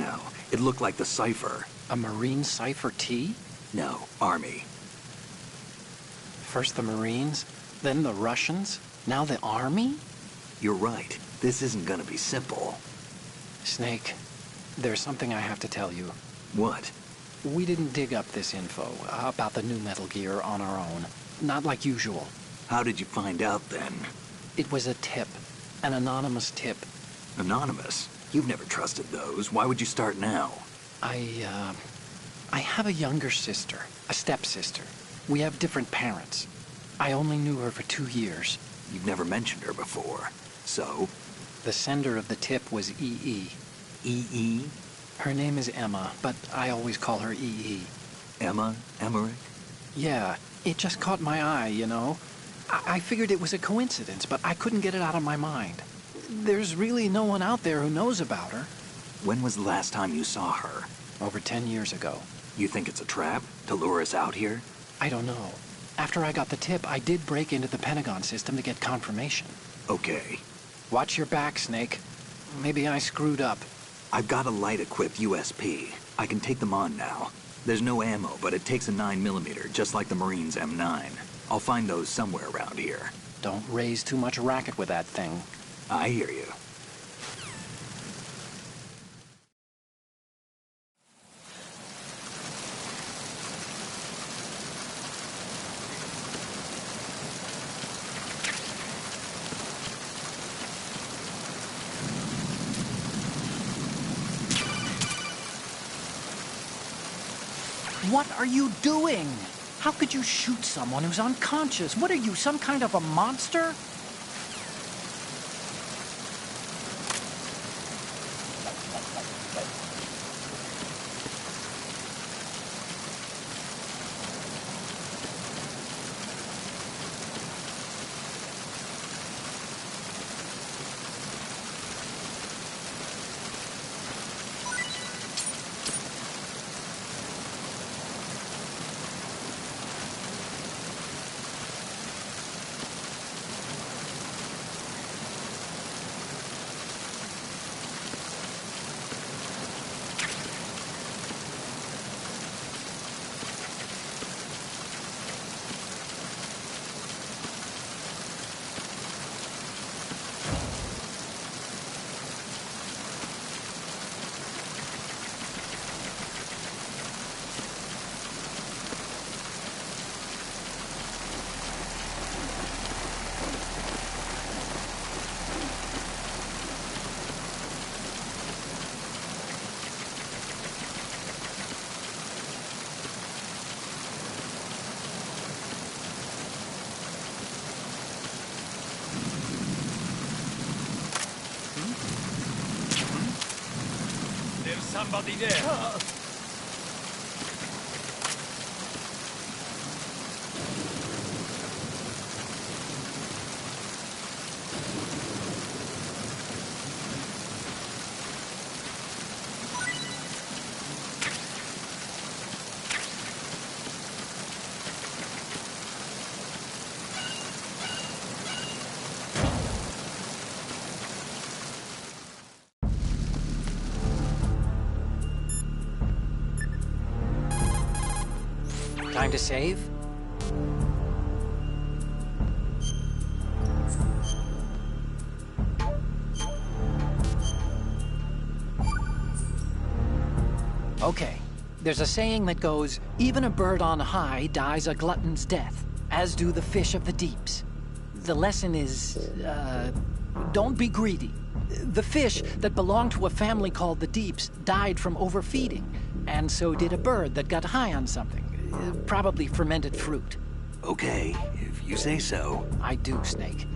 now. It looked like the cipher. A Marine cipher T? No, Army. First the Marines, then the Russians, now the Army? You're right. This isn't gonna be simple. Snake, there's something I have to tell you. What? We didn't dig up this info about the new Metal Gear on our own. Not like usual. How did you find out then? It was a tip. An anonymous tip. Anonymous? You've never trusted those. Why would you start now? I have a younger sister, a stepsister. We have different parents. I only knew her for 2 years. You've never mentioned her before. So? The sender of the tip was EE. EE? Her name is Emma, but I always call her EE. Emma Emmerich? Yeah, it just caught my eye, you know. I figured it was a coincidence, but I couldn't get it out of my mind. There's really no one out there who knows about her. When was the last time you saw her? Over 10 years ago. You think it's a trap to lure us out here? I don't know. After I got the tip, I did break into the Pentagon system to get confirmation. Okay. Watch your back, Snake. Maybe I screwed up. I've got a light-equipped USP. I can take them on now. There's no ammo, but it takes a 9mm, just like the Marines' M9. I'll find those somewhere around here. Don't raise too much racket with that thing. I hear you. What are you doing? How could you shoot someone who's unconscious? What are you, some kind of a monster? Somebody there. Time to save? Okay, there's a saying that goes, even a bird on high dies a glutton's death, as do the fish of the deeps. The lesson is, don't be greedy. The fish that belonged to a family called the Deeps died from overfeeding, and so did a bird that got high on something. Probably fermented fruit. Okay, if you say so. I do, Snake.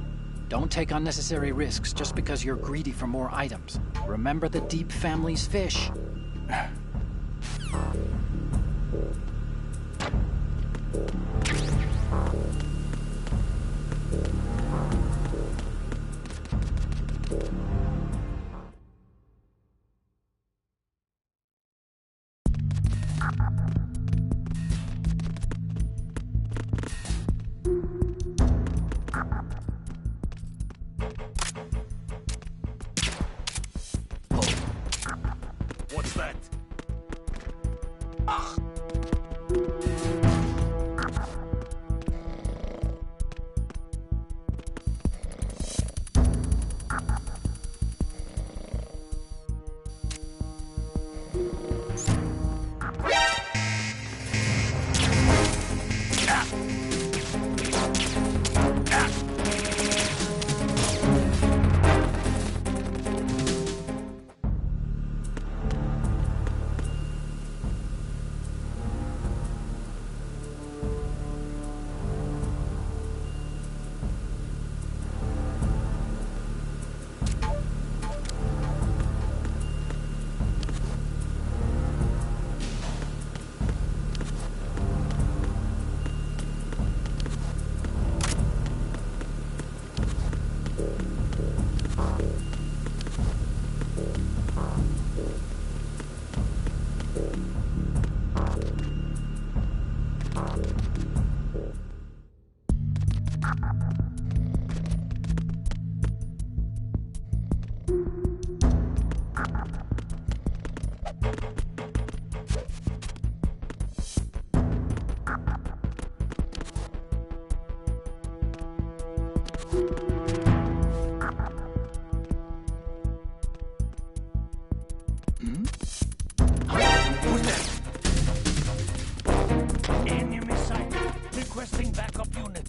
Don't take unnecessary risks just because you're greedy for more items. Remember the Deep family's fish. combat. Who's there? Enemy sighted. Requesting backup unit.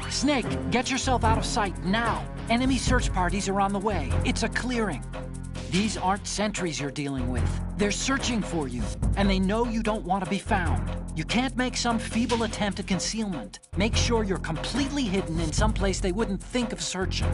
Snake, get yourself out of sight now. Enemy search parties are on the way. It's a clearing. These aren't sentries you're dealing with. They're searching for you, and they know you don't want to be found. You can't make some feeble attempt at concealment. Make sure you're completely hidden in some place they wouldn't think of searching.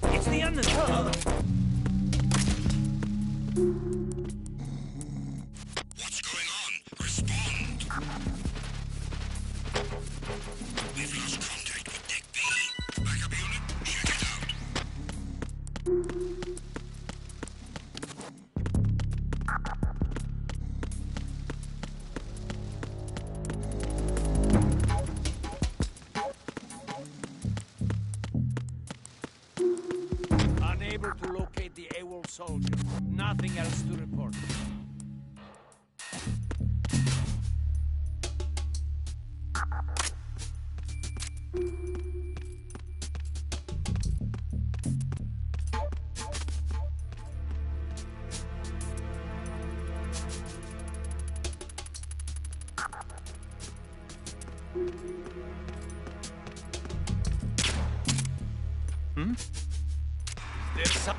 It's the underdog. What's going on? Respond! We've lost contact with Deck B. Backup unit, check it out. Unable to locate the AWOL soldier. Nothing else to report. There's some...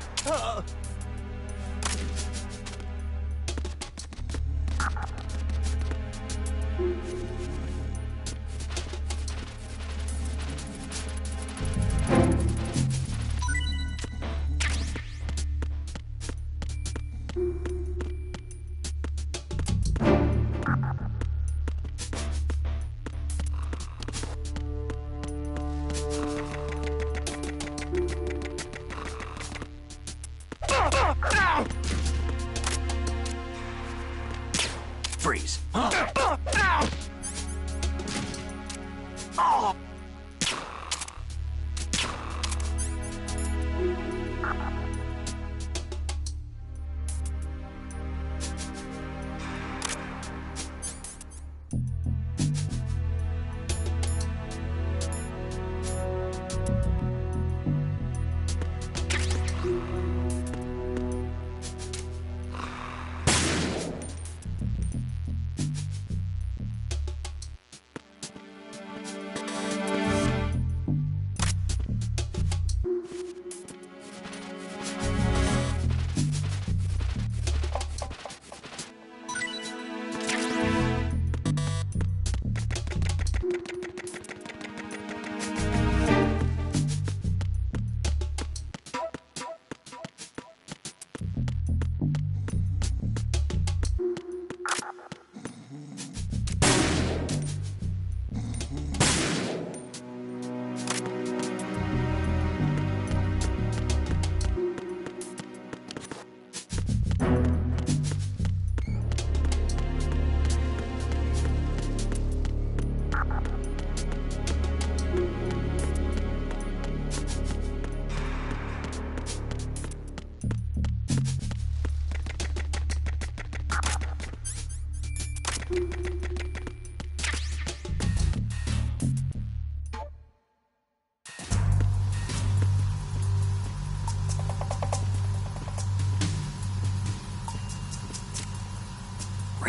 Freeze.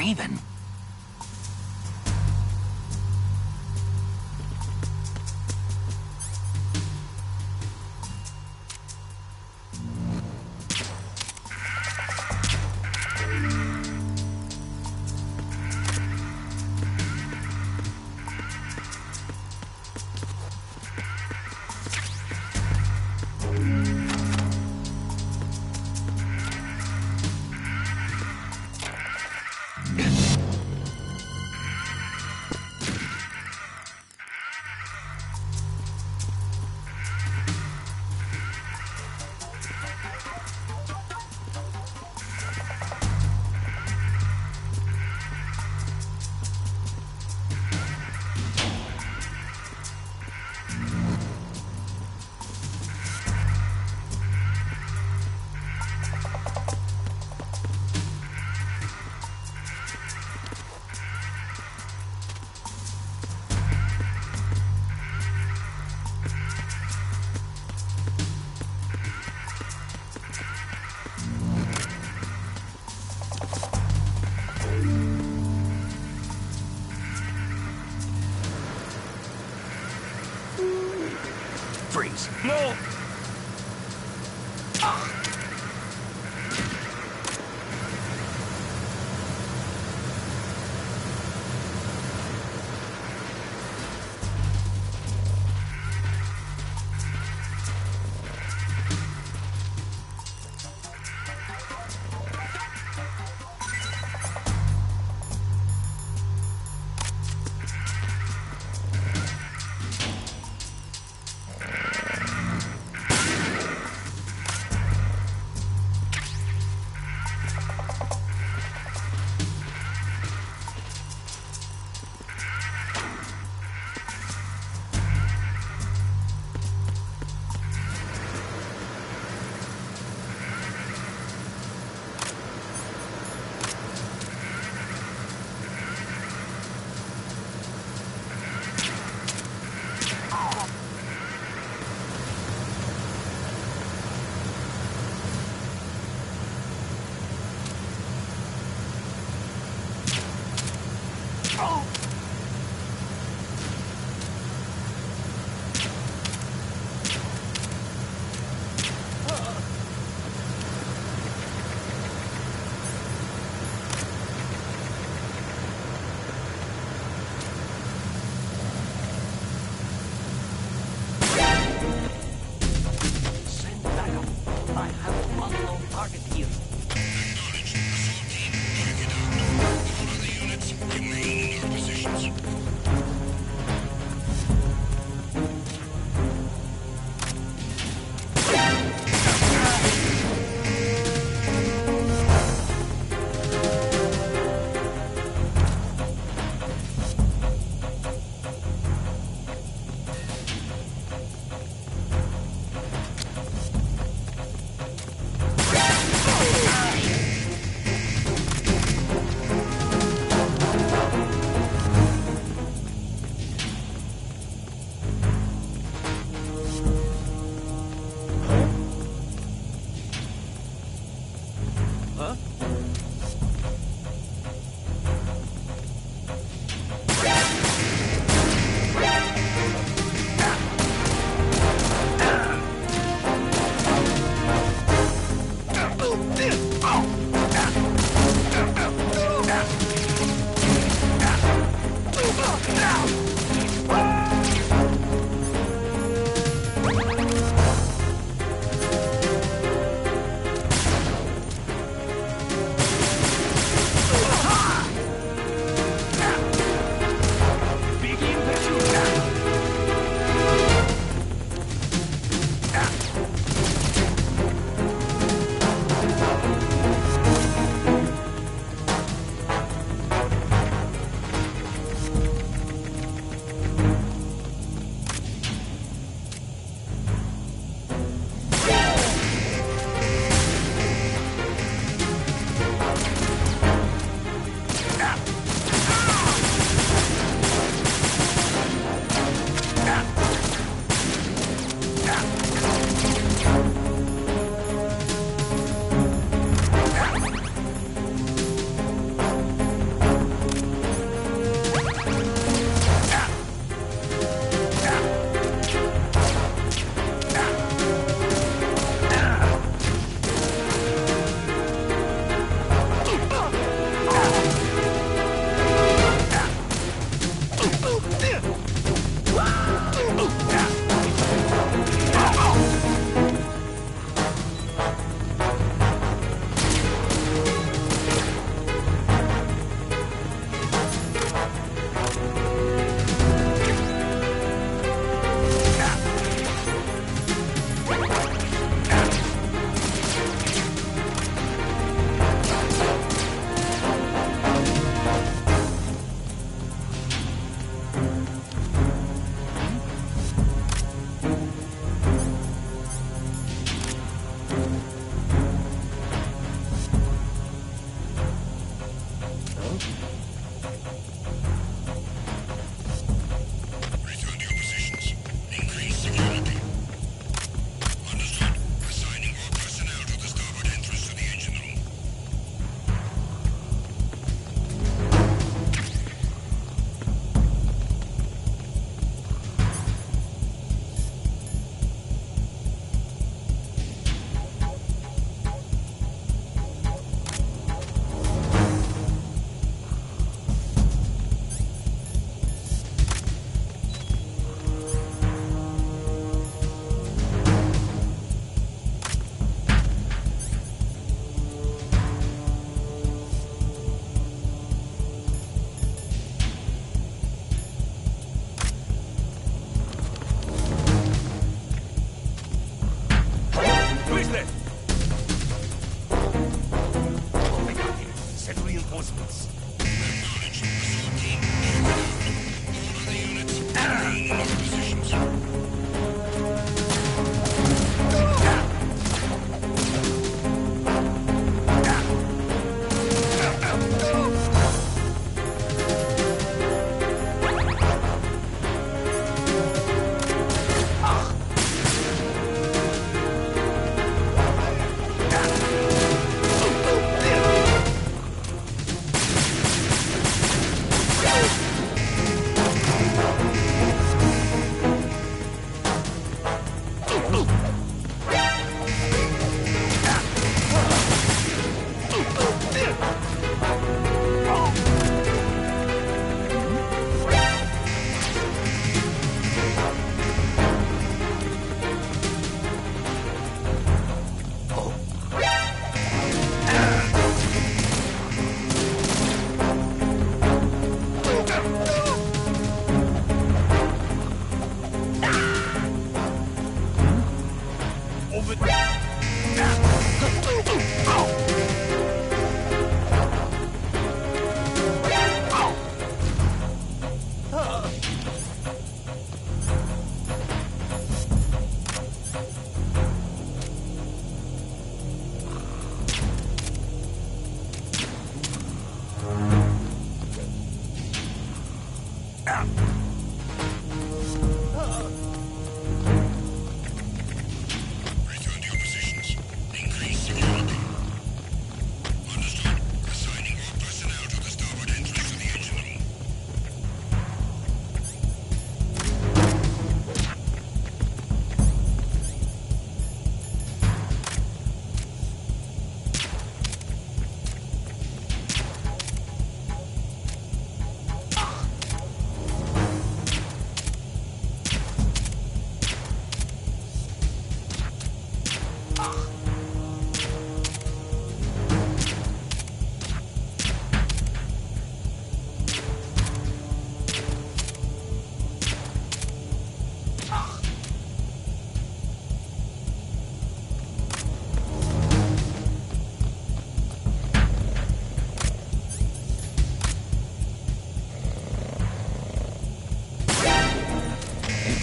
Raven? Freeze. No!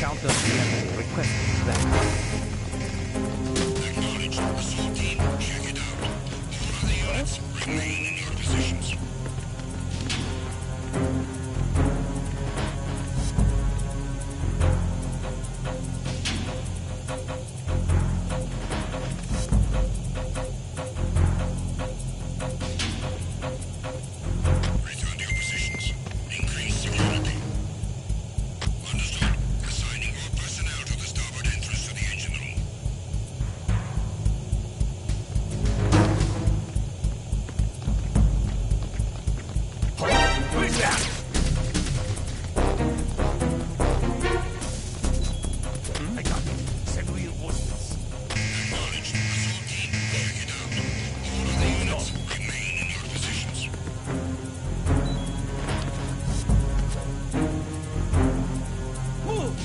Counter PMC requesting that. Acknowledged. Assault team, check it out. All other units, remain in your positions. Return to your positions. Increase security. Understood. Assigning all personnel to the starboard entrance to the engine room. Who's that? I got it. Send reinforcements. Acknowledged. Assault team, check it out. All other units, remain in your positions. Move!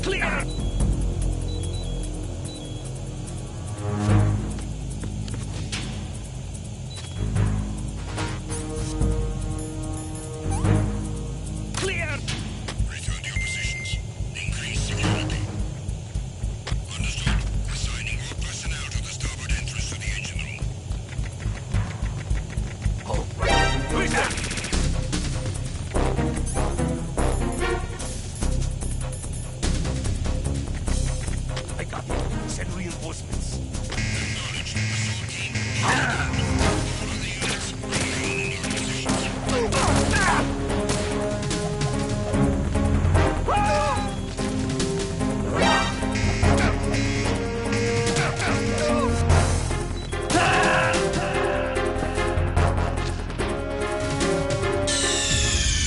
Clear! Clear! Return to your positions. Increase security. Understood. Assigning all personnel to the starboard entrance to the engine room. Who's that? I got it. Send reinforcements. Acknowledged. Assault team, check it out. All other units, remain in your positions.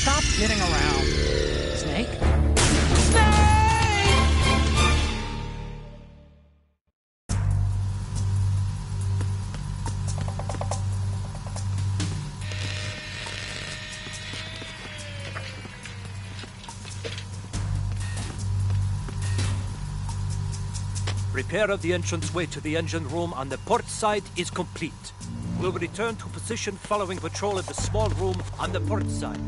Stop kidding around. Snake? Repair of the entranceway to the engine room on the port side is complete. We'll return to position following patrol of the small room on the port side.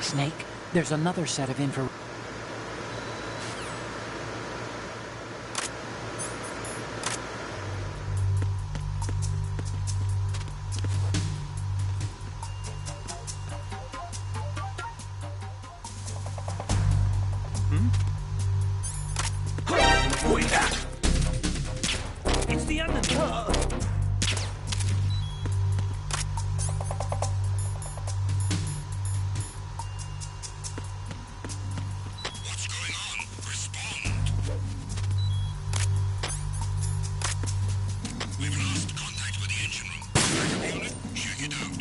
Snake, there's another set of info. Who is that? It's the enemy. What's going on? Respond. We've lost contact with the engine room. Backup unit, check it out.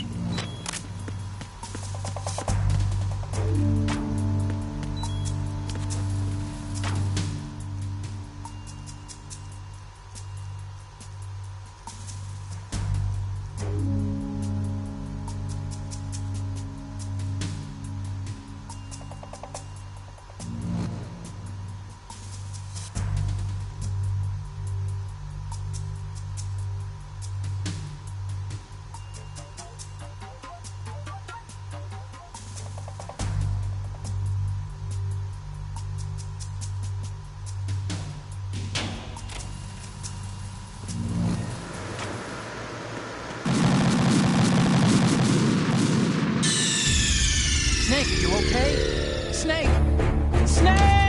Snake, you okay? Snake! Snake!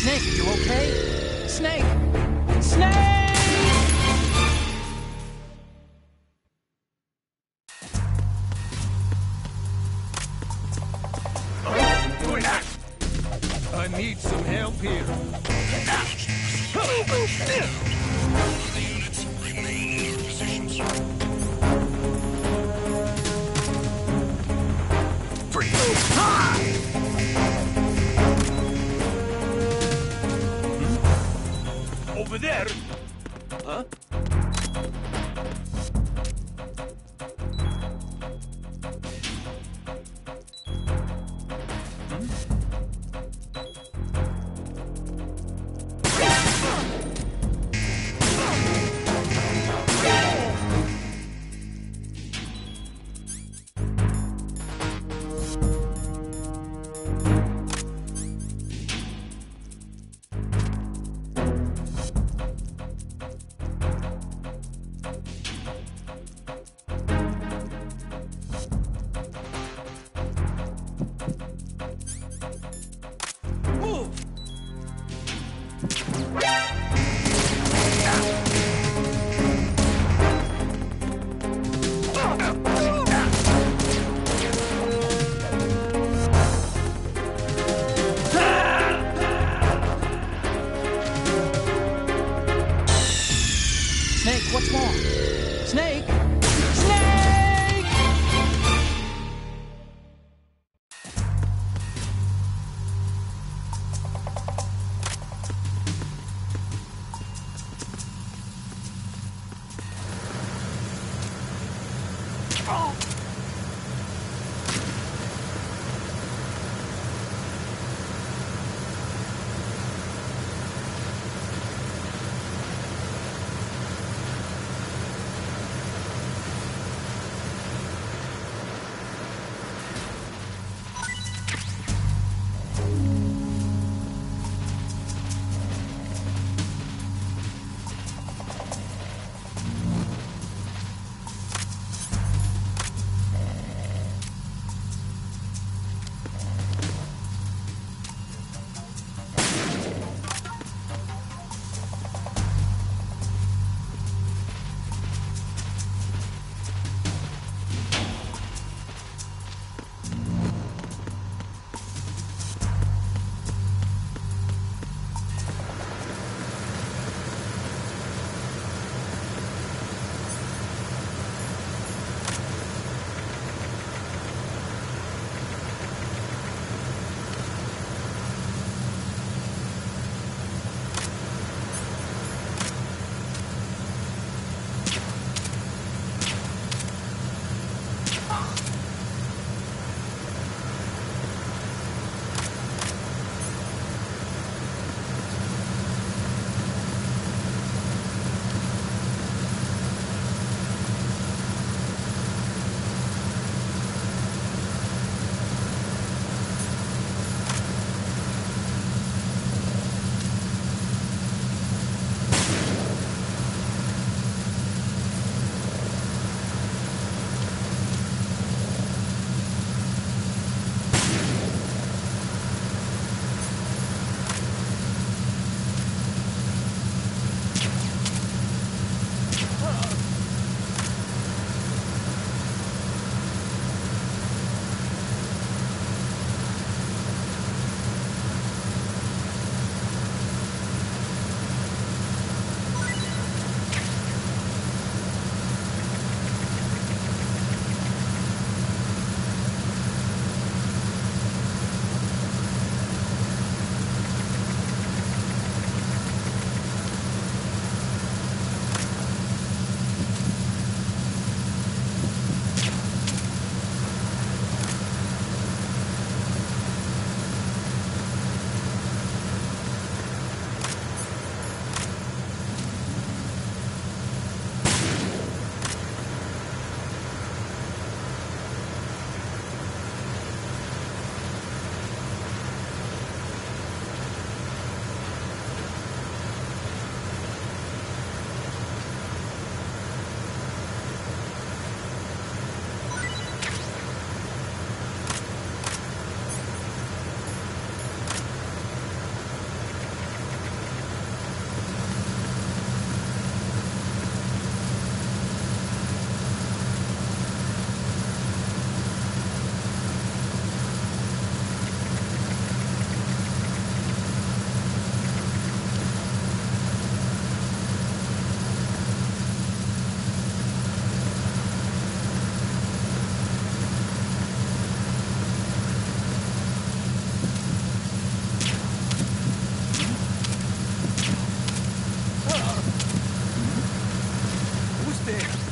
Snake, you okay? Snake! Snake! I need some help here. All the units remain in your positions. Over there. Huh? Snake, what's wrong? Snake! Snake! Who's there?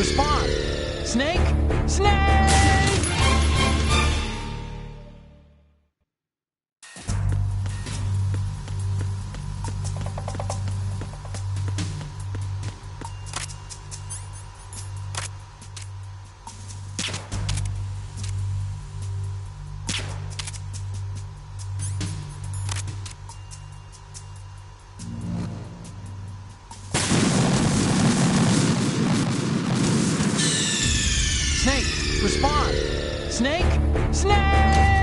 respond! Snake! Snake! Snake, respond! Snake! Snake!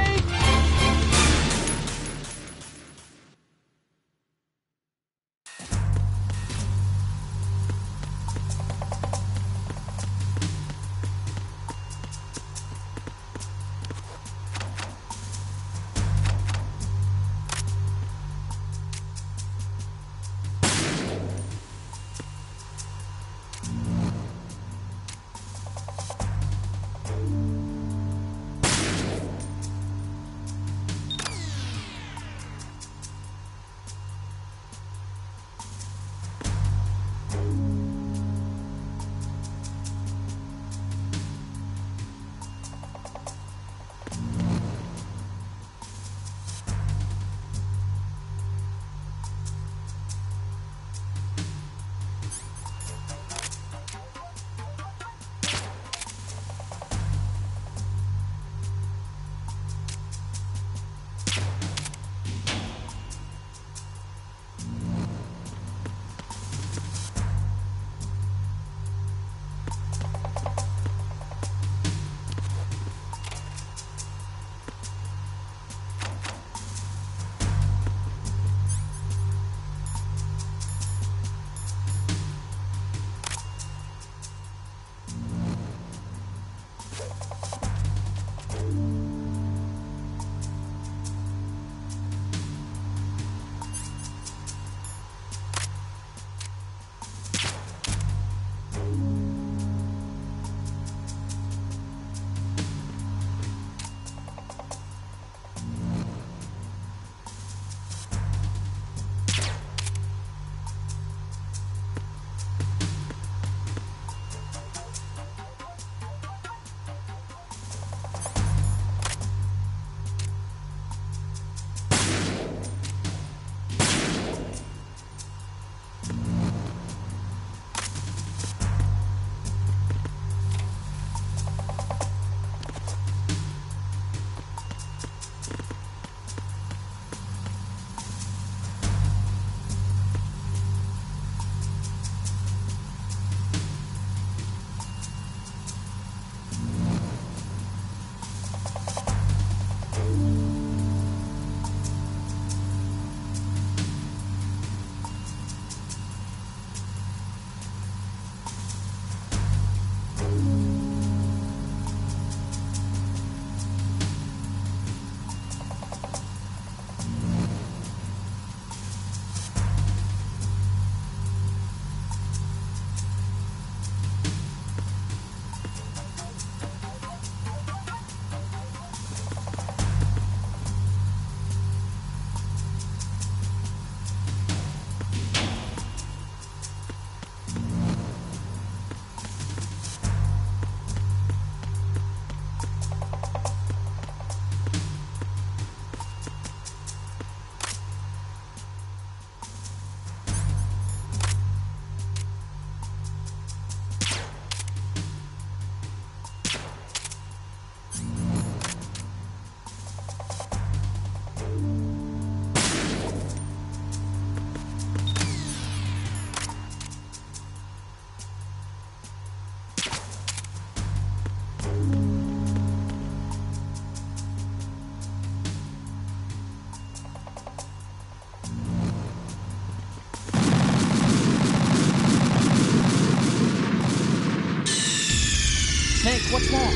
Snake, what's wrong?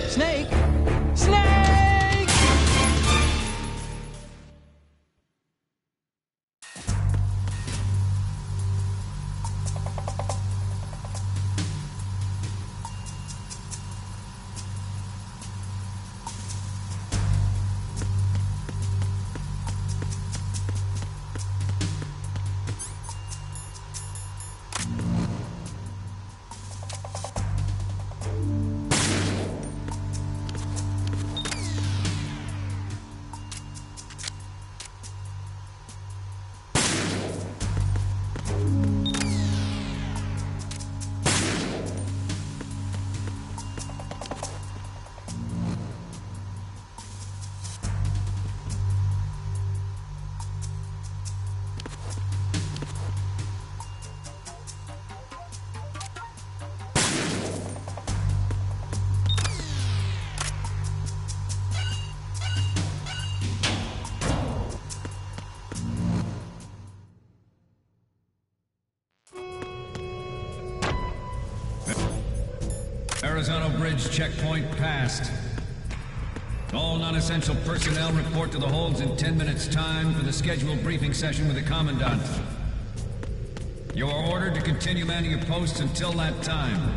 Snake! Snake! Verrazano Bridge checkpoint passed. All non-essential personnel report to the holds in 10 minutes' time for the scheduled briefing session with the Commandant. You are ordered to continue manning your posts until that time.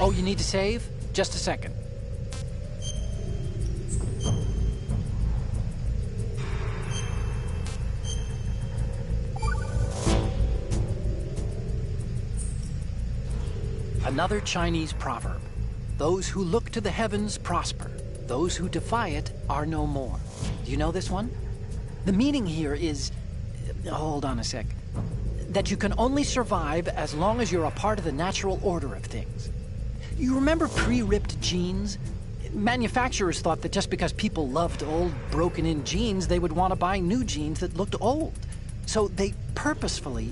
Oh, you need to save? Just a second. Another Chinese proverb. Those who look to the heavens prosper. Those who defy it are no more. Do you know this one? The meaning here is... Hold on a sec. That you can only survive as long as you're a part of the natural order of things. You remember pre-ripped jeans? Manufacturers thought that just because people loved old, broken-in jeans, they would want to buy new jeans that looked old. So they purposefully...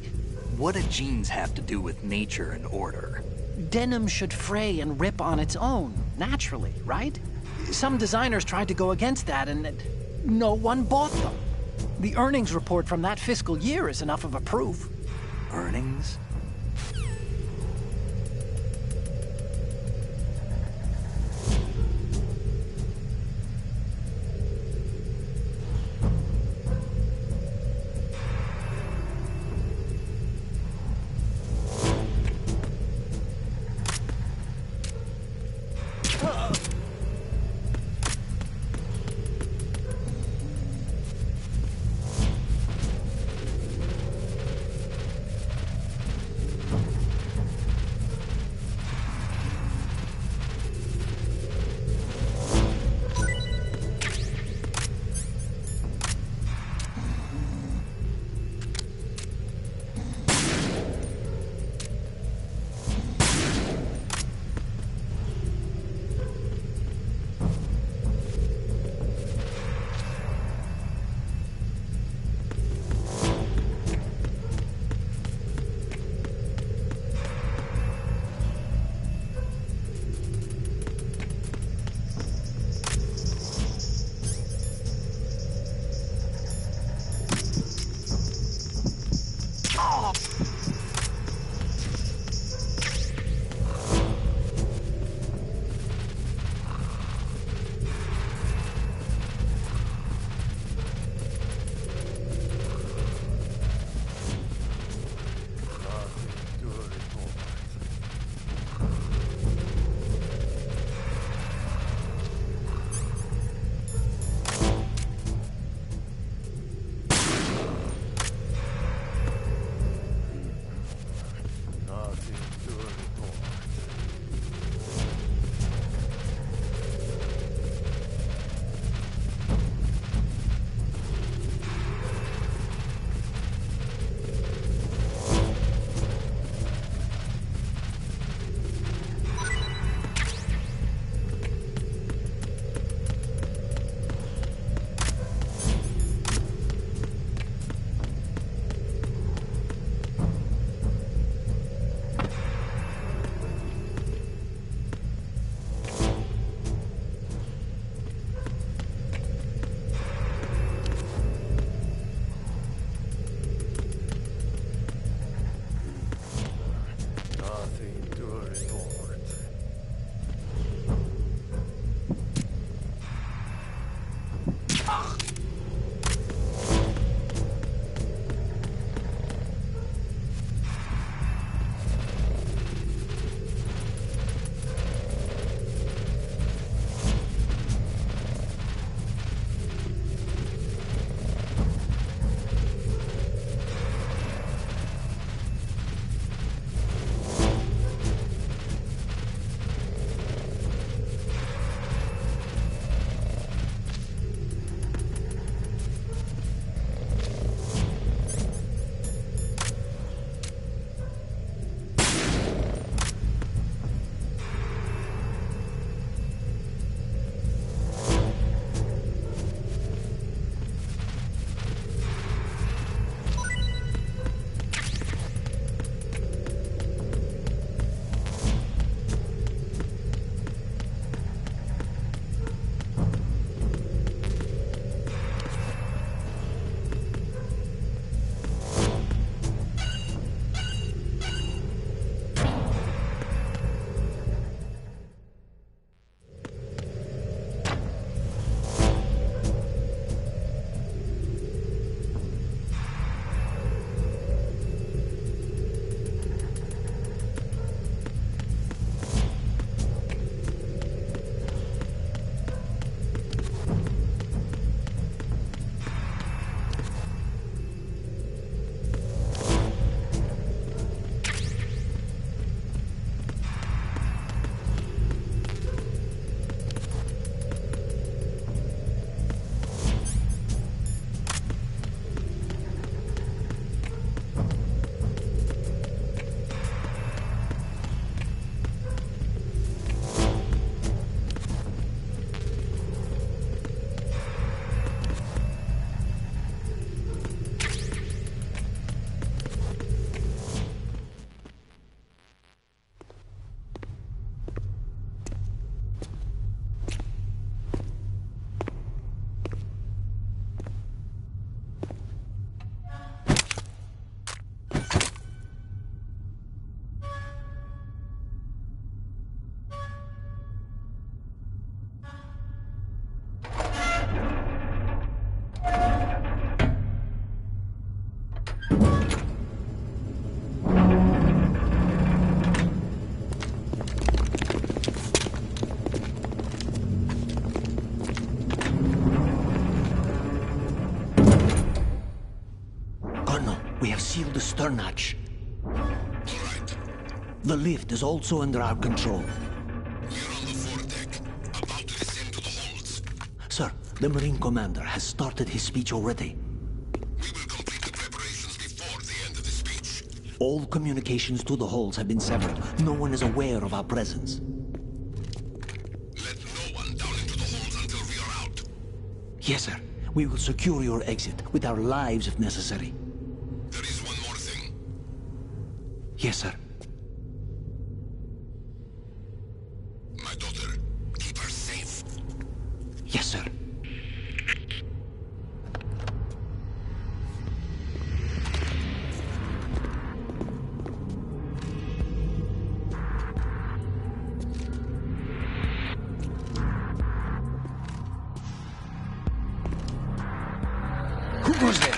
What do jeans have to do with nature and order? Denim should fray and rip on its own, naturally, right? Some designers tried to go against that, and no one bought them. The earnings report from that fiscal year is enough of a proof. Earnings? We have sealed the stern hatch. All right. The lift is also under our control. We're on the foredeck, about to descend to the holds. Sir, the Marine Commander has started his speech already. We will complete the preparations before the end of the speech. All communications to the holds have been severed. No one is aware of our presence. Let no one down into the holds until we are out. Yes, sir. We will secure your exit with our lives if necessary. There is one more thing. Yes, sir. My daughter, keep her safe. Yes, sir. Who goes there?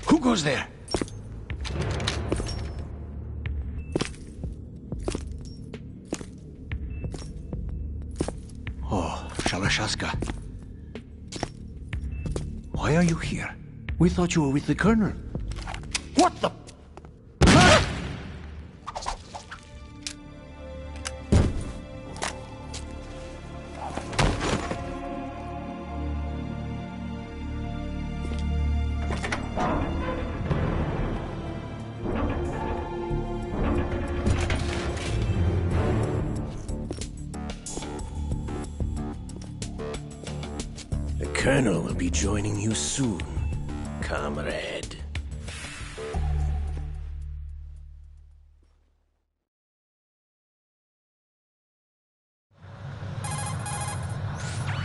Who goes there? Oh, Shalashaska. Why are you here? We thought you were with the Colonel. What the... The Colonel will be joining you soon, comrade.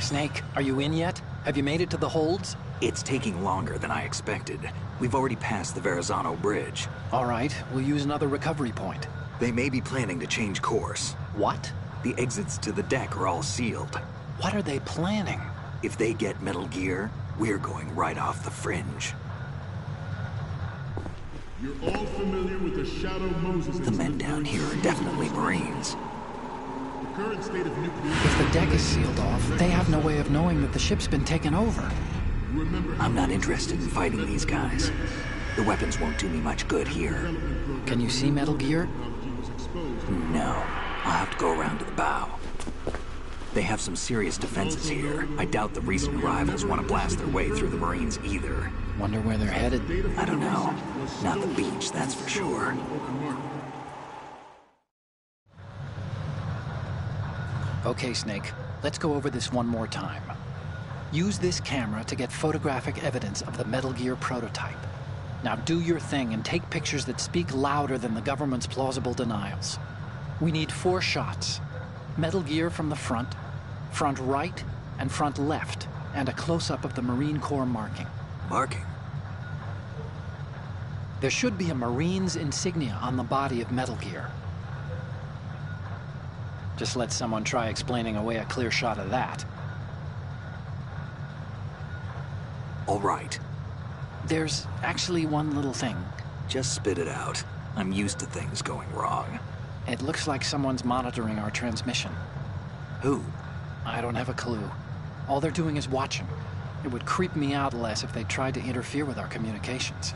Snake, are you in yet? Have you made it to the holds? It's taking longer than I expected. We've already passed the Verrazano Bridge. All right, we'll use another recovery point. They may be planning to change course. What? The exits to the deck are all sealed. What are they planning? If they get Metal Gear, we're going right off the fringe. You're all familiar with the Shadow Moses The men down here are definitely Marines. current state of nuclear... If the deck is sealed off, they have no way of knowing that the ship's been taken over. I'm not interested in fighting these guys. The weapons won't do me much good here. Can you see Metal Gear? No. I'll have to go around to the bow. They have some serious defenses here. I doubt the recent arrivals want to blast their way through the Marines either. Wonder where they're headed? I don't know. Not the beach, that's for sure. Okay, Snake. Let's go over this one more time. Use this camera to get photographic evidence of the Metal Gear prototype. Now do your thing and take pictures that speak louder than the government's plausible denials. We need 4 shots. Metal Gear from the front right, and front left, and a close-up of the Marine Corps marking. Marking? There should be a Marine's insignia on the body of Metal Gear. Just let someone try explaining away a clear shot of that. All right. There's actually one little thing. Just spit it out. I'm used to things going wrong. It looks like someone's monitoring our transmission. Who? I don't have a clue. All they're doing is watching. It would creep me out less if they tried to interfere with our communications.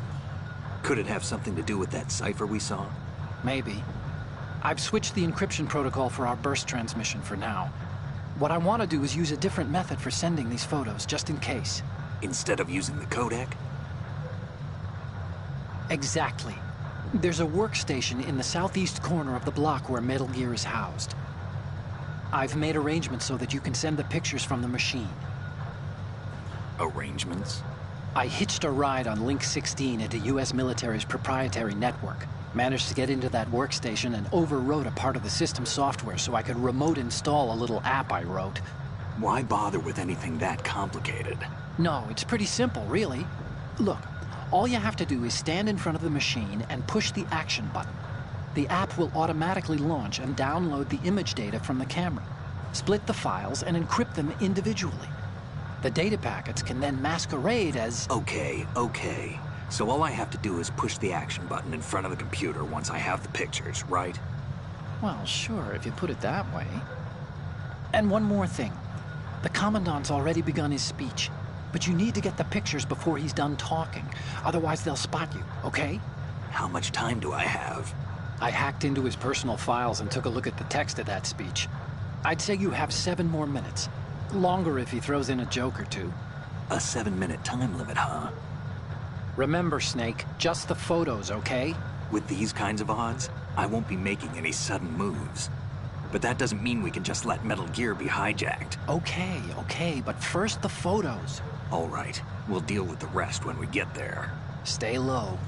Could it have something to do with that cipher we saw? Maybe. I've switched the encryption protocol for our burst transmission for now. What I want to do is use a different method for sending these photos, just in case. Instead of using the codec? Exactly. There's a workstation in the southeast corner of the block where Metal Gear is housed. I've made arrangements so that you can send the pictures from the machine. Arrangements? I hitched a ride on Link 16 into U.S. military's proprietary network. Managed to get into that workstation and overwrote a part of the system software so I could remote install a little app I wrote. Why bother with anything that complicated? No, it's pretty simple, really. Look, all you have to do is stand in front of the machine and push the action button. The app will automatically launch and download the image data from the camera, split the files, and encrypt them individually. The data packets can then masquerade as... Okay. So all I have to do is push the action button in front of the computer once I have the pictures, right? Well, sure, if you put it that way. And one more thing. The Commandant's already begun his speech, but you need to get the pictures before he's done talking. Otherwise, they'll spot you, okay? How much time do I have? I hacked into his personal files and took a look at the text of that speech. I'd say you have 7 more minutes. Longer if he throws in a joke or two. A 7-minute time limit, huh? Remember, Snake, just the photos, okay? With these kinds of odds, I won't be making any sudden moves. But that doesn't mean we can just let Metal Gear be hijacked. Okay, but first the photos. All right, we'll deal with the rest when we get there. Stay low.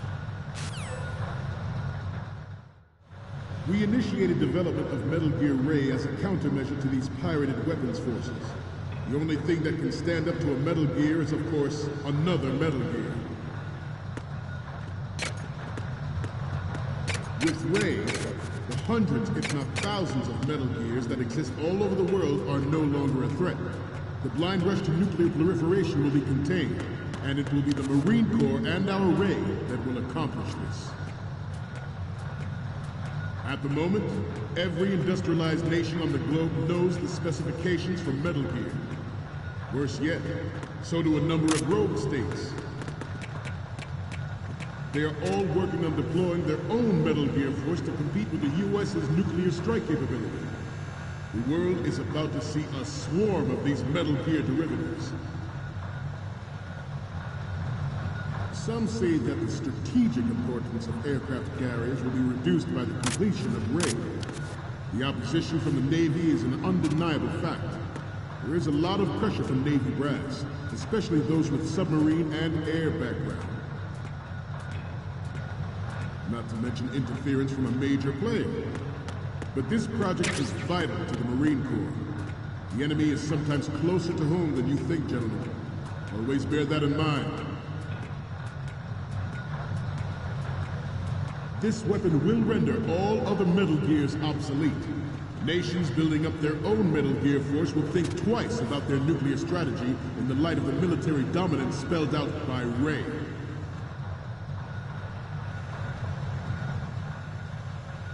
We initiated development of Metal Gear Ray as a countermeasure to these pirated weapons forces. The only thing that can stand up to a Metal Gear is, of course, another Metal Gear. With Ray, the hundreds, if not thousands, of Metal Gears that exist all over the world are no longer a threat. The blind rush to nuclear proliferation will be contained, and it will be the Marine Corps and our Ray that will accomplish this. At the moment, every industrialized nation on the globe knows the specifications for Metal Gear. Worse yet, so do a number of rogue states. They are all working on deploying their own Metal Gear force to compete with the U.S.'s nuclear strike capability. The world is about to see a swarm of these Metal Gear derivatives. Some say that the strategic importance of aircraft carriers will be reduced by the completion of Ray. The opposition from the Navy is an undeniable fact. There is a lot of pressure from Navy brass, especially those with submarine and air background. Not to mention interference from a major player. But this project is vital to the Marine Corps. The enemy is sometimes closer to home than you think, gentlemen. Always bear that in mind. This weapon will render all other Metal Gears obsolete. Nations building up their own Metal Gear force will think twice about their nuclear strategy in the light of the military dominance spelled out by Ray.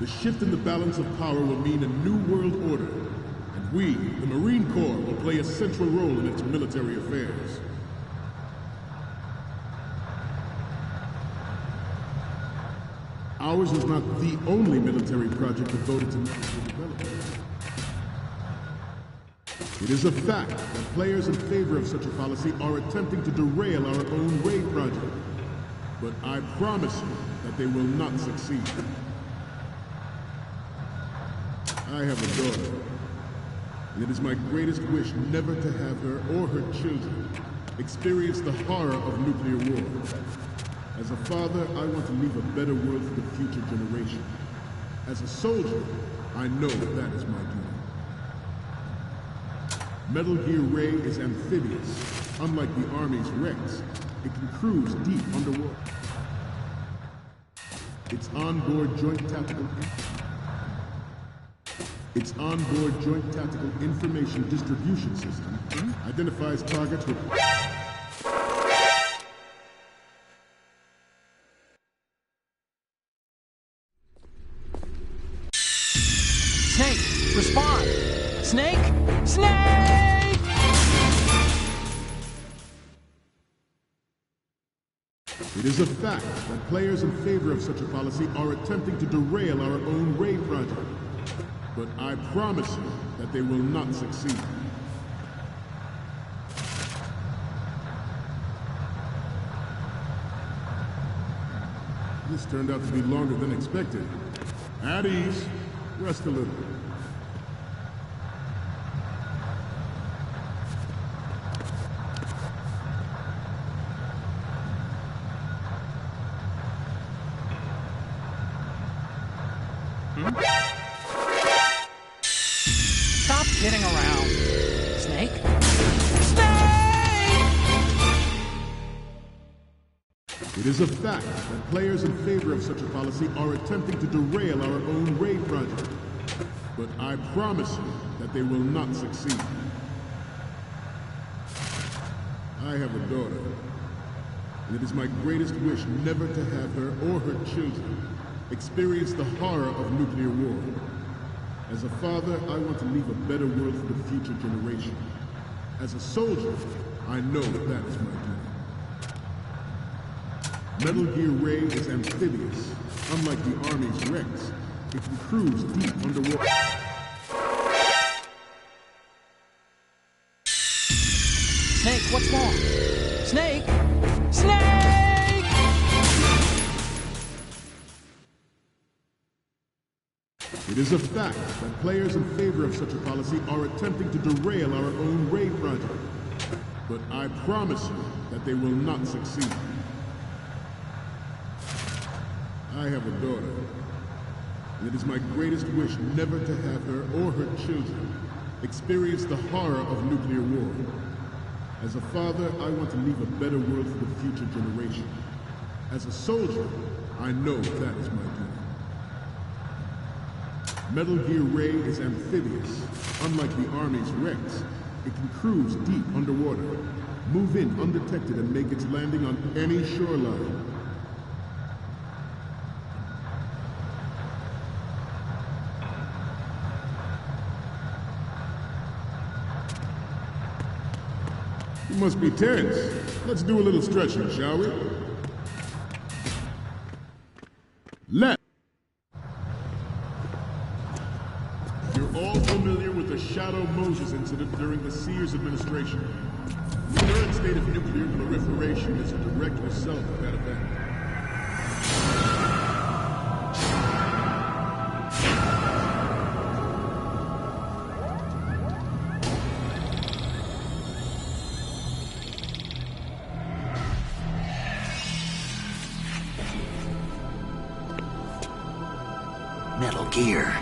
The shift in the balance of power will mean a new world order. and we, the Marine Corps, will play a central role in its military affairs. Ours is not the only military project devoted to national development. It is a fact that players in favor of such a policy are attempting to derail our own raid project. But I promise you that they will not succeed. I have a daughter, and it is my greatest wish never to have her or her children experience the horror of nuclear war. As a father, I want to leave a better world for the future generation. As a soldier, I know that is my duty. Metal Gear Ray is amphibious. Unlike the Army's Rex, it can cruise deep underwater. Its onboard joint tactical information distribution system identifies targets with... Snake, respond! Snake! Snake! It is a fact that players in favor of such a policy are attempting to derail our own raid project. But I promise you that they will not succeed. This turned out to be longer than expected. At ease. Rest a little. Stop kidding around. Snake? Snake! It is a fact that players in favor of such a policy are attempting to derail our own raid project. But I promise you that they will not succeed. I have a daughter, and it is my greatest wish never to have her or her children experience the horror of nuclear war. As a father, I want to leave a better world for the future generation. As a soldier, I know that is my duty. Metal Gear Ray is amphibious. Unlike the Army's Rex, it can cruise deep underwater. Snake, what's wrong? Snake! Snake! It is a fact that players in favor of such a policy are attempting to derail our own raid project. But I promise you that they will not succeed. I have a daughter, and it is my greatest wish never to have her or her children experience the horror of nuclear war. As a father, I want to leave a better world for the future generation. As a soldier, I know that is my duty. Metal Gear Ray is amphibious. Unlike the Army's Rex, it can cruise deep underwater, move in undetected and make its landing on any shoreline. You must be tense. Let's do a little stretching, shall we? Left. You're all familiar with the Shadow Moses incident during the Sears administration. The current state of nuclear proliferation is a direct result of that event. Metal Gear.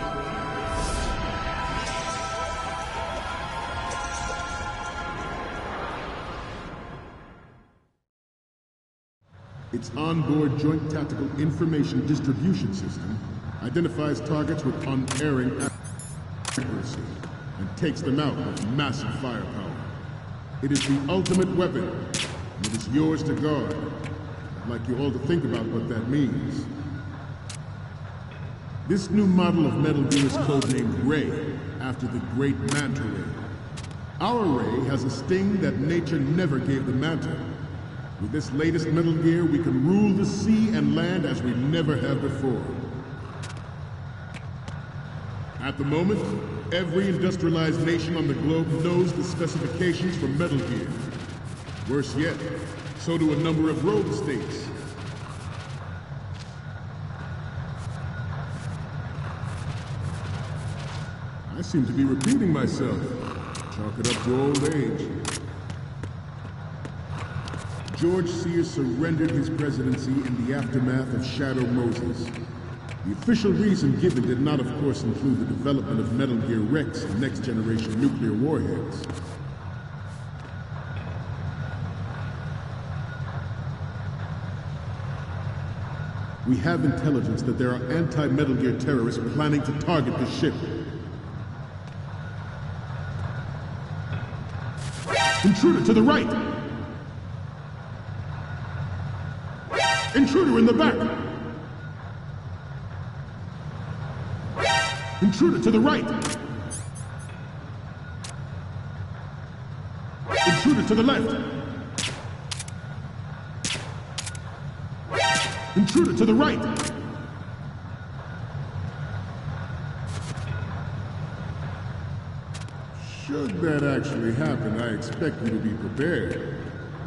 Its onboard joint tactical information distribution system identifies targets with unerring accuracy and takes them out with massive firepower. It is the ultimate weapon, and it is yours to guard. I'd like you all to think about what that means. This new model of Metal Gear is codenamed Ray, after the great Manta Ray. Our Ray has a sting that nature never gave the Manta. With this latest Metal Gear, we can rule the sea and land as we never have before. At the moment, every industrialized nation on the globe knows the specifications for Metal Gear. Worse yet, so do a number of rogue states. I seem to be repeating myself. Chalk it up to old age. George Sears surrendered his presidency in the aftermath of Shadow Moses. The official reason given did not, of course, include the development of Metal Gear Rex and next-generation nuclear warheads. We have intelligence that there are anti-Metal Gear terrorists planning to target the ship. Intruder to the right! Intruder in the back! Intruder to the right! Intruder to the left! Intruder to the right! Should that actually happen, I expect you to be prepared.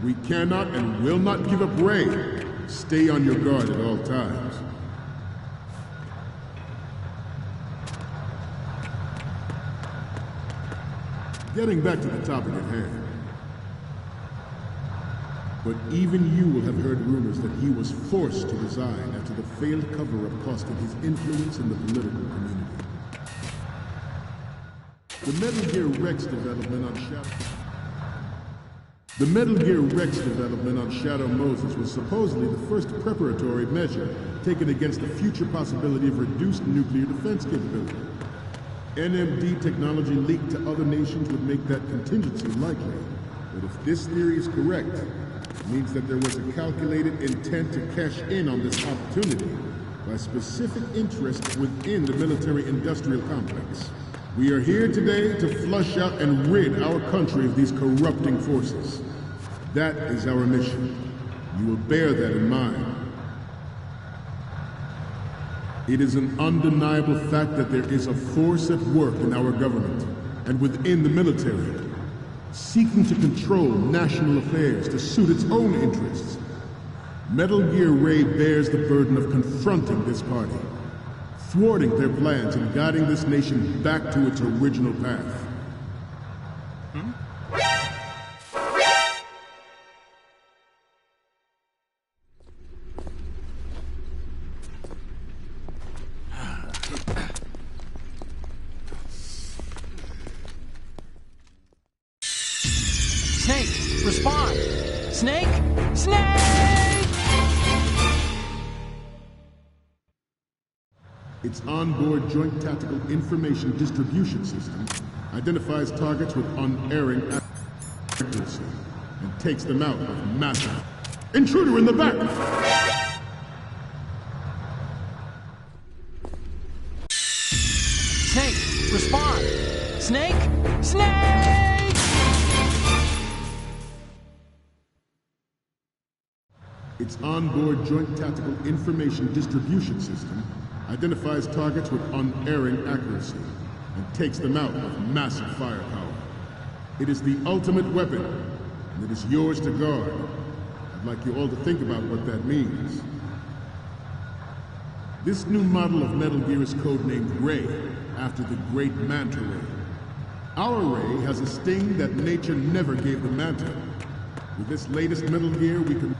We cannot and will not give up Ray. Stay on your guard at all times. Getting back to the topic at hand. But even you will have heard rumors that he was forced to resign after the failed cover-up costing his influence in the political community. The Metal Gear Rex development on Shadow Moses was supposedly the first preparatory measure taken against the future possibility of reduced nuclear defense capability. NMD technology leaked to other nations would make that contingency likely. But if this theory is correct, it means that there was a calculated intent to cash in on this opportunity by specific interests within the military-industrial complex. We are here today to flush out and rid our country of these corrupting forces. That is our mission. You will bear that in mind. It is an undeniable fact that there is a force at work in our government and within the military, seeking to control national affairs to suit its own interests. Metal Gear Ray bears the burden of confronting this party, thwarting their plans and guiding this nation back to its original path. Snake, respond! Snake! Snake! Its onboard Joint Tactical Information Distribution System identifies targets with unerring accuracy and takes them out with massive... Intruder in the back! Snake, respond! Snake! Snake! Its onboard Joint Tactical Information Distribution System identifies targets with unerring accuracy and takes them out with massive firepower. It is the ultimate weapon, and it is yours to guard. I'd like you all to think about what that means. This new model of Metal Gear is codenamed Ray, after the great Manta Ray. Our Ray has a sting that nature never gave the Manta. With this latest Metal Gear, we can...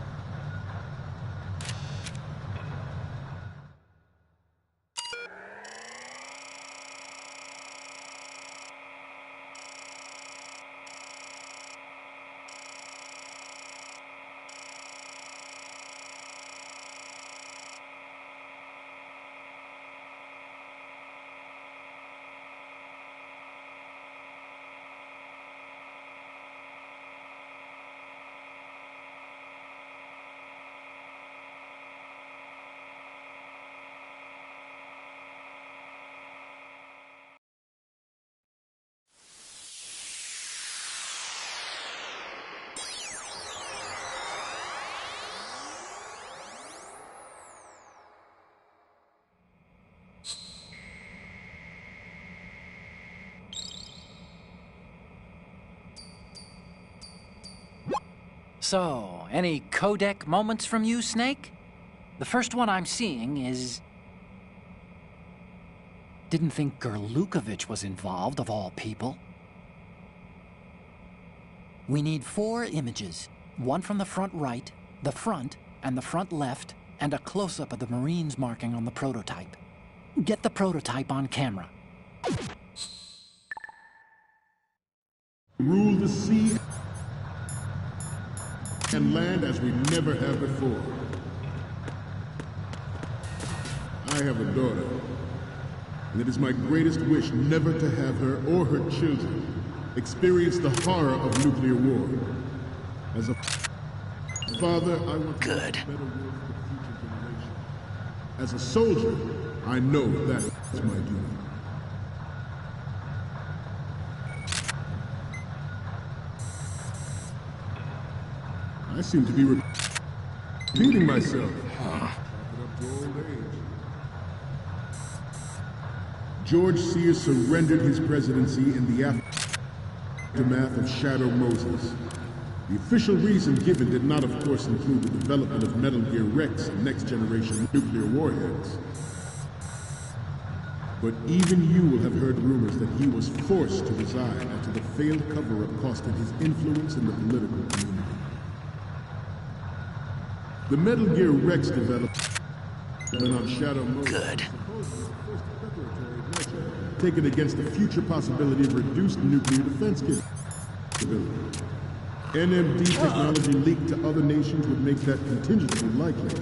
So, any codec moments from you, Snake? The first one I'm seeing is... Didn't think Gerlukovich was involved, of all people. We need 4 images. One from the front right, the front, and the front left, and a close-up of the Marines marking on the prototype. Get the prototype on camera. Rule the sea and land as we never have before. I have a daughter, and it is my greatest wish never to have her or her children experience the horror of nuclear war. As a father, I want to make a better world for future generations. As a soldier, I know that is my duty. I seem to be repeating myself. Up to old age. George Sears surrendered his presidency in the aftermath of Shadow Moses. The official reason given did not, of course, include the development of Metal Gear Rex and next-generation nuclear warheads. But even you will have heard rumors that he was forced to resign after the failed cover-up cost him his influence in the political community. The Metal Gear Rex development on Shadow Moses taken against the future possibility of reduced nuclear defense capability. NMD technology leaked to other nations would make that contingency likely.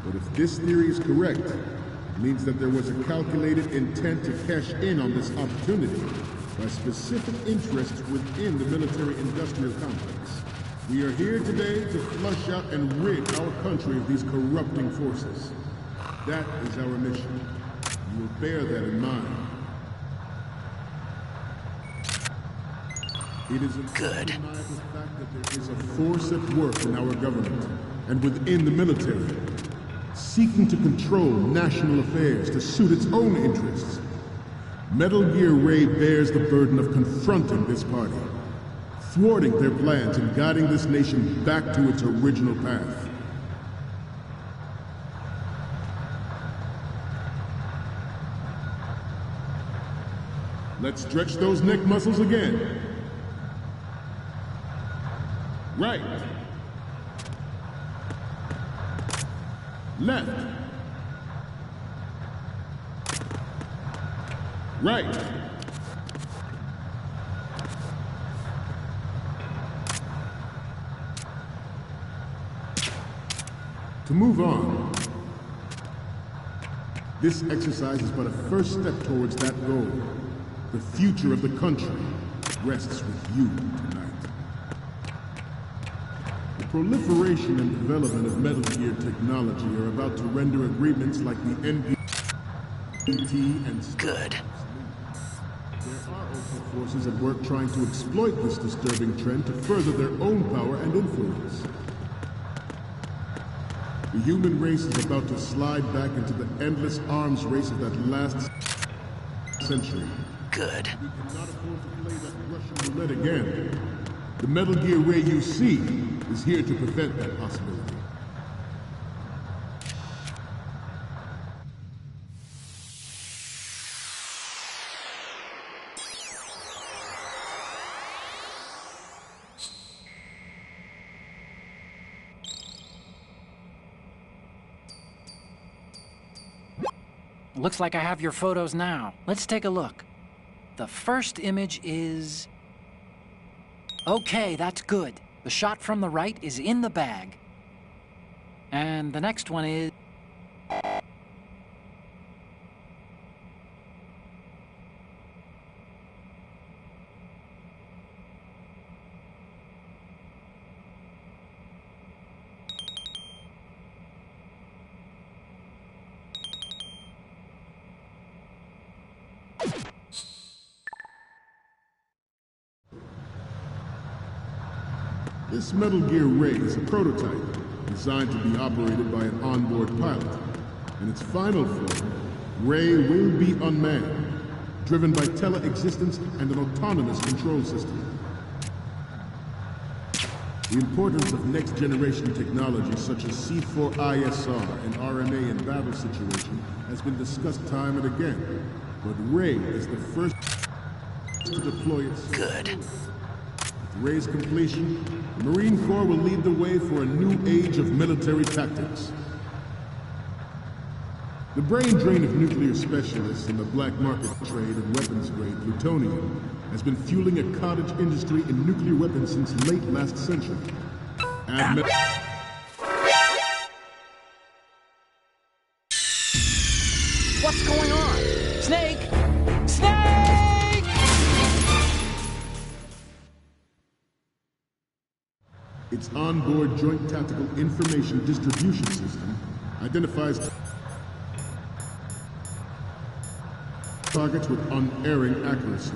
But if this theory is correct, it means that there was a calculated intent to cash in on this opportunity by specific interests within the military-industrial complex. We are here today to flush out and rid our country of these corrupting forces. That is our mission. You will bear that in mind. It is an undeniable fact that there is a force at work in our government and within the military, seeking to control national affairs to suit its own interests. Metal Gear Ray bears the burden of confronting this party, thwarting their plans and guiding this nation back to its original path. Let's stretch those neck muscles again. Right. Left. Right. To move on, this exercise is but a first step towards that goal. The future of the country rests with you tonight. The proliferation and development of Metal Gear technology are about to render agreements like the NPT and... Good. There are also forces at work trying to exploit this disturbing trend to further their own power and influence. The human race is about to slide back into the endless arms race of that last century. Good. We cannot afford to play that Russian roulette again. The Metal Gear Ray you see is here to prevent that possibility. Looks like I have your photos now. Let's take a look. The first image is... Okay, that's good. The shot from the right is in the bag. And the next one is... This Metal Gear Ray is a prototype, designed to be operated by an onboard pilot. In its final form, Ray will be unmanned, driven by teleexistence and an autonomous control system. The importance of next-generation technology such as C4ISR and RMA in battle situation has been discussed time and again, but Ray is the first to deploy it. Good. With Ray's completion, the Marine Corps will lead the way for a new age of military tactics. The brain drain of nuclear specialists in the black market trade in weapons-grade plutonium has been fueling a cottage industry in nuclear weapons since late last century. What's going on? Snake! Snake! Its onboard Joint Tactical Information Distribution System identifies targets with unerring accuracy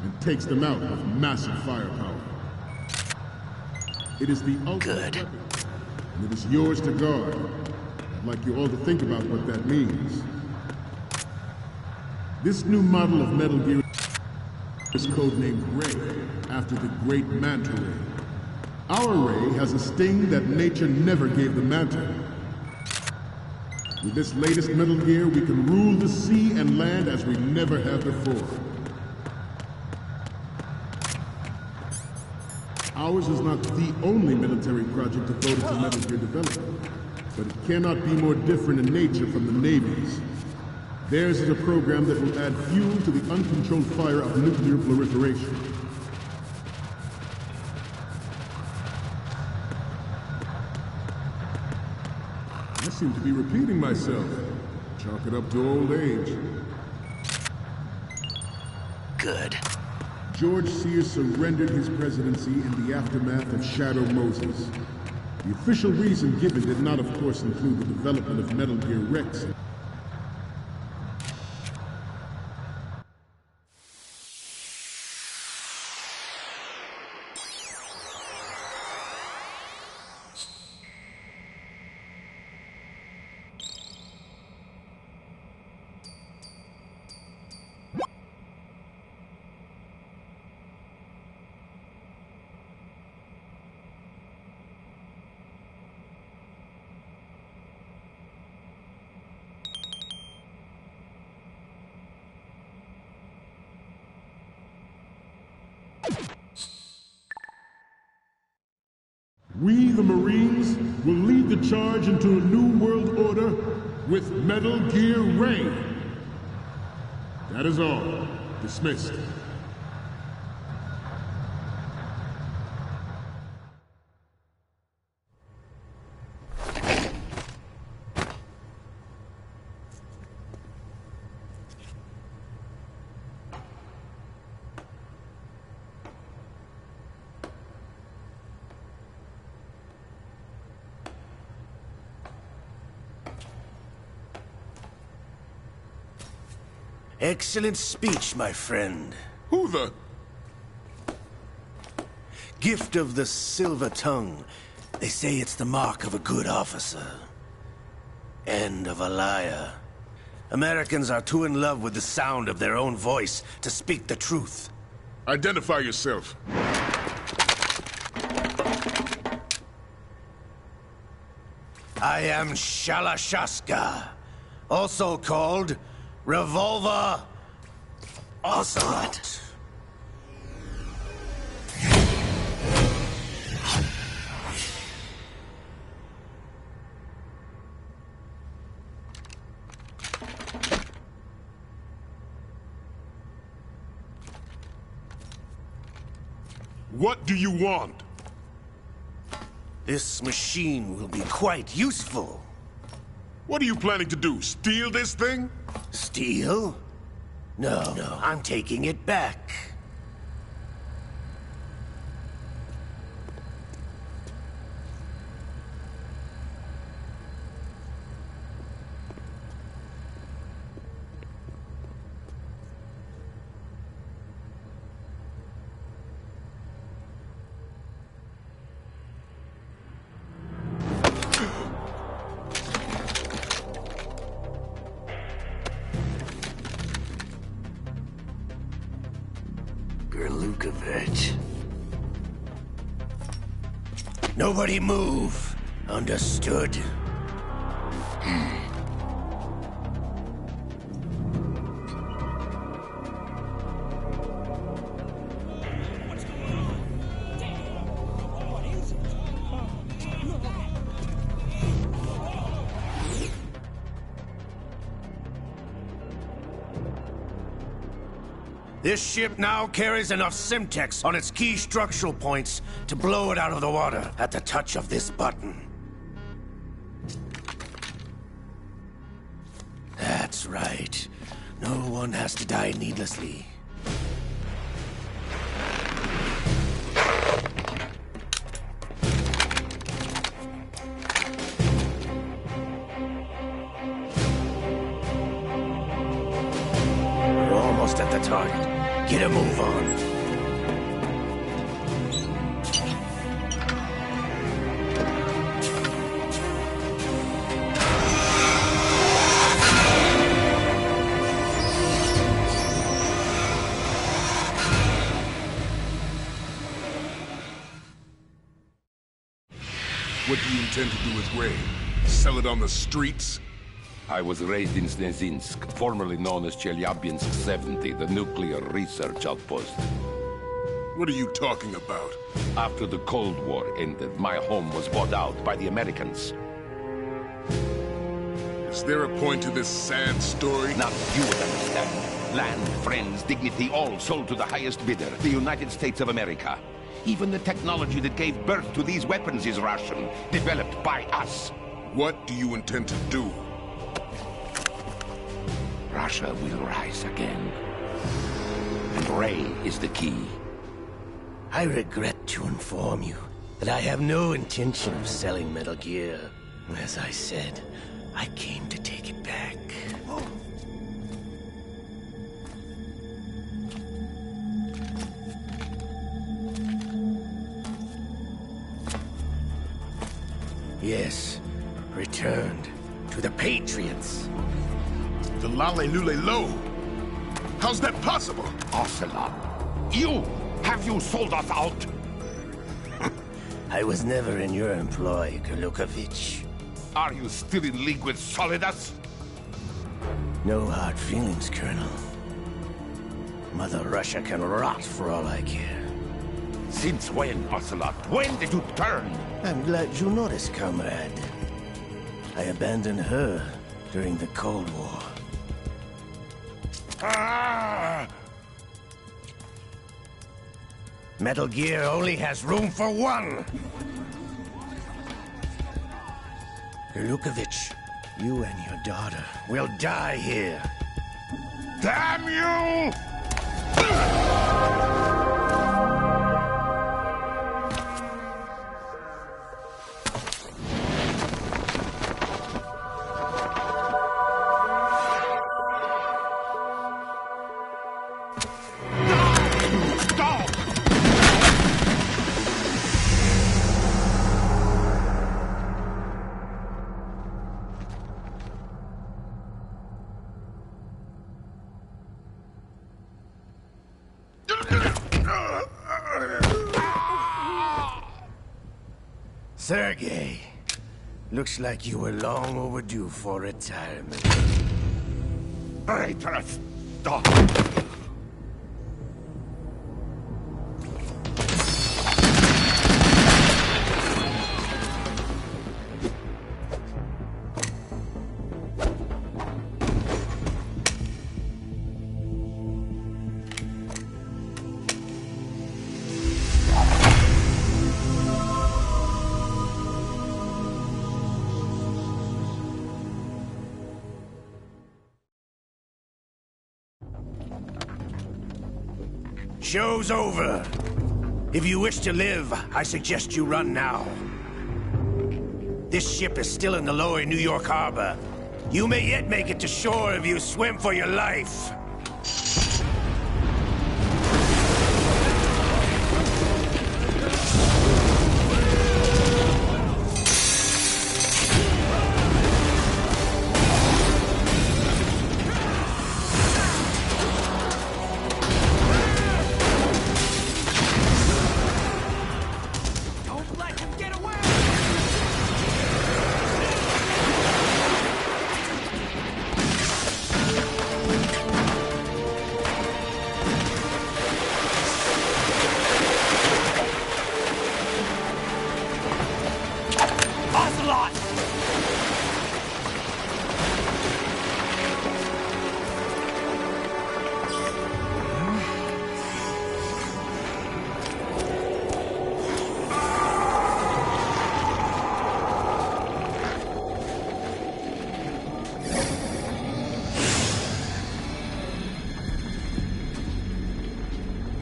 and takes them out with massive firepower. It is the ultimate weapon, and it is yours to guard. I'd like you all to think about what that means. This new model of Metal Gear is codenamed Ray, after the great Manta Ray. Our Ray has a sting that nature never gave the Manta. With this latest Metal Gear, we can rule the sea and land as we never have before. Ours is not the only military project devoted to Metal Gear development, but it cannot be more different in nature from the Navy's. Theirs is a program that will add fuel to the uncontrolled fire of nuclear proliferation. I seem to be repeating myself. Chalk it up to old age. Good. George Sears surrendered his presidency in the aftermath of Shadow Moses. The official reason given did not, of course, include the development of Metal Gear Rex. We, the Marines, will lead the charge into a new world order with Metal Gear Ray. That is all. Dismissed. Excellent speech, my friend. Who the? Gift of the silver tongue. They say it's the mark of a good officer. And of a liar. Americans are too in love with the sound of their own voice to speak the truth. Identify yourself. I am Shalashaska, also called Revolver Ocelot. What do you want? This machine will be quite useful. What are you planning to do? Steal this thing? Steal? No, I'm taking it back. Gerlukovich. Nobody move. Understood? This ship now carries enough Simtex on its key structural points to blow it out of the water at the touch of this button. That's right. No one has to die needlessly. We're almost at the target. Get a move on. What do you intend to do with Gray? Sell it on the streets? I was raised in Snezinsk, formerly known as Chelyabinsk 70, the nuclear research outpost. What are you talking about? After the Cold War ended, my home was bought out by the Americans. Is there a point to this sad story? Now you would understand. Land, friends, dignity, all sold to the highest bidder, the United States of America. Even the technology that gave birth to these weapons is Russian, developed by us. What do you intend to do? Russia will rise again. And Ray is the key. I regret to inform you that I have no intention of selling Metal Gear. As I said, I came to take it back. Yes, returned to the Patriots. The Lale Lule Lo? How's that possible? Ocelot, have you sold us out? I was never in your employ, Kurlukovich. Are you still in league with Solidus? No hard feelings, Colonel. Mother Russia can rot for all I care. Since when, Ocelot? When did you turn? I'm glad you noticed, comrade. I abandoned her during the Cold War. Ah! Metal Gear only has room for one! Kurlukovich, you and your daughter will die here. Damn you! Sergei, looks like you were long overdue for retirement. Traitorous dog! Show's over. If you wish to live, I suggest you run now. This ship is still in the lower New York harbor. You may yet make it to shore if you swim for your life. Don't let him get away!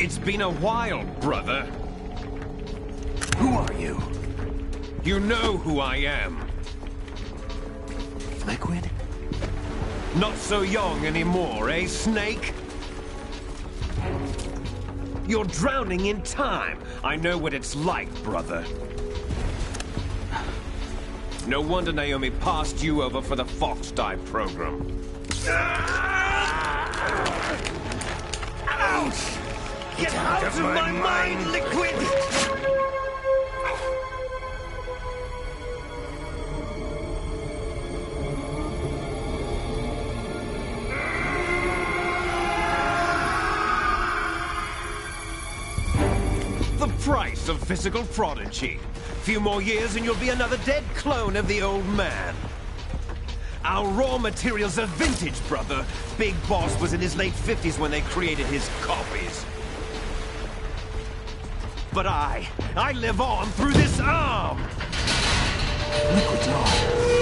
It's been a while, brother. Who are you? You know who I am. Liquid? Not so young anymore, eh, Snake? You're drowning in time. I know what it's like, brother. No wonder Naomi passed you over for the Fox Dive program. Ouch! Get out of my mind, Liquid! The price of physical prodigy. Few more years and you'll be another dead clone of the old man. Our raw materials are vintage, brother. Big Boss was in his late 50s when they created his copies. But I live on through this arm! Liquid's on.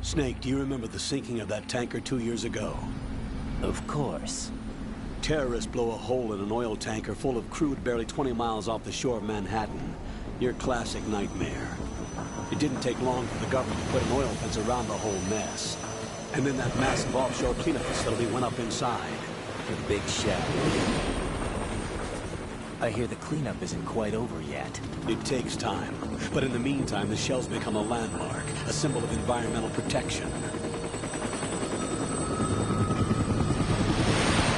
Snake, do you remember the sinking of that tanker 2 years ago? Of course. Terrorists blow a hole in an oil tanker full of crude barely 20 miles off the shore of Manhattan. Your classic nightmare. It didn't take long for the government to put an oil fence around the whole mess. And then that massive offshore cleanup facility went up inside. The big shell. I hear the cleanup isn't quite over yet. It takes time. But in the meantime, the shell's become a landmark, a symbol of environmental protection.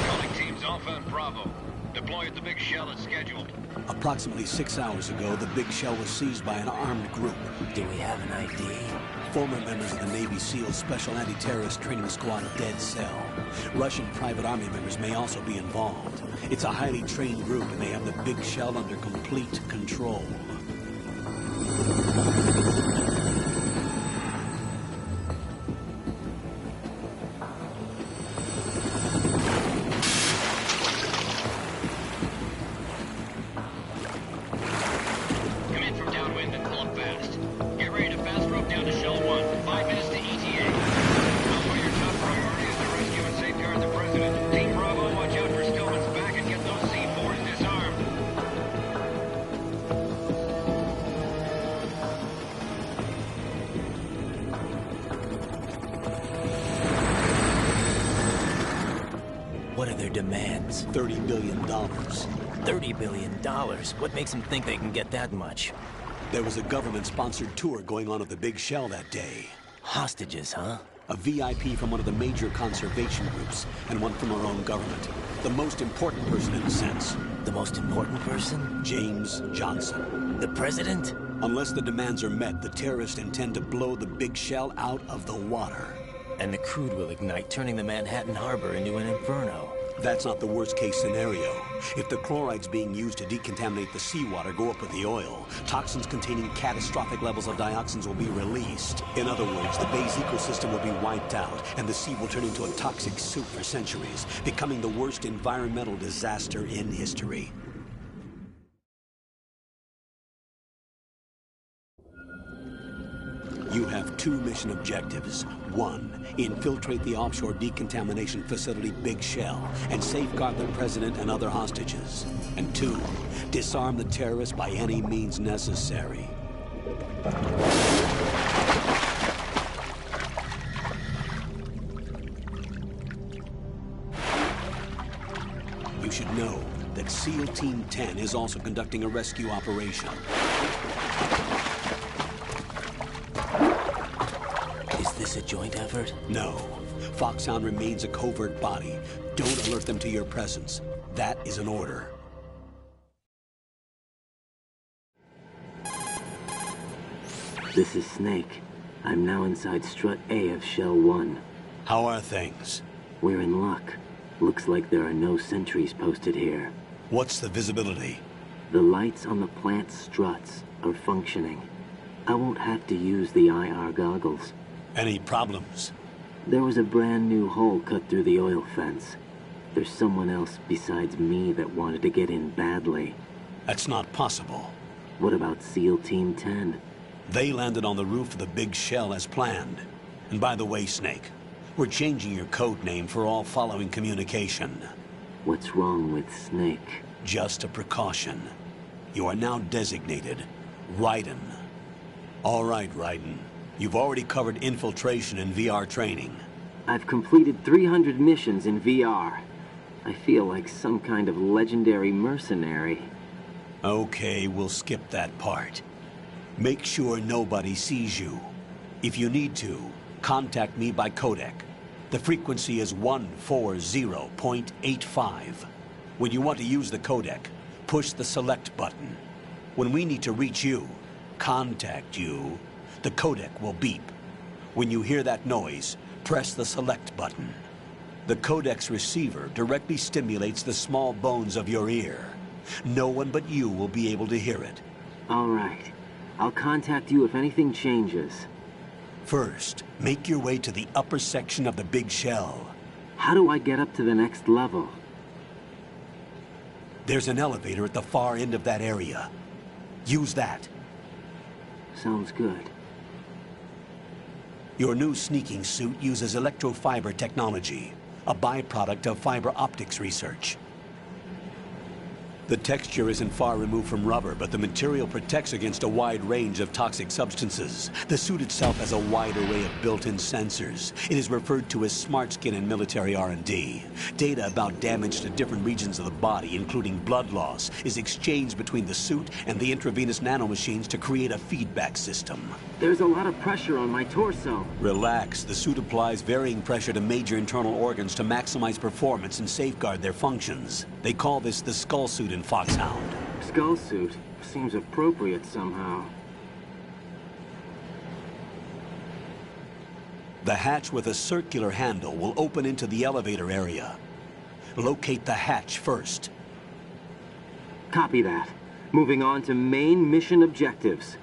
Calling teams Alpha and Bravo. Deploy at the big shell as scheduled. Approximately 6 hours ago, the big shell was seized by an armed group. Do we have an ID? Former members of the Navy SEAL Special Anti-Terrorist Training Squad Dead Cell. Russian private army members may also be involved. It's a highly trained group, and they have the big shell under complete control. Come in from downwind and pull up fast. Get ready to fast rope down to Shell 1. 5 minutes to ETA. Alpha, your top priority is to rescue and safeguard the President. Team Bravo, watch out for Stillman's back and get those C4s disarmed. What are their demands? $30 billion. $30 billion? What makes them think they can get that much? There was a government-sponsored tour going on at the big shell that day. Hostages, huh? A VIP from one of the major conservation groups, and one from our own government. The most important person in a sense. The most important person? James Johnson. The president? Unless the demands are met, the terrorists intend to blow the big shell out of the water. And the crude will ignite, turning the Manhattan Harbor into an inferno. That's not the worst-case scenario. If the chlorides being used to decontaminate the seawater go up with the oil, toxins containing catastrophic levels of dioxins will be released. In other words, the bay's ecosystem will be wiped out, and the sea will turn into a toxic soup for centuries, becoming the worst environmental disaster in history. You have 2 mission objectives. 1, infiltrate the offshore decontamination facility Big Shell and safeguard the president and other hostages. And 2, disarm the terrorists by any means necessary. You should know that SEAL Team 10 is also conducting a rescue operation. Is this a joint effort? No. Foxhound remains a covert body. Don't alert them to your presence. That is an order. This is Snake. I'm now inside Strut A of Shell 1. How are things? We're in luck. Looks like there are no sentries posted here. What's the visibility? The lights on the plant's struts are functioning. I won't have to use the IR goggles. Any problems? There was a brand new hole cut through the oil fence. There's someone else besides me that wanted to get in badly. That's not possible. What about SEAL Team 10? They landed on the roof of the Big Shell as planned. And by the way, Snake, we're changing your code name for all following communication. What's wrong with Snake? Just a precaution. You are now designated Raiden. All right, Raiden. You've already covered infiltration and VR training. I've completed 300 missions in VR. I feel like some kind of legendary mercenary. Okay, we'll skip that part. Make sure nobody sees you. If you need to, contact me by codec. The frequency is 140.85. When you want to use the codec, push the select button. When we need to reach you, contact you, the codec will beep. When you hear that noise, press the select button. The codec's receiver directly stimulates the small bones of your ear. No one but you will be able to hear it. All right. I'll contact you if anything changes. First, make your way to the upper section of the Big Shell. How do I get up to the next level? There's an elevator at the far end of that area. Use that. Sounds good. Your new sneaking suit uses electrofiber technology, a byproduct of fiber optics research. The texture isn't far removed from rubber, but the material protects against a wide range of toxic substances. The suit itself has a wide array of built-in sensors. It is referred to as smart skin in military R&D. Data about damage to different regions of the body, including blood loss, is exchanged between the suit and the intravenous nanomachines to create a feedback system. There's a lot of pressure on my torso. Relax. The suit applies varying pressure to major internal organs to maximize performance and safeguard their functions. They call this the skull suit in Foxhound. Skull suit? Seems appropriate somehow. The hatch with a circular handle will open into the elevator area. Locate the hatch first. Copy that. Moving on to main mission objectives.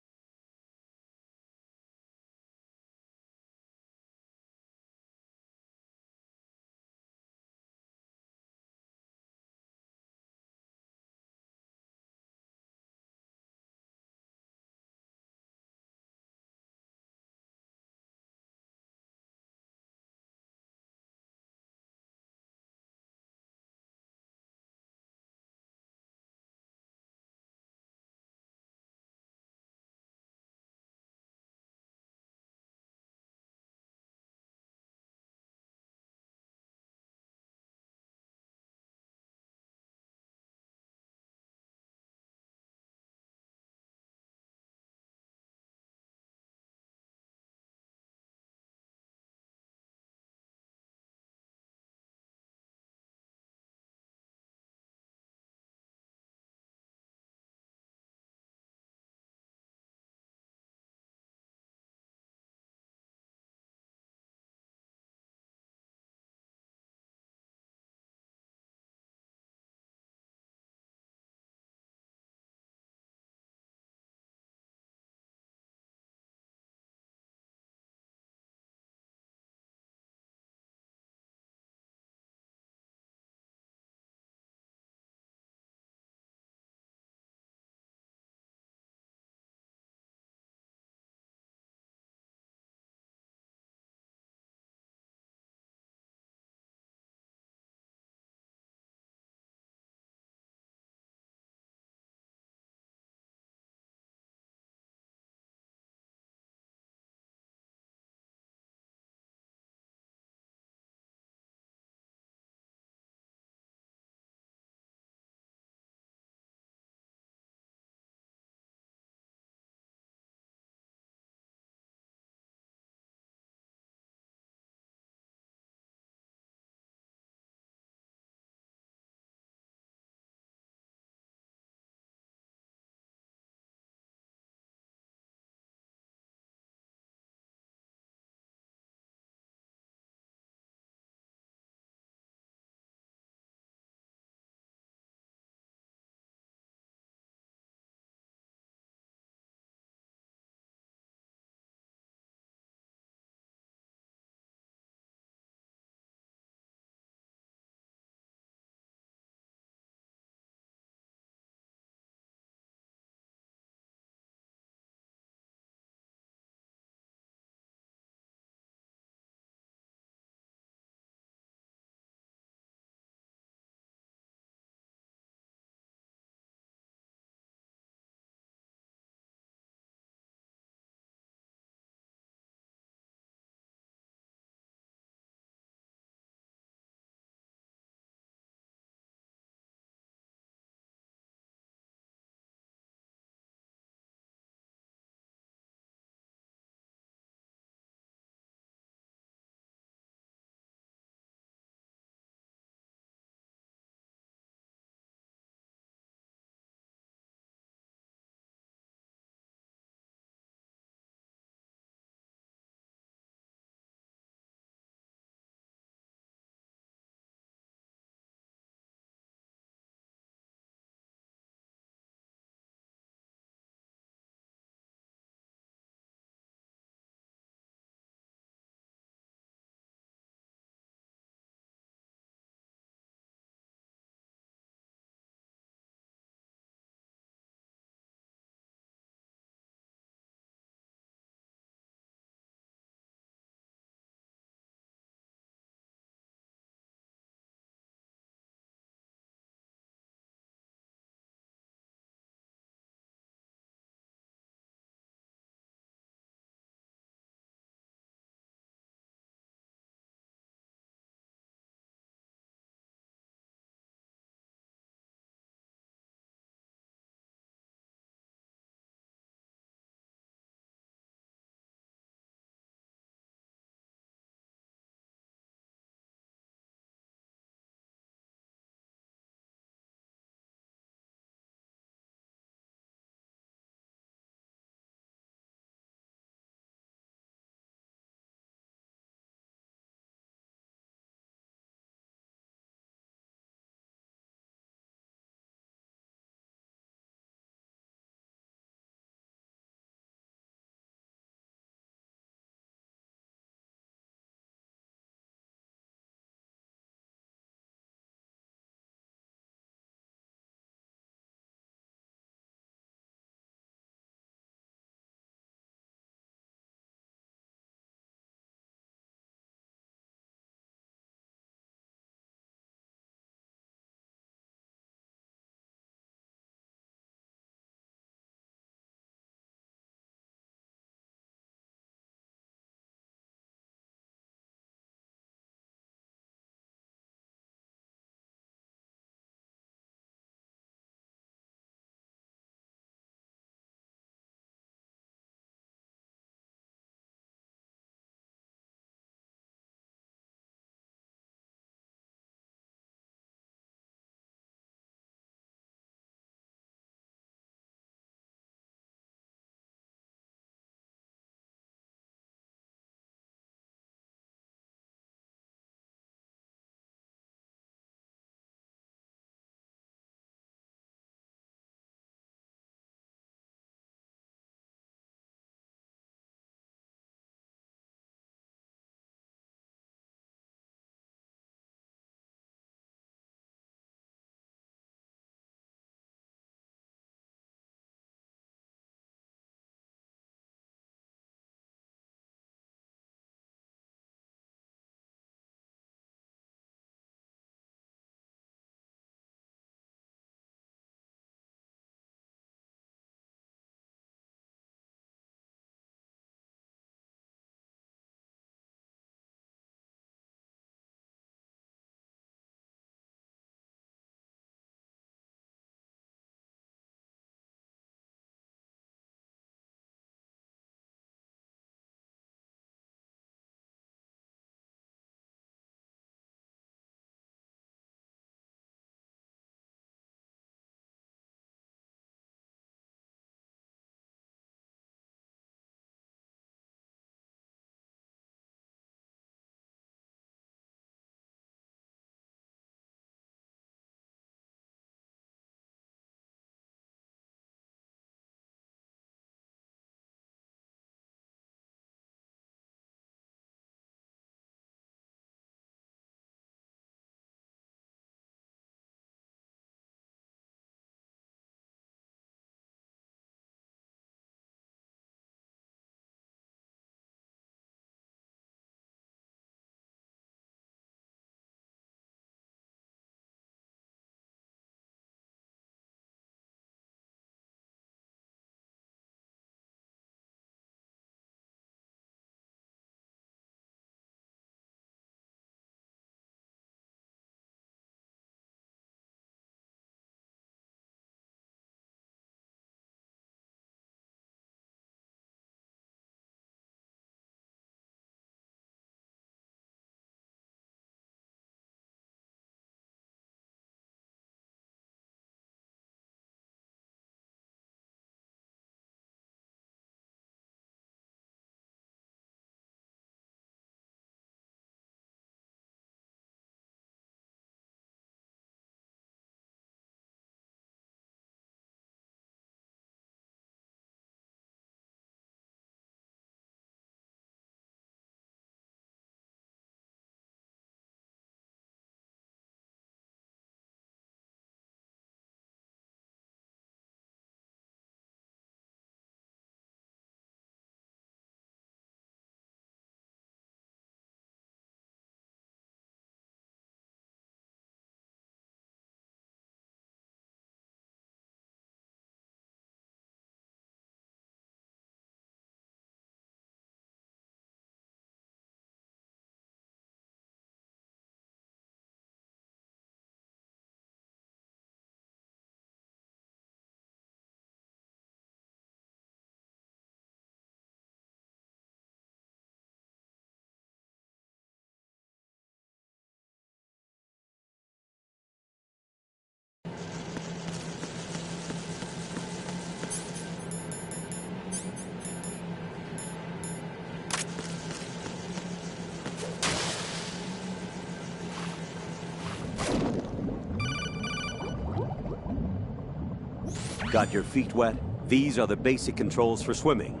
Got your feet wet? These are the basic controls for swimming.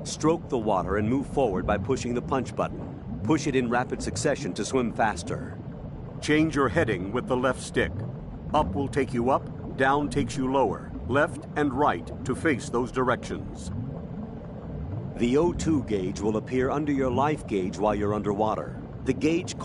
Stroke the water and move forward by pushing the punch button. Push it in rapid succession to swim faster. Change your heading with the left stick. Up will take you up, down takes you lower. Left and right to face those directions. The O2 gauge will appear under your life gauge while you're underwater. The gauge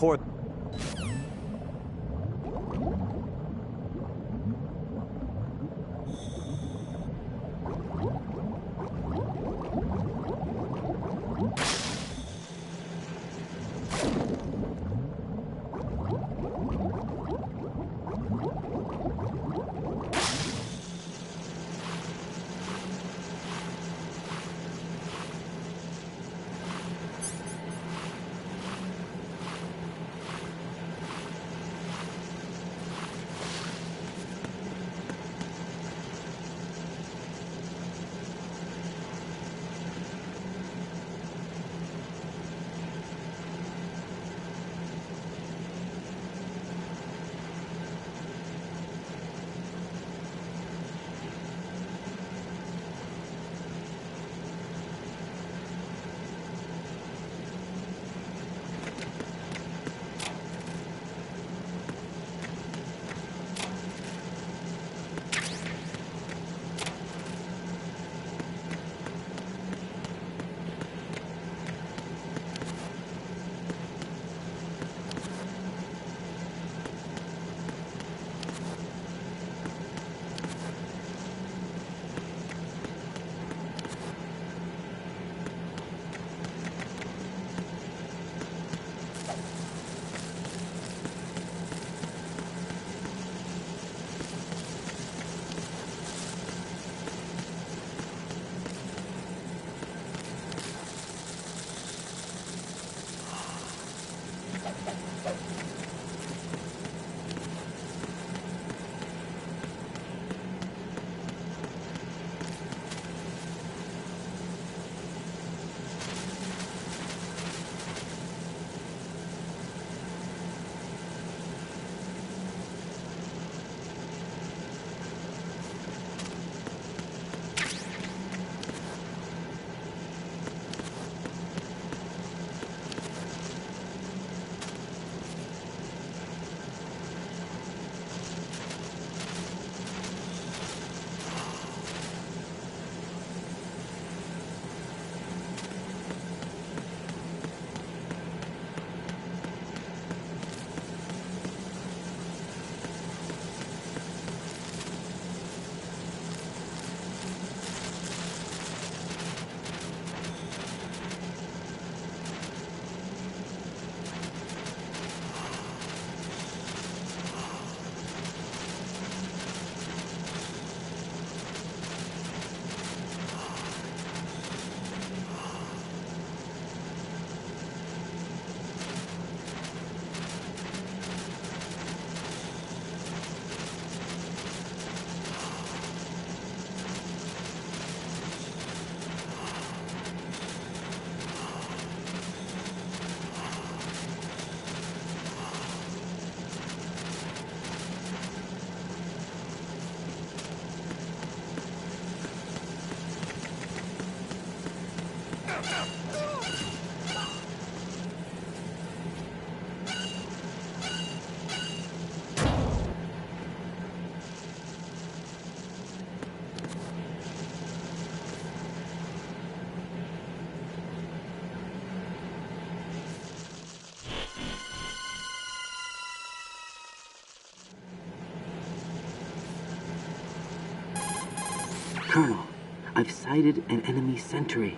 Colonel, I've sighted an enemy sentry.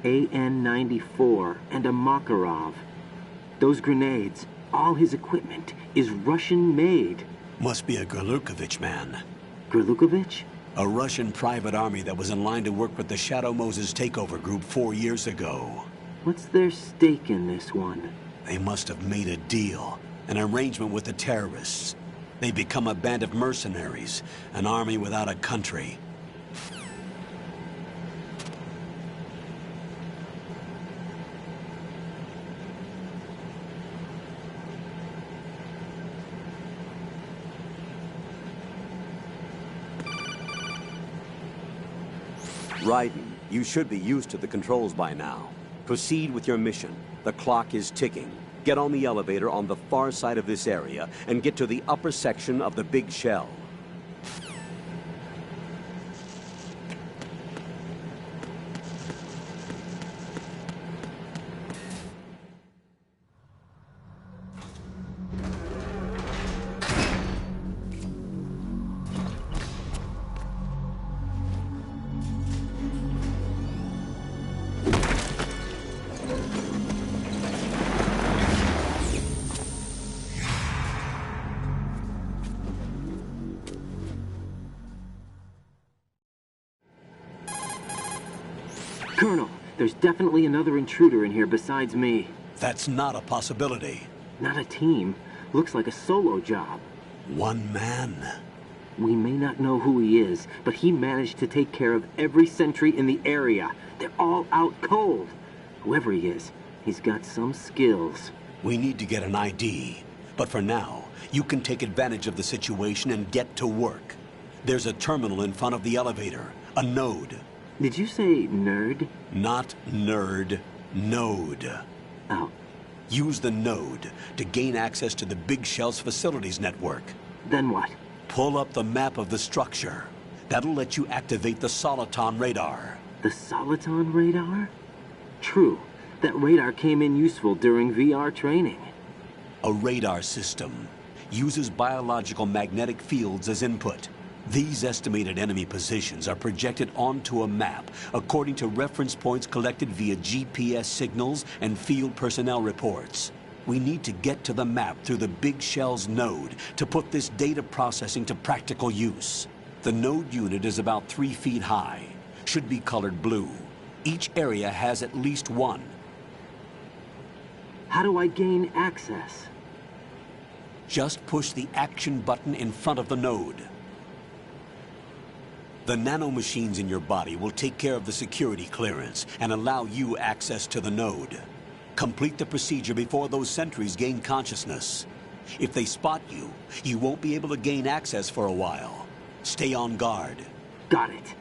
AN-94 and a Makarov. Those grenades, all his equipment, is Russian-made. Must be a Gorlukovich man. Gorlukovich? A Russian private army that was in line to work with the Shadow Moses takeover group 4 years ago. What's their stake in this one? They must have made a deal, an arrangement with the terrorists. They become a band of mercenaries, an army without a country. Raiden, you should be used to the controls by now. Proceed with your mission. The clock is ticking. Get on the elevator on the far side of this area and get to the upper section of the big shell. Colonel, there's definitely another intruder in here besides me. That's not a possibility. Not a team. Looks like a solo job. One man? We may not know who he is, but he managed to take care of every sentry in the area. They're all out cold. Whoever he is, he's got some skills. We need to get an ID. But for now, you can take advantage of the situation and get to work. There's a terminal in front of the elevator. A node. Did you say nerd? Not nerd. Node. Oh. Use the node to gain access to the Big Shell's facilities network. Then what? Pull up the map of the structure. That'll let you activate the Soliton radar. The Soliton radar? True. That radar came in useful during VR training. A radar system uses biological magnetic fields as input. These estimated enemy positions are projected onto a map according to reference points collected via GPS signals and field personnel reports. We need to get to the map through the Big Shell's node to put this data processing to practical use. The node unit is about 3 feet high, should be colored blue. Each area has at least one. How do I gain access? Just push the action button in front of the node. The nanomachines in your body will take care of the security clearance and allow you access to the node. Complete the procedure before those sentries gain consciousness. If they spot you, you won't be able to gain access for a while. Stay on guard. Got it.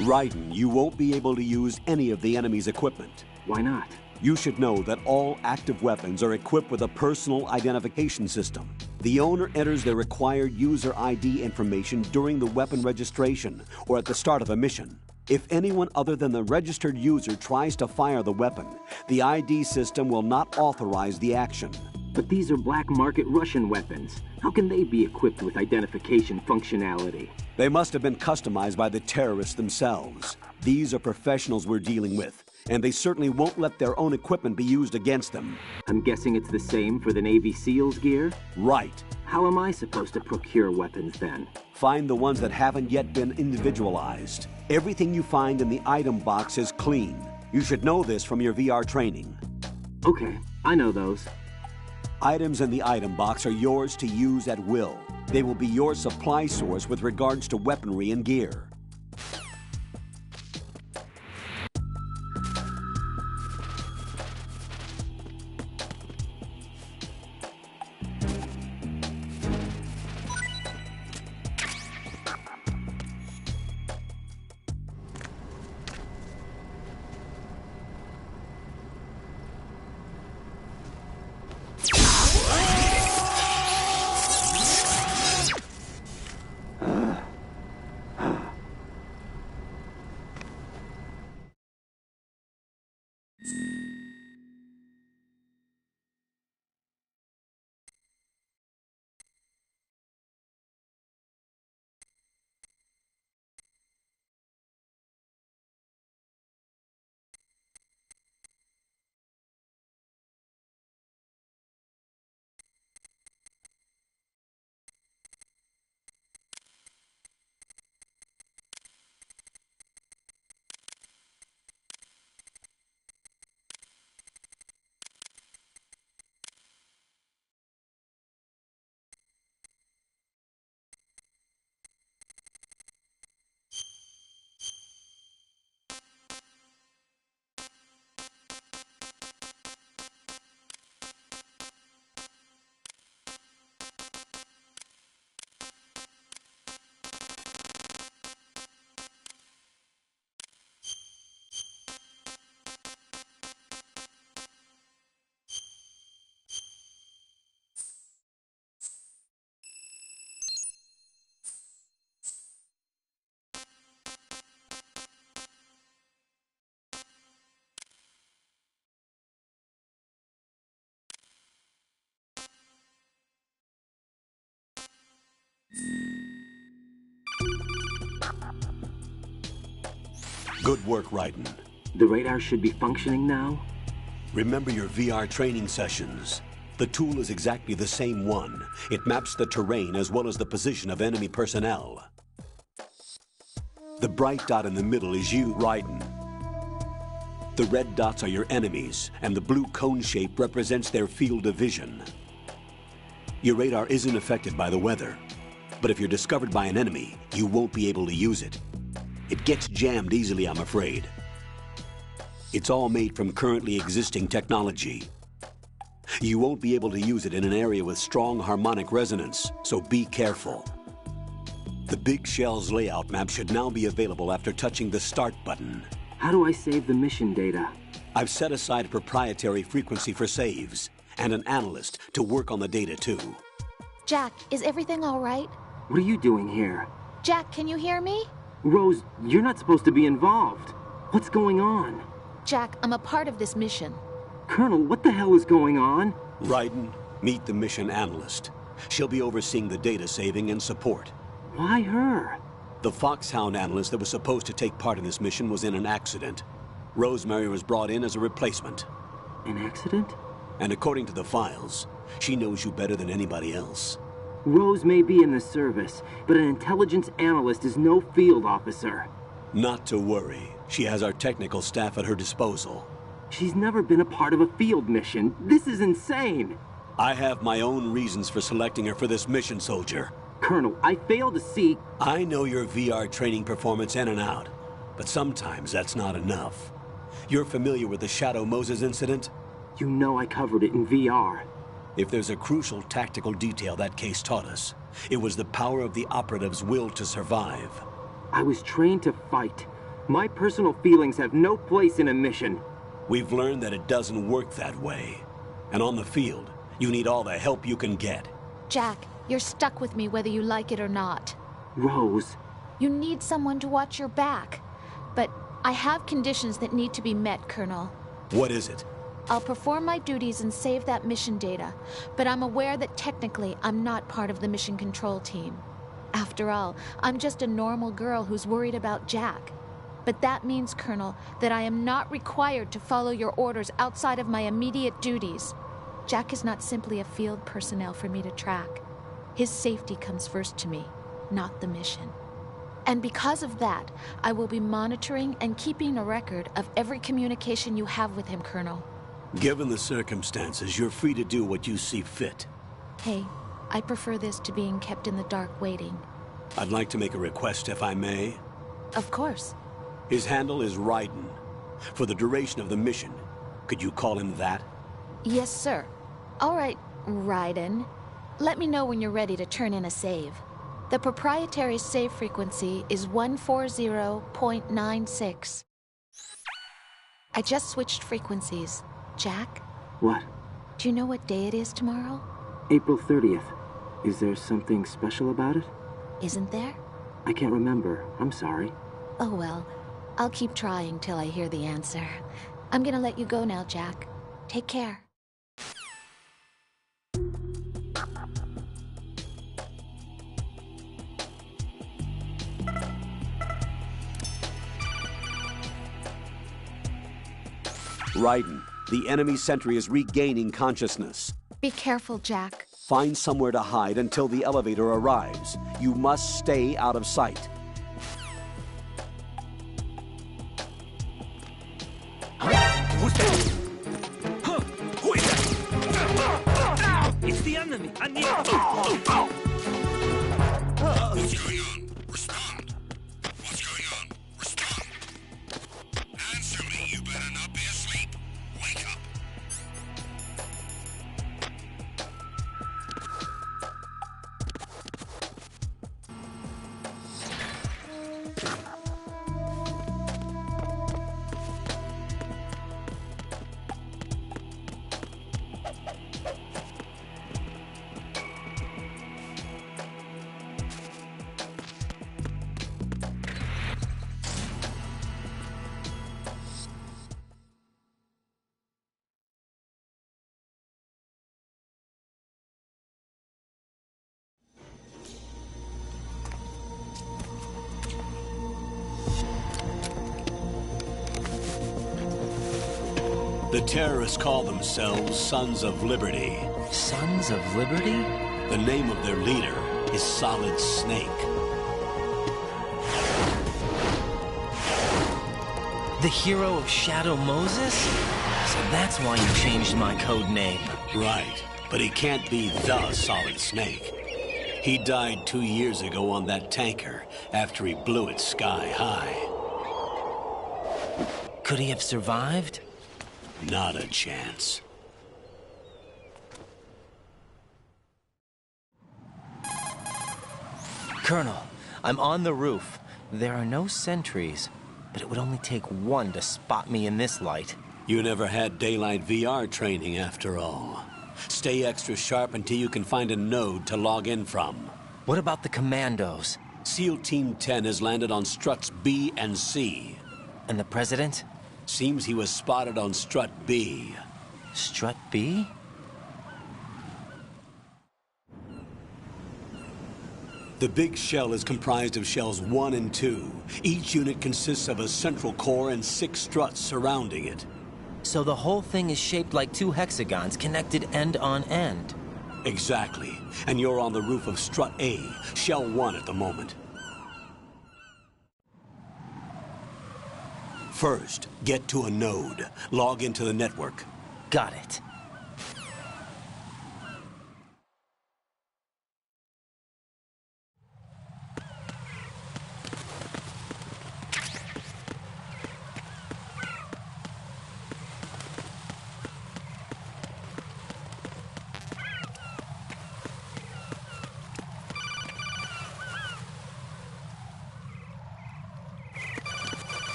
Raiden, you won't be able to use any of the enemy's equipment. Why not? You should know that all active weapons are equipped with a personal identification system. The owner enters their required user ID information during the weapon registration or at the start of a mission. If anyone other than the registered user tries to fire the weapon, the ID system will not authorize the action. But these are black market Russian weapons. How can they be equipped with identification functionality? They must have been customized by the terrorists themselves. These are professionals we're dealing with, and they certainly won't let their own equipment be used against them. I'm guessing it's the same for the Navy SEALs gear? Right. How am I supposed to procure weapons then? Find the ones that haven't yet been individualized. Everything you find in the item box is clean. You should know this from your VR training. Okay, I know those. Items in the item box are yours to use at will. They will be your supply source with regards to weaponry and gear. Good work, Raiden. The radar should be functioning now? Remember your VR training sessions. The tool is exactly the same one. It maps the terrain as well as the position of enemy personnel. The bright dot in the middle is you, Raiden. The red dots are your enemies, and the blue cone shape represents their field of vision. Your radar isn't affected by the weather, but if you're discovered by an enemy, you won't be able to use it. It gets jammed easily, I'm afraid. It's all made from currently existing technology. You won't be able to use it in an area with strong harmonic resonance, so be careful. The Big Shell's layout map should now be available after touching the Start button. How do I save the mission data? I've set aside a proprietary frequency for saves, and an analyst to work on the data too. Jack, is everything all right? What are you doing here? Jack, can you hear me? Rose, you're not supposed to be involved. What's going on? Jack, I'm a part of this mission. Colonel, what the hell is going on? Raiden, meet the mission analyst. She'll be overseeing the data saving and support. Why her? The Foxhound analyst that was supposed to take part in this mission was in an accident. Rosemary was brought in as a replacement. An accident? And according to the files, she knows you better than anybody else. Rose may be in the service, but an intelligence analyst is no field officer. Not to worry. She has our technical staff at her disposal. She's never been a part of a field mission. This is insane. I have my own reasons for selecting her for this mission, soldier. Colonel, I fail to see... I know your VR training performance in and out, but sometimes that's not enough. You're familiar with the Shadow Moses incident? You know I covered it in VR. If there's a crucial tactical detail that case taught us, it was the power of the operative's will to survive. I was trained to fight. My personal feelings have no place in a mission. We've learned that it doesn't work that way. And on the field, you need all the help you can get. Jack, you're stuck with me whether you like it or not. Rose. You need someone to watch your back. But I have conditions that need to be met, Colonel. What is it? I'll perform my duties and save that mission data, but I'm aware that technically I'm not part of the mission control team. After all, I'm just a normal girl who's worried about Jack. But that means, Colonel, that I am not required to follow your orders outside of my immediate duties. Jack is not simply a field personnel for me to track. His safety comes first to me, not the mission. And because of that, I will be monitoring and keeping a record of every communication you have with him, Colonel. Given the circumstances, you're free to do what you see fit. Hey, I prefer this to being kept in the dark waiting. I'd like to make a request, if I may. Of course. His handle is Raiden. For the duration of the mission, could you call him that? Yes, sir. All right, Raiden. Let me know when you're ready to turn in a save. The proprietary save frequency is 140.96. I just switched frequencies. Jack? What? Do you know what day it is tomorrow? April 30th. Is there something special about it? Isn't there? I can't remember. I'm sorry. Oh well. I'll keep trying till I hear the answer. I'm gonna let you go now, Jack. Take care. Raiden, the enemy sentry is regaining consciousness. Be careful, Jack. Find somewhere to hide until the elevator arrives. You must stay out of sight. Who's that? Huh? Who is that? It's the enemy. I need... What's going on? Respond. What's going on? Respond. Answer me. You better not be asleep. Wake up. The terrorists call themselves Sons of Liberty. Sons of Liberty? The name of their leader is Solid Snake. The hero of Shadow Moses? So that's why you changed my code name. Right, but he can't be the Solid Snake. He died 2 years ago on that tanker after he blew it sky high. Could he have survived? Not a chance. Colonel, I'm on the roof. There are no sentries, but it would only take one to spot me in this light. You never had daylight VR training after all. Stay extra sharp until you can find a node to log in from. What about the commandos? SEAL Team 10 has landed on struts B and C. And the President? Seems he was spotted on strut B. Strut B? The big shell is comprised of shells 1 and 2. Each unit consists of a central core and 6 struts surrounding it. So the whole thing is shaped like 2 hexagons connected end on end. Exactly. And you're on the roof of strut A, shell 1 at the moment. First, get to a node. Log into the network. Got it.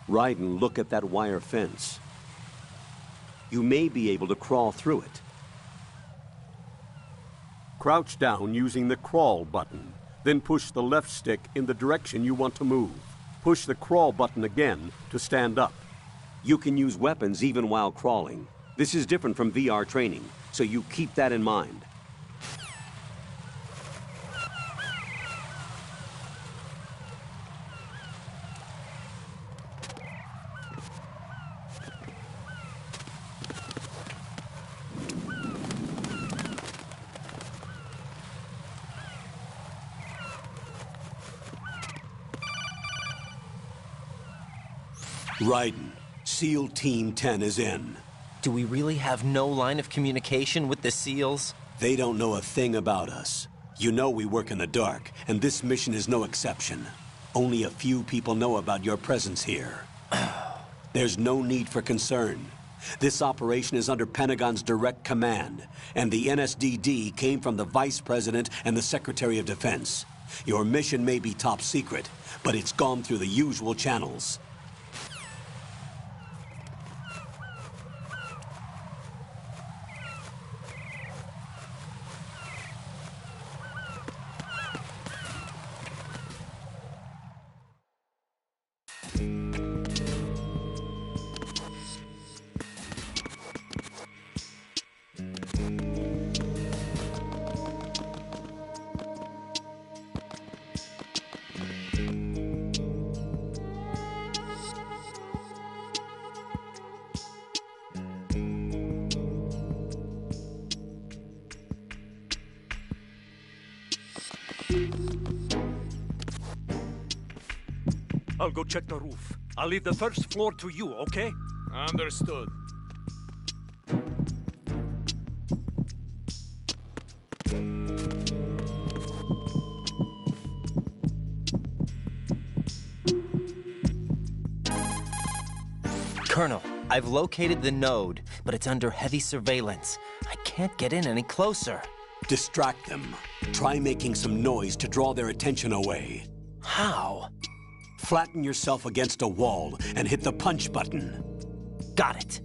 Raiden, look at that wire fence. You may be able to crawl through it. Crouch down using the crawl button. Then push the left stick in the direction you want to move. Push the crawl button again to stand up. You can use weapons even while crawling. This is different from VR training, so you keep that in mind. Raiden, SEAL Team 10 is in. Do we really have no line of communication with the SEALs? They don't know a thing about us. You know we work in the dark, and this mission is no exception. Only a few people know about your presence here. There's no need for concern. This operation is under Pentagon's direct command, and the NSDD came from the Vice President and the Secretary of Defense. Your mission may be top secret, but it's gone through the usual channels. I'll go check the roof. I'll leave the first floor to you, okay? Understood. Colonel, I've located the node, but it's under heavy surveillance. I can't get in any closer. Distract them. Try making some noise to draw their attention away. How? Flatten yourself against a wall and hit the punch button. Got it.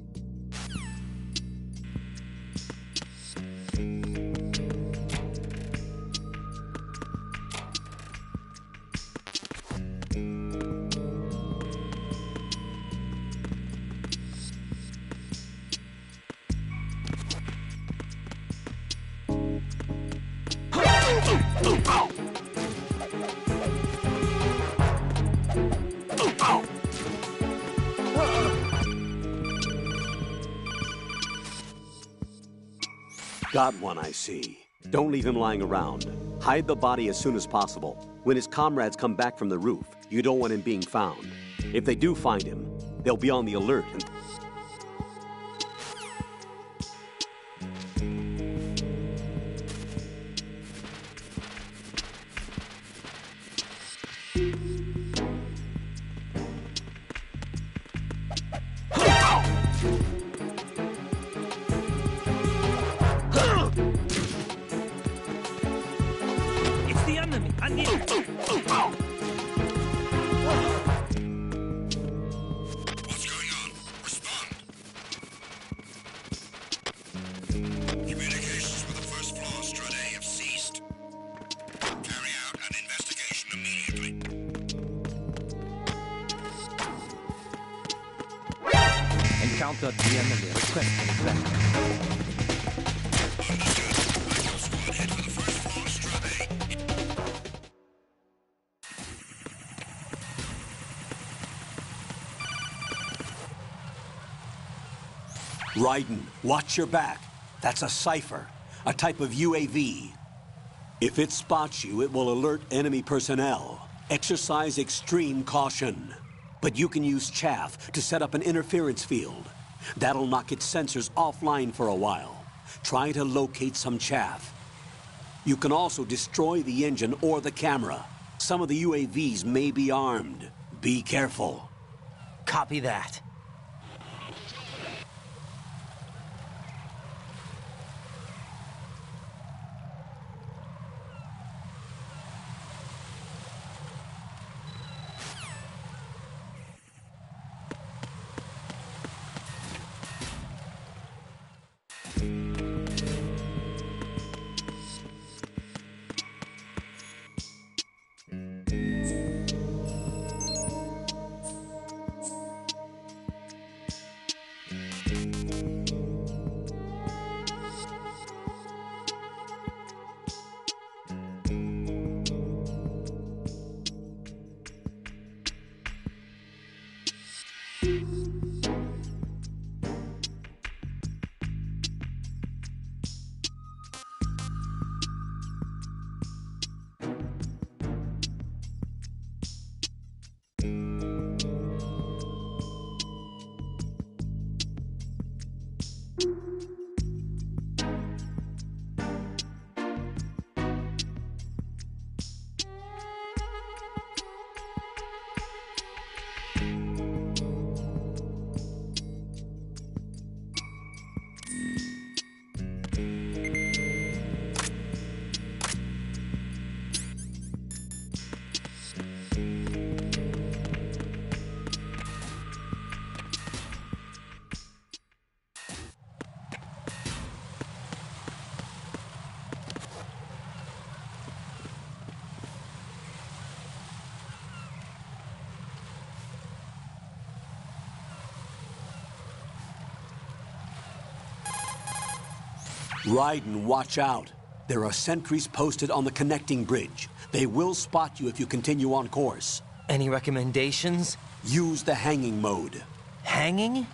Got one, I see. Don't leave him lying around. Hide the body as soon as possible. When his comrades come back from the roof, you don't want him being found. If they do find him, they'll be on the alert and... It's the enemy. I need it. What's going on? Respond. Communications with the first floor, Strade, have ceased. Carry out an investigation immediately. Encountered the enemy. Requesting backup. Raiden, watch your back. That's a cipher, a type of UAV. If it spots you, it will alert enemy personnel. Exercise extreme caution. But you can use chaff to set up an interference field. That'll knock its sensors offline for a while. Try to locate some chaff. You can also destroy the engine or the camera. Some of the UAVs may be armed. Be careful. Copy that. Raiden, watch out. There are sentries posted on the connecting bridge. They will spot you if you continue on course. Any recommendations? Use the hanging mode. Hanging?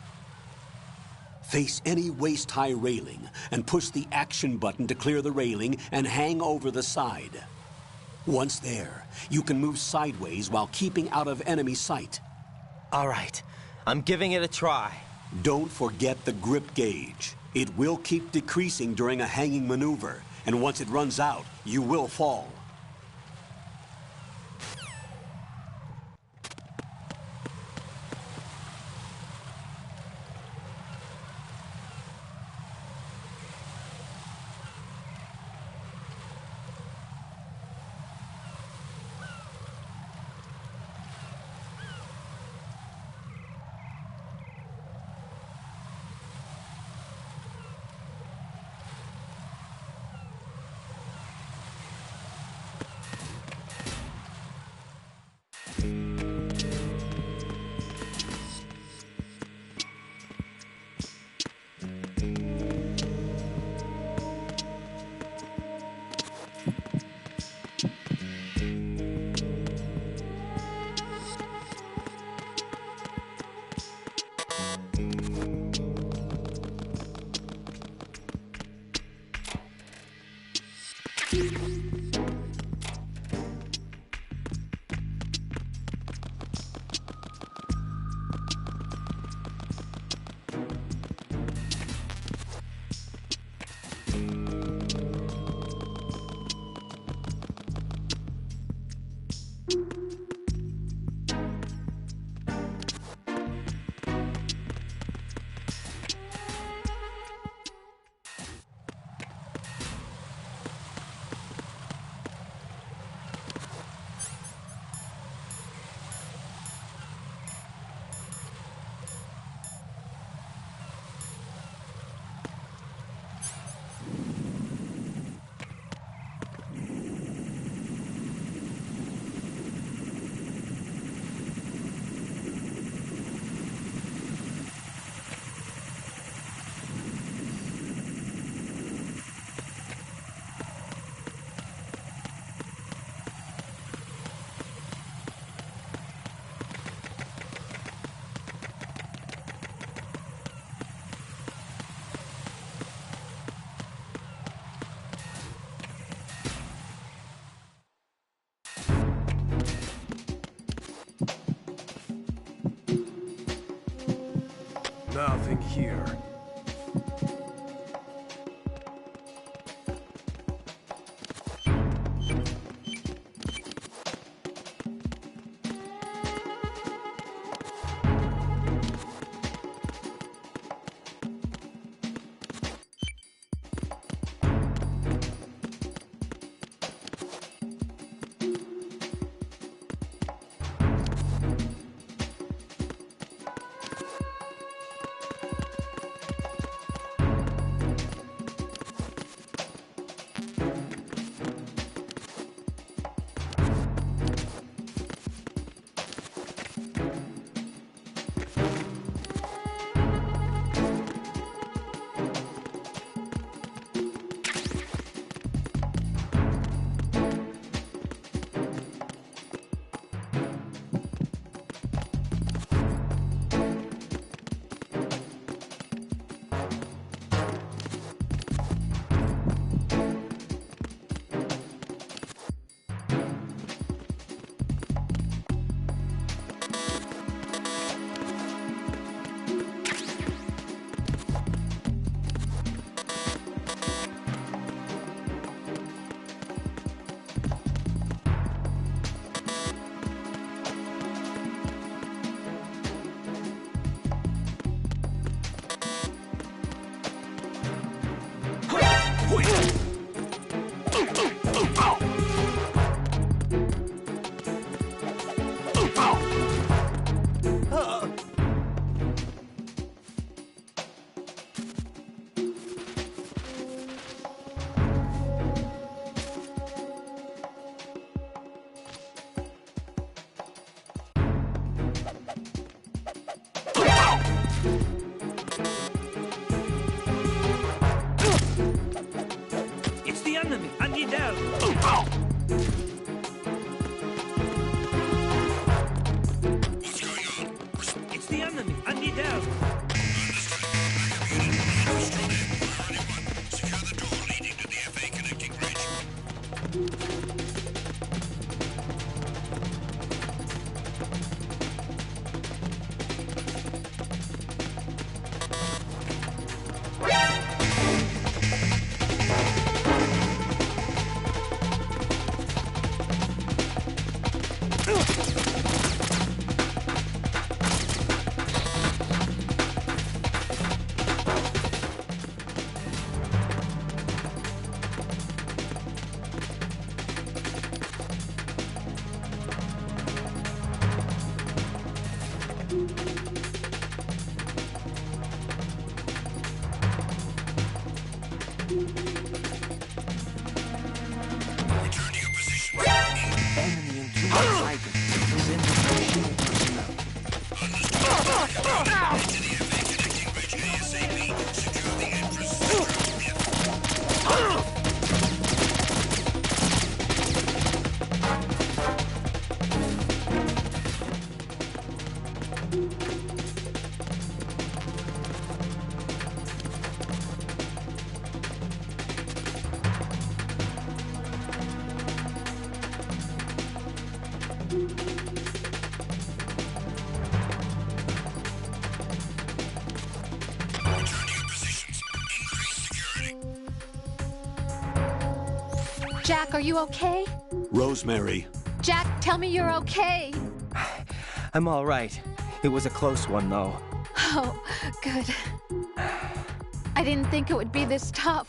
Face any waist-high railing and push the action button to clear the railing and hang over the side. Once there, you can move sideways while keeping out of enemy sight. All right. I'm giving it a try. Don't forget the grip gauge. It will keep decreasing during a hanging maneuver, and once it runs out, you will fall. Nothing here. It's the enemy! I need help! What's going on? It's the enemy! I need help! Secure the door leading to the FA connecting bridge. Jack, are you okay? Rosemary. Jack, tell me you're okay. I'm all right. It was a close one, though. Oh, good. I didn't think it would be this tough.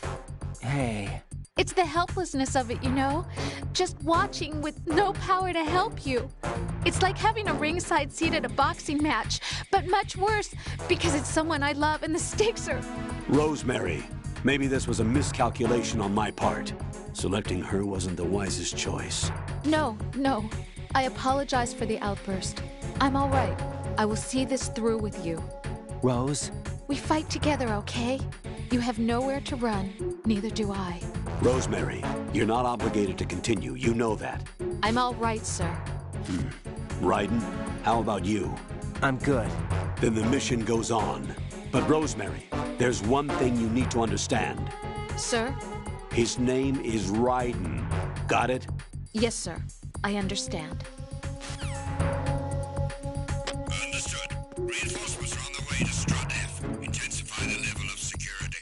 Hey. It's the helplessness of it, you know? Just watching with no power to help you. It's like having a ringside seat at a boxing match, but much worse because it's someone I love and the stakes are... Rosemary, maybe this was a miscalculation on my part. Selecting her wasn't the wisest choice. No. I apologize for the outburst. I'm all right. I will see this through with you. Rose? We fight together, okay? You have nowhere to run. Neither do I. Rosemary, you're not obligated to continue. You know that. I'm all right, sir. Raiden, how about you? I'm good. Then the mission goes on. But Rosemary, there's one thing you need to understand. Sir? His name is Raiden. Got it? Yes, sir. I understand. Understood. Reinforcements are on the way to Strut F. Intensify the level of security.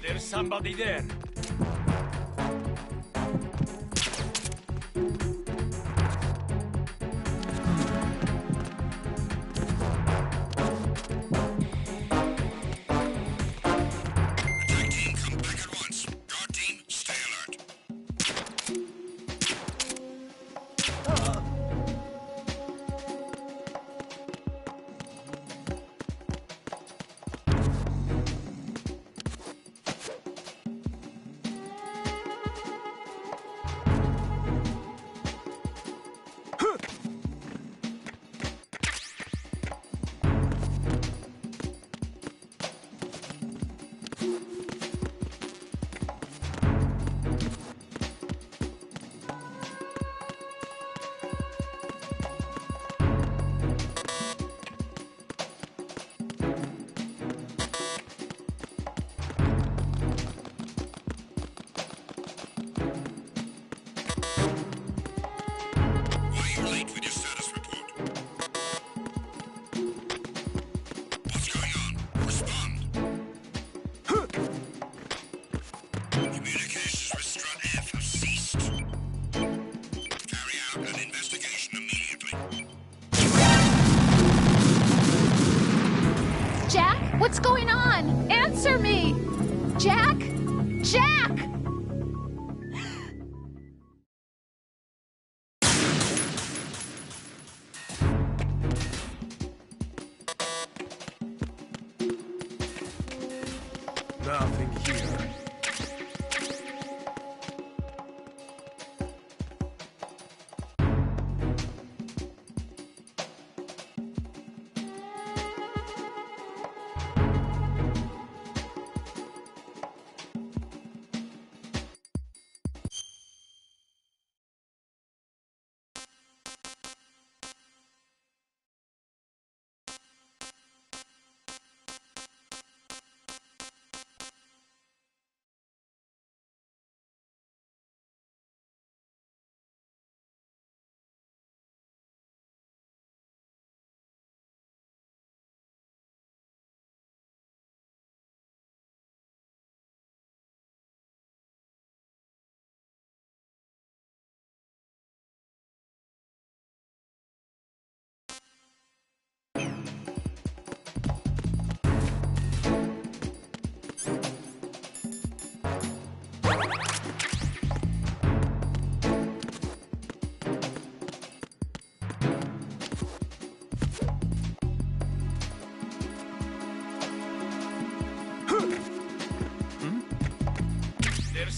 There's somebody there. Attack team, come back at once. Guard team, stay alert. What's going on? Answer me! Jack? Jack! Nothing here.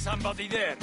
somebody there.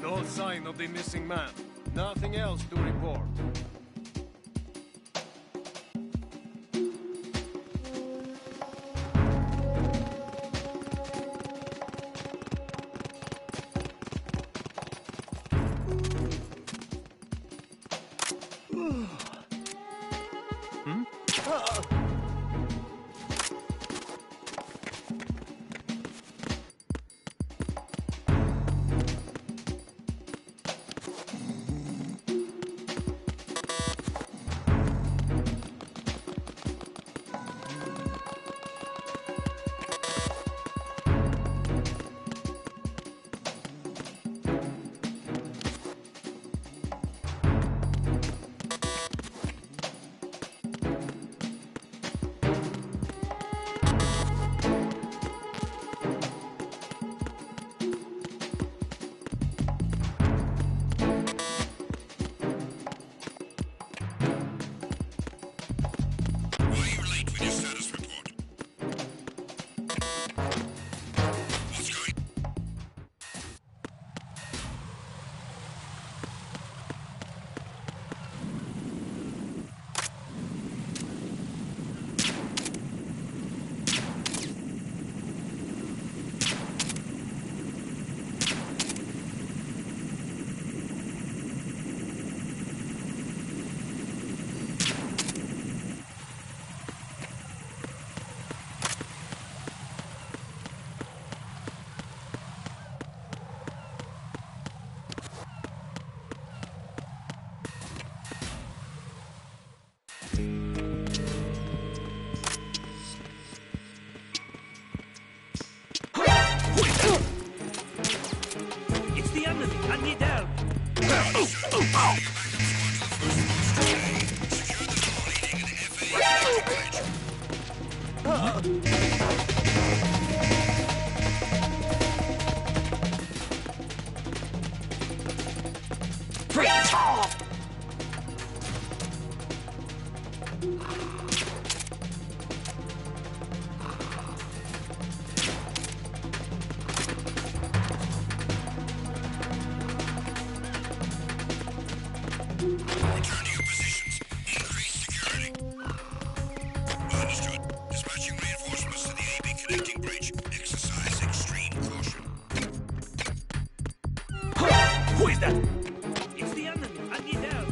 No sign of the missing man. Nothing else to report. It's the enemy. I need help. Return to your positions. Increase security. Understood. Dispatching reinforcements to the AB connecting bridge. Exercise extreme caution. Who is that? It's the enemy. I need help.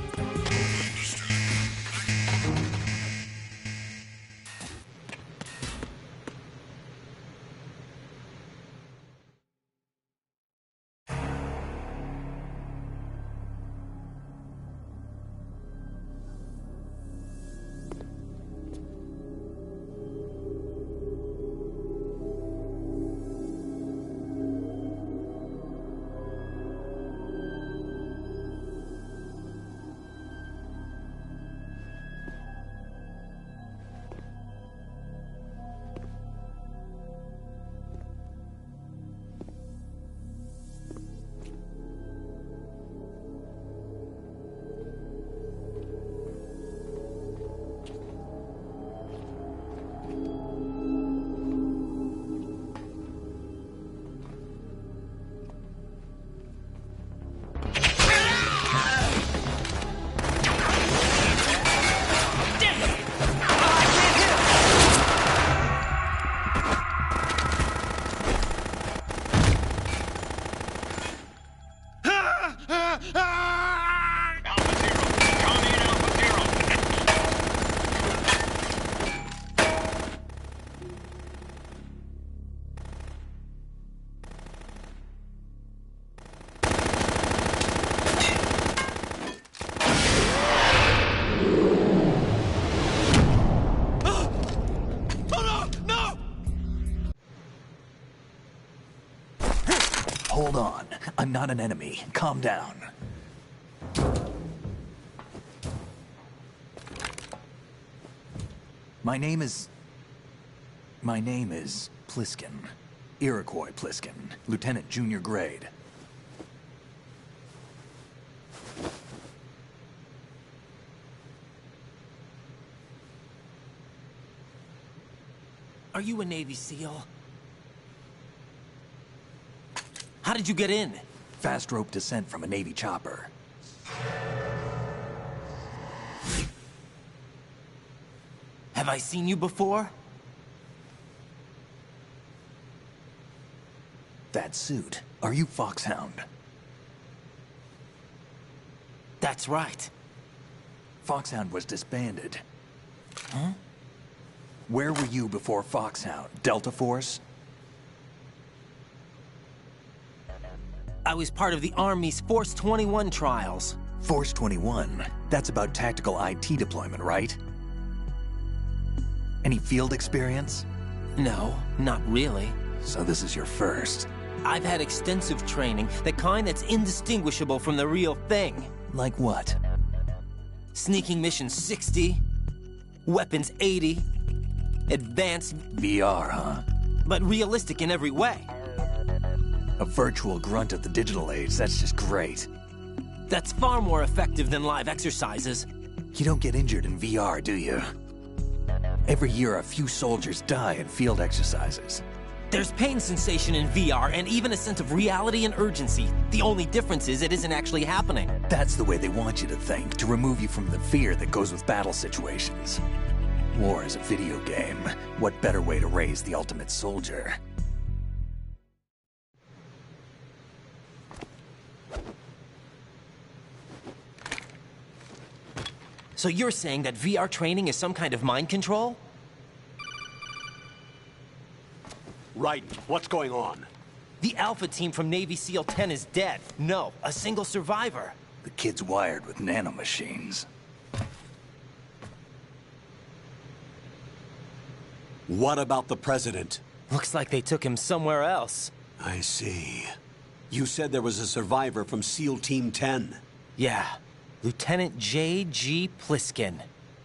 Hold on. I'm not an enemy. Calm down. My name is Pliskin. Iroquois Pliskin. Lieutenant Junior grade. Are you a Navy SEAL? How did you get in? Fast rope descent from a Navy chopper. Have I seen you before? That suit. Are you Foxhound? That's right. Foxhound was disbanded. Huh? Where were you before Foxhound? Delta Force? I was part of the Army's Force 21 trials. Force 21? That's about tactical IT deployment, right? Any field experience? No, not really. So this is your first. I've had extensive training, the kind that's indistinguishable from the real thing. Like what? Sneaking mission 60, weapons 80, advanced... VR, huh? But realistic in every way. A virtual grunt of the digital age, that's just great. That's far more effective than live exercises. You don't get injured in VR, do you? Every year, a few soldiers die in field exercises. There's pain sensation in VR and even a sense of reality and urgency. The only difference is it isn't actually happening. That's the way they want you to think, to remove you from the fear that goes with battle situations. War is a video game. What better way to raise the ultimate soldier? So you're saying that VR training is some kind of mind control? Right. What's going on? The Alpha team from Navy SEAL 10 is dead. No, a single survivor. The kid's wired with nanomachines. What about the president? Looks like they took him somewhere else. I see. You said there was a survivor from SEAL Team 10. Yeah. Lieutenant J.G. Pliskin.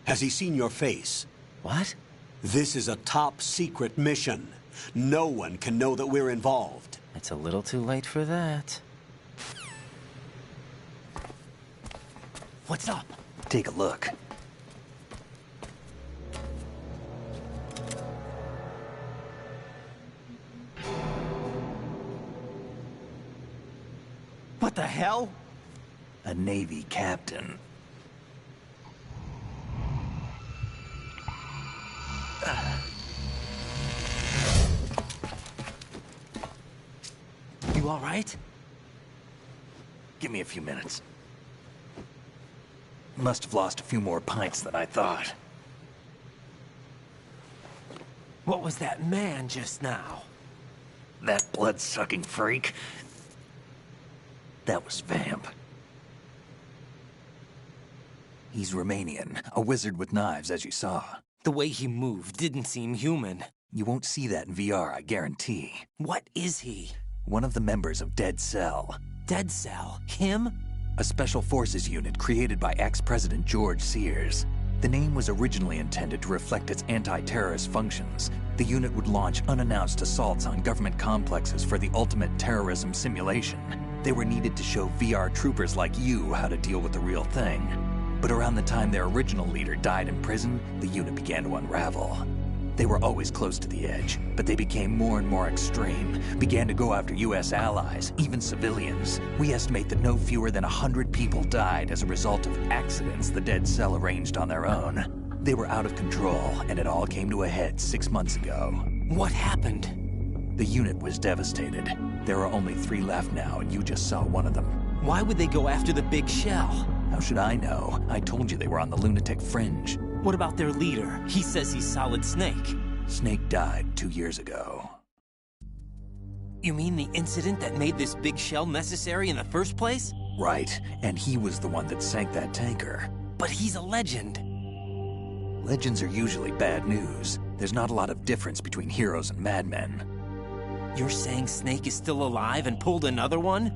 Has he seen your face? What? This is a top-secret mission. No one can know that we're involved. It's a little too late for that. What's up? Take a look. What the hell? A Navy captain. You all right? Give me a few minutes. Must have lost a few more pints than I thought. What was that man just now? That blood-sucking freak? That was Vamp. He's Romanian, a wizard with knives, as you saw. The way he moved didn't seem human. You won't see that in VR, I guarantee. What is he? One of the members of Dead Cell. Dead Cell? Him? A special forces unit created by ex-President George Sears. The name was originally intended to reflect its anti-terrorist functions. The unit would launch unannounced assaults on government complexes for the ultimate terrorism simulation. They were needed to show VR troopers like you how to deal with the real thing. But around the time their original leader died in prison, the unit began to unravel. They were always close to the edge, but they became more and more extreme, began to go after U.S. allies, even civilians. We estimate that no fewer than 100 people died as a result of accidents the Dead Cell arranged on their own. They were out of control, and it all came to a head 6 months ago. What happened? The unit was devastated. There are only 3 left now, and you just saw one of them. Why would they go after the big shell? How should I know? I told you they were on the lunatic fringe. What about their leader? He says he's Solid Snake. Snake died 2 years ago. You mean the incident that made this big shell necessary in the first place? Right, and he was the one that sank that tanker. But he's a legend. Legends are usually bad news. There's not a lot of difference between heroes and madmen. You're saying Snake is still alive and pulled another one?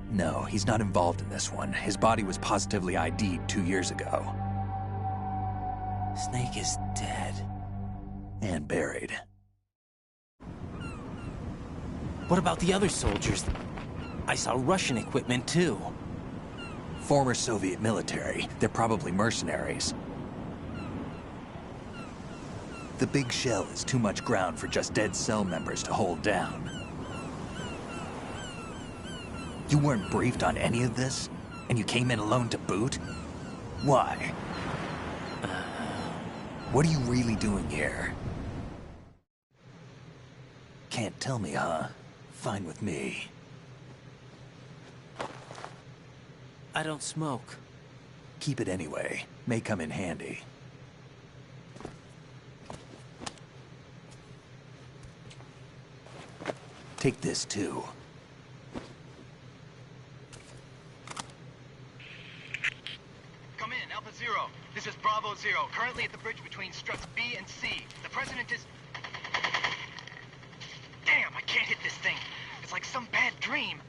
No, he's not involved in this one. His body was positively ID'd 2 years ago. Snake is dead. And buried. What about the other soldiers? I saw Russian equipment too. Former Soviet military. They're probably mercenaries. The big shell is too much ground for just dead cell members to hold down. You weren't briefed on any of this? And you came in alone to boot? Why? What are you really doing here? Can't tell me, huh? Fine with me. I don't smoke. Keep it anyway. May come in handy. Take this, too. Come in, Alpha Zero. This is Bravo Zero, currently at the bridge between struts B and C. The President is... Damn, I can't hit this thing. It's like some bad dream.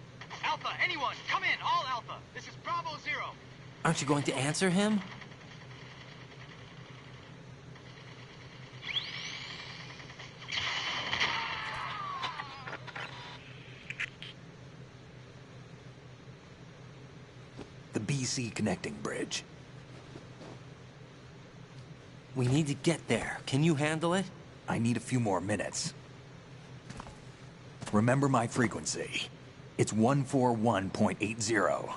Alpha, anyone, come in, all Alpha. This is Bravo Zero. Aren't you going to answer him? The BC connecting bridge. We need to get there. Can you handle it? I need a few more minutes. Remember my frequency. It's 141.80.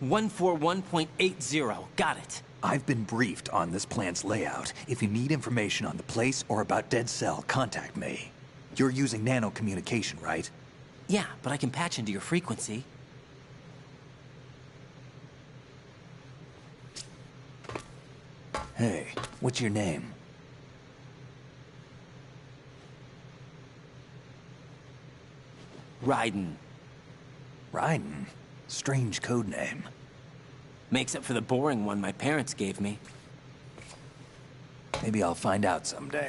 141.80. Got it. I've been briefed on this plant's layout. If you need information on the place or about Dead Cell, contact me. You're using nano communication, right? Yeah, but I can patch into your frequency. Hey, what's your name? Raiden. Raiden? Strange code name. Makes up for the boring one my parents gave me. Maybe I'll find out someday.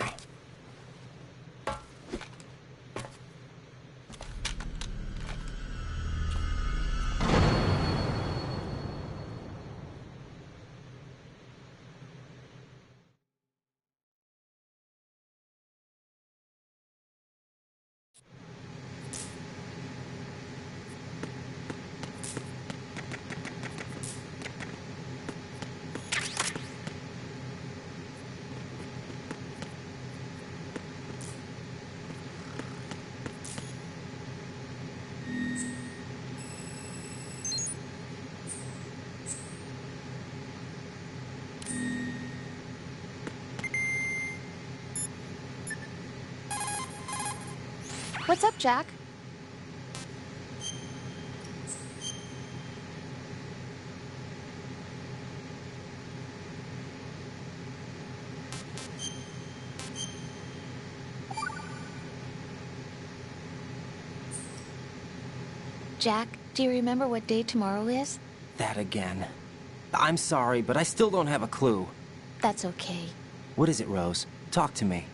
What's up, Jack? Jack, do you remember what day tomorrow is? That again. I'm sorry, but I still don't have a clue. That's okay. What is it, Rose? Talk to me.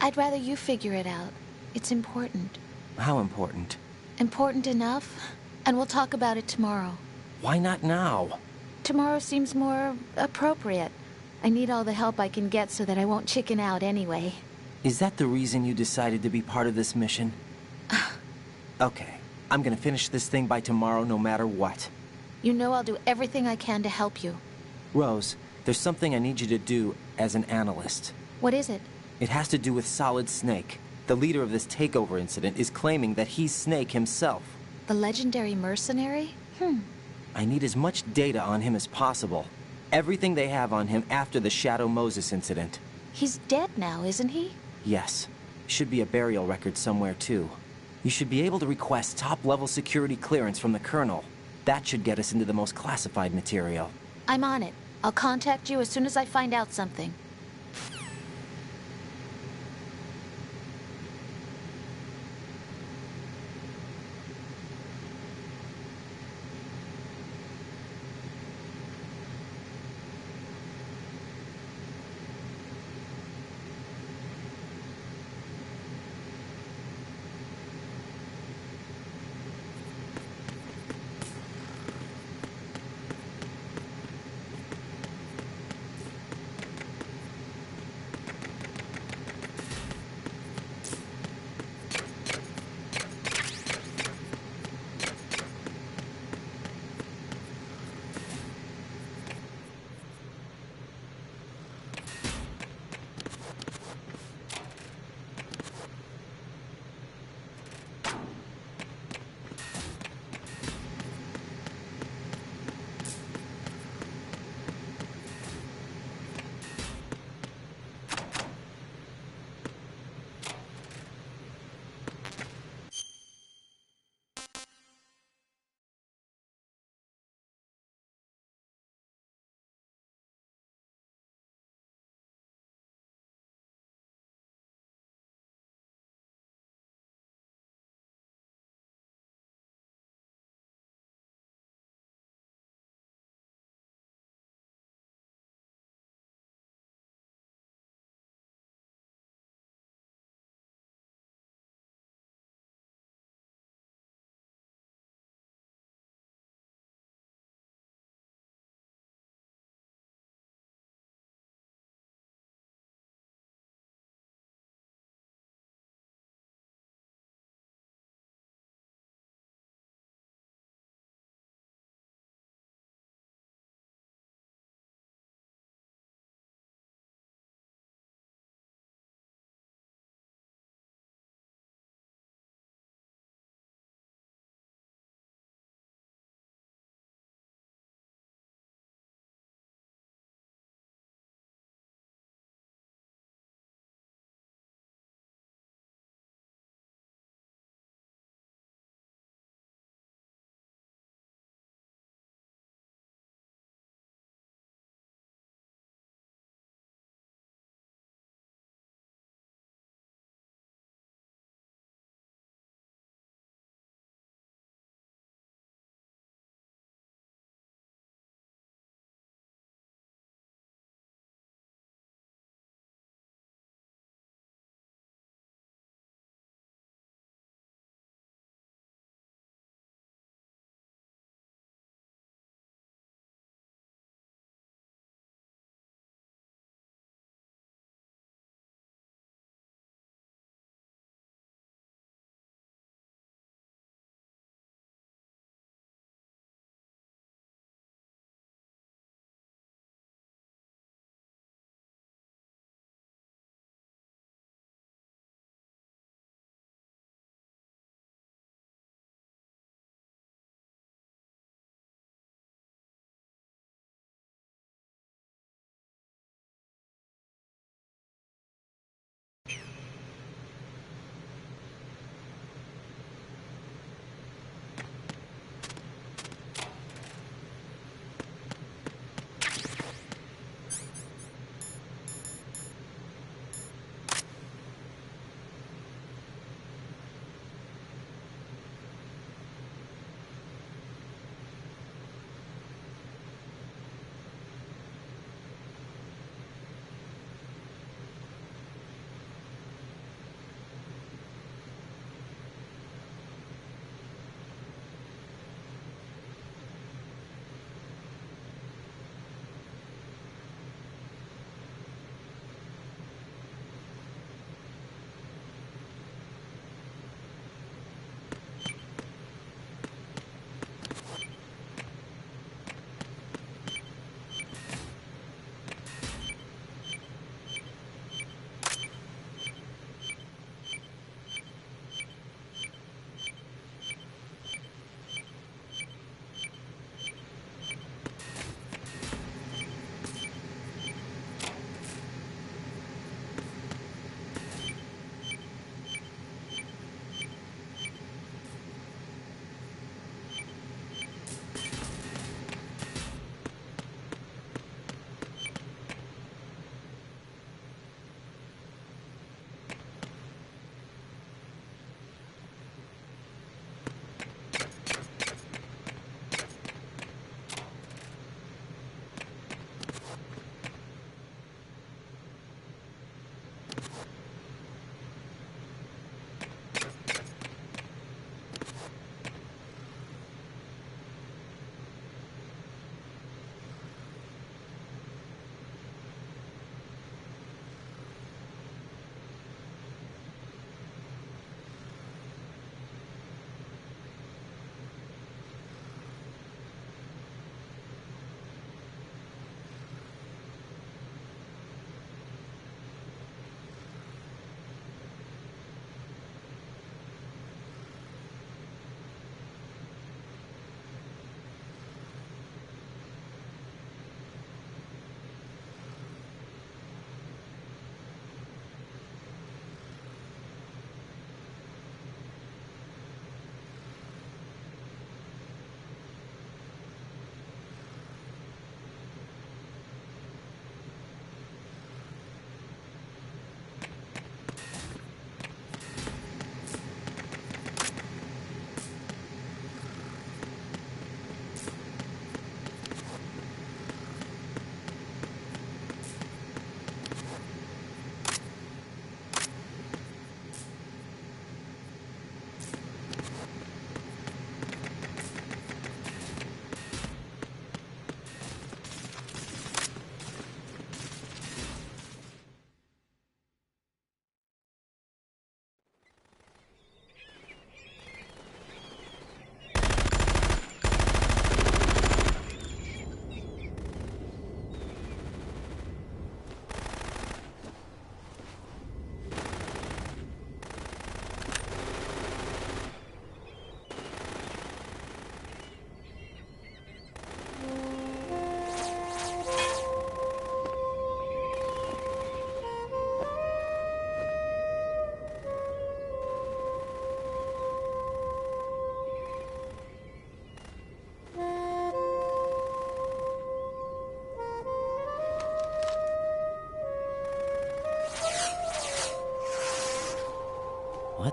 I'd rather you figure it out. It's important. How important? Important enough, and we'll talk about it tomorrow. Why not now? Tomorrow seems more appropriate. I need all the help I can get so that I won't chicken out anyway. Is that the reason you decided to be part of this mission? Okay, I'm gonna finish this thing by tomorrow no matter what. You know I'll do everything I can to help you. Rose, there's something I need you to do as an analyst. What is it? It has to do with Solid Snake. The leader of this takeover incident is claiming that he's Snake himself. The legendary mercenary? I need as much data on him as possible. Everything they have on him after the Shadow Moses incident. He's dead now, isn't he? Yes. Should be a burial record somewhere, too. You should be able to request top-level security clearance from the Colonel. That should get us into the most classified material. I'm on it. I'll contact you as soon as I find out something.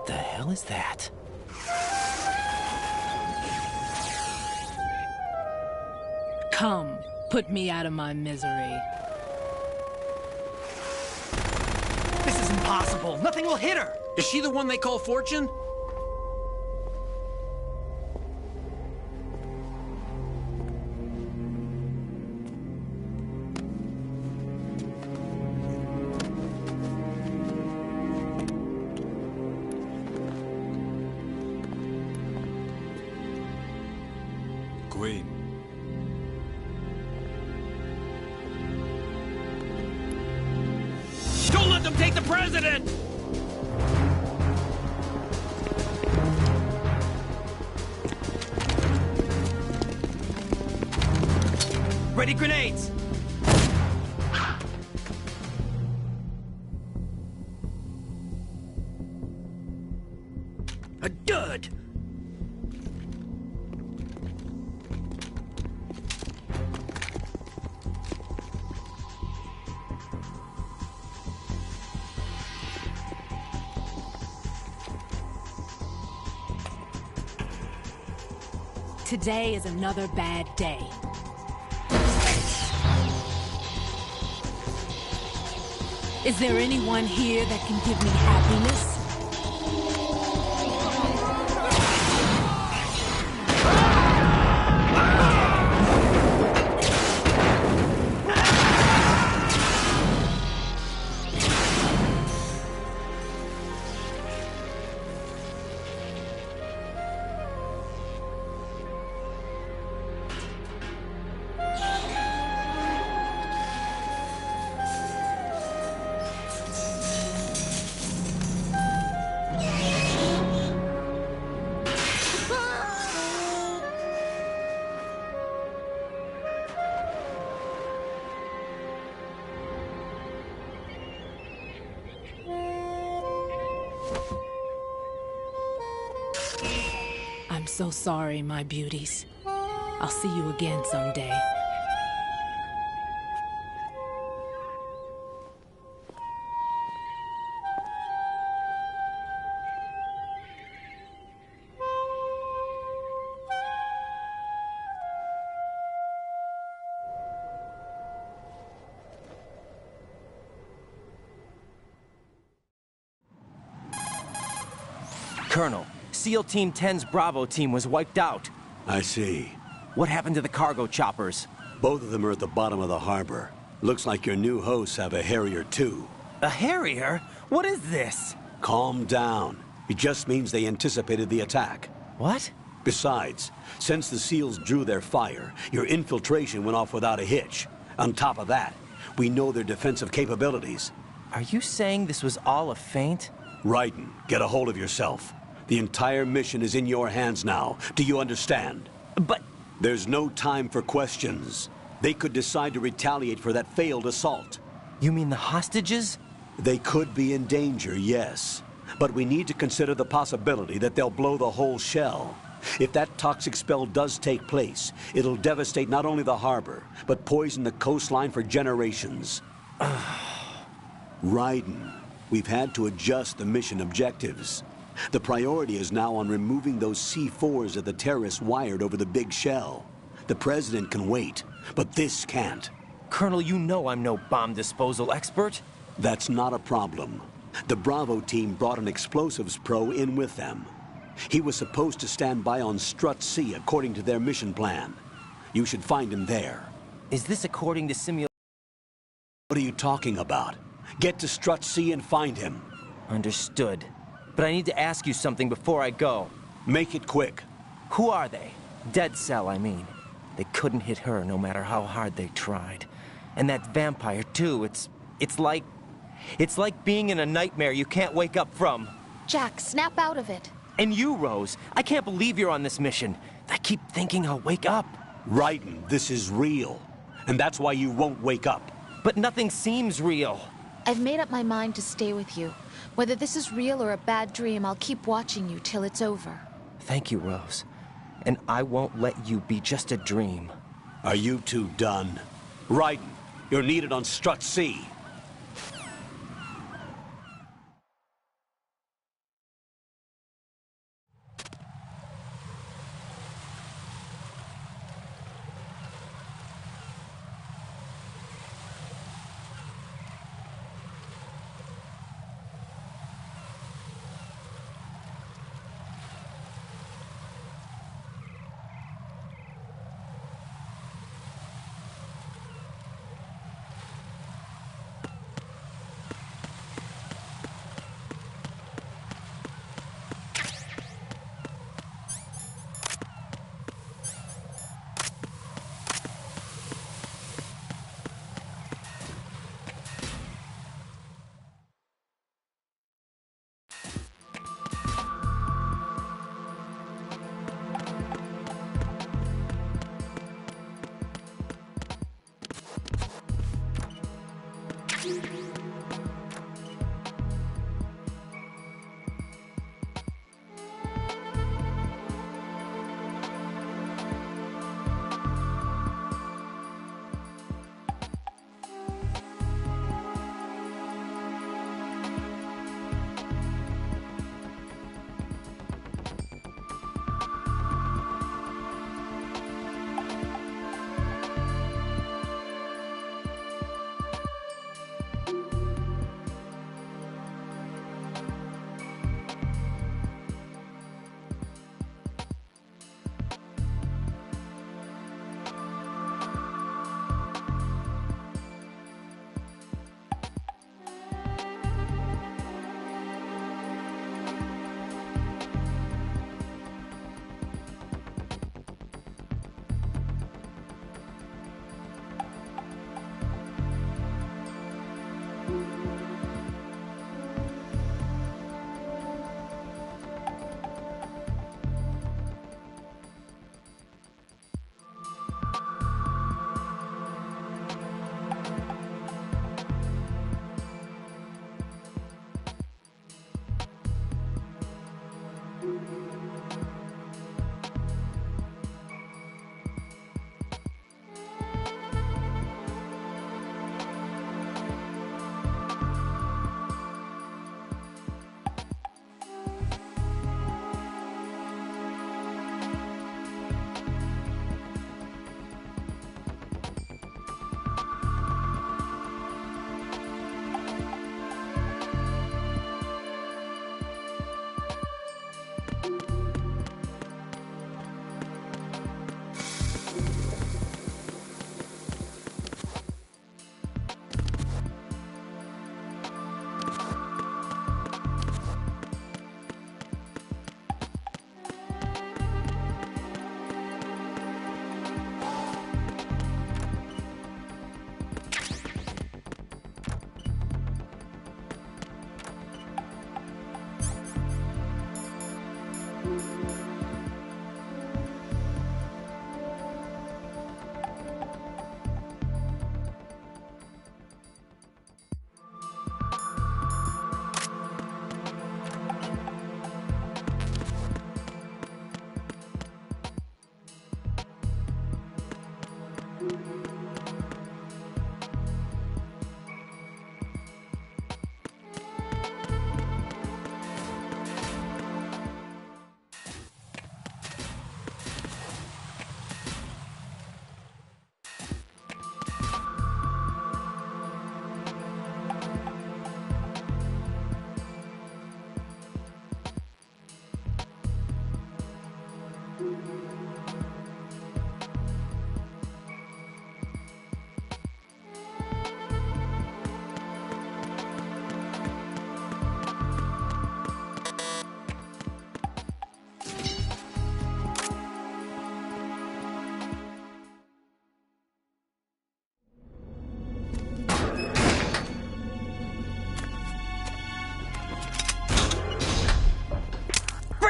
What the hell is that? Come, put me out of my misery. This is impossible. Nothing will hit her. Is she the one they call Fortune? Queen. Don't let them take the president! Ready grenades! A dud! Today is another bad day. Is there anyone here that can give me happiness? I'm so sorry, my beauties. I'll see you again someday. Colonel, SEAL Team 10's Bravo team was wiped out. I see. What happened to the cargo choppers? Both of them are at the bottom of the harbor. Looks like your new hosts have a Harrier too. A Harrier? What is this? Calm down. It just means they anticipated the attack. What? Besides, since the SEALs drew their fire, your infiltration went off without a hitch. On top of that, we know their defensive capabilities. Are you saying this was all a feint? Raiden, get a hold of yourself. The entire mission is in your hands now. Do you understand? But... There's no time for questions. They could decide to retaliate for that failed assault. You mean the hostages? They could be in danger, yes. But we need to consider the possibility that they'll blow the whole shell. If that toxic spell does take place, it'll devastate not only the harbor, but poison the coastline for generations. Raiden, we've had to adjust the mission objectives. The priority is now on removing those C4s that the terrorists wired over the big shell. The president can wait, but this can't. Colonel, you know I'm no bomb disposal expert. That's not a problem. The Bravo team brought an explosives pro in with them. He was supposed to stand by on Strut C according to their mission plan. You should find him there. Is this according to simulation? What are you talking about? Get to Strut C and find him. Understood. But I need to ask you something before I go. Make it quick. Who are they? Dead Cell, I mean. They couldn't hit her no matter how hard they tried. And that vampire, too, it's like being in a nightmare you can't wake up from. Jack, snap out of it. And you, Rose, I can't believe you're on this mission. I keep thinking I'll wake up. Raiden, this is real. And that's why you won't wake up. But nothing seems real. I've made up my mind to stay with you. Whether this is real or a bad dream, I'll keep watching you till it's over. Thank you, Rose. And I won't let you be just a dream. Are you two done? Raiden, you're needed on Strut C.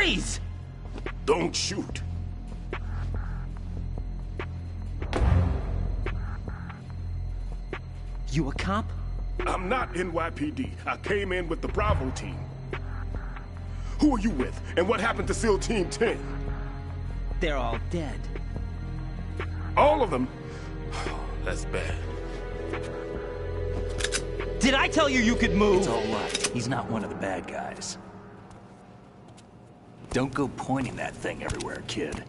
Freeze! Don't shoot. You a cop? I'm not NYPD. I came in with the Bravo team. Who are you with? And what happened to SEAL Team 10? They're all dead. All of them? That's bad. Did I tell you you could move? It's all right. He's not one of the bad guys. Don't go pointing that thing everywhere, kid.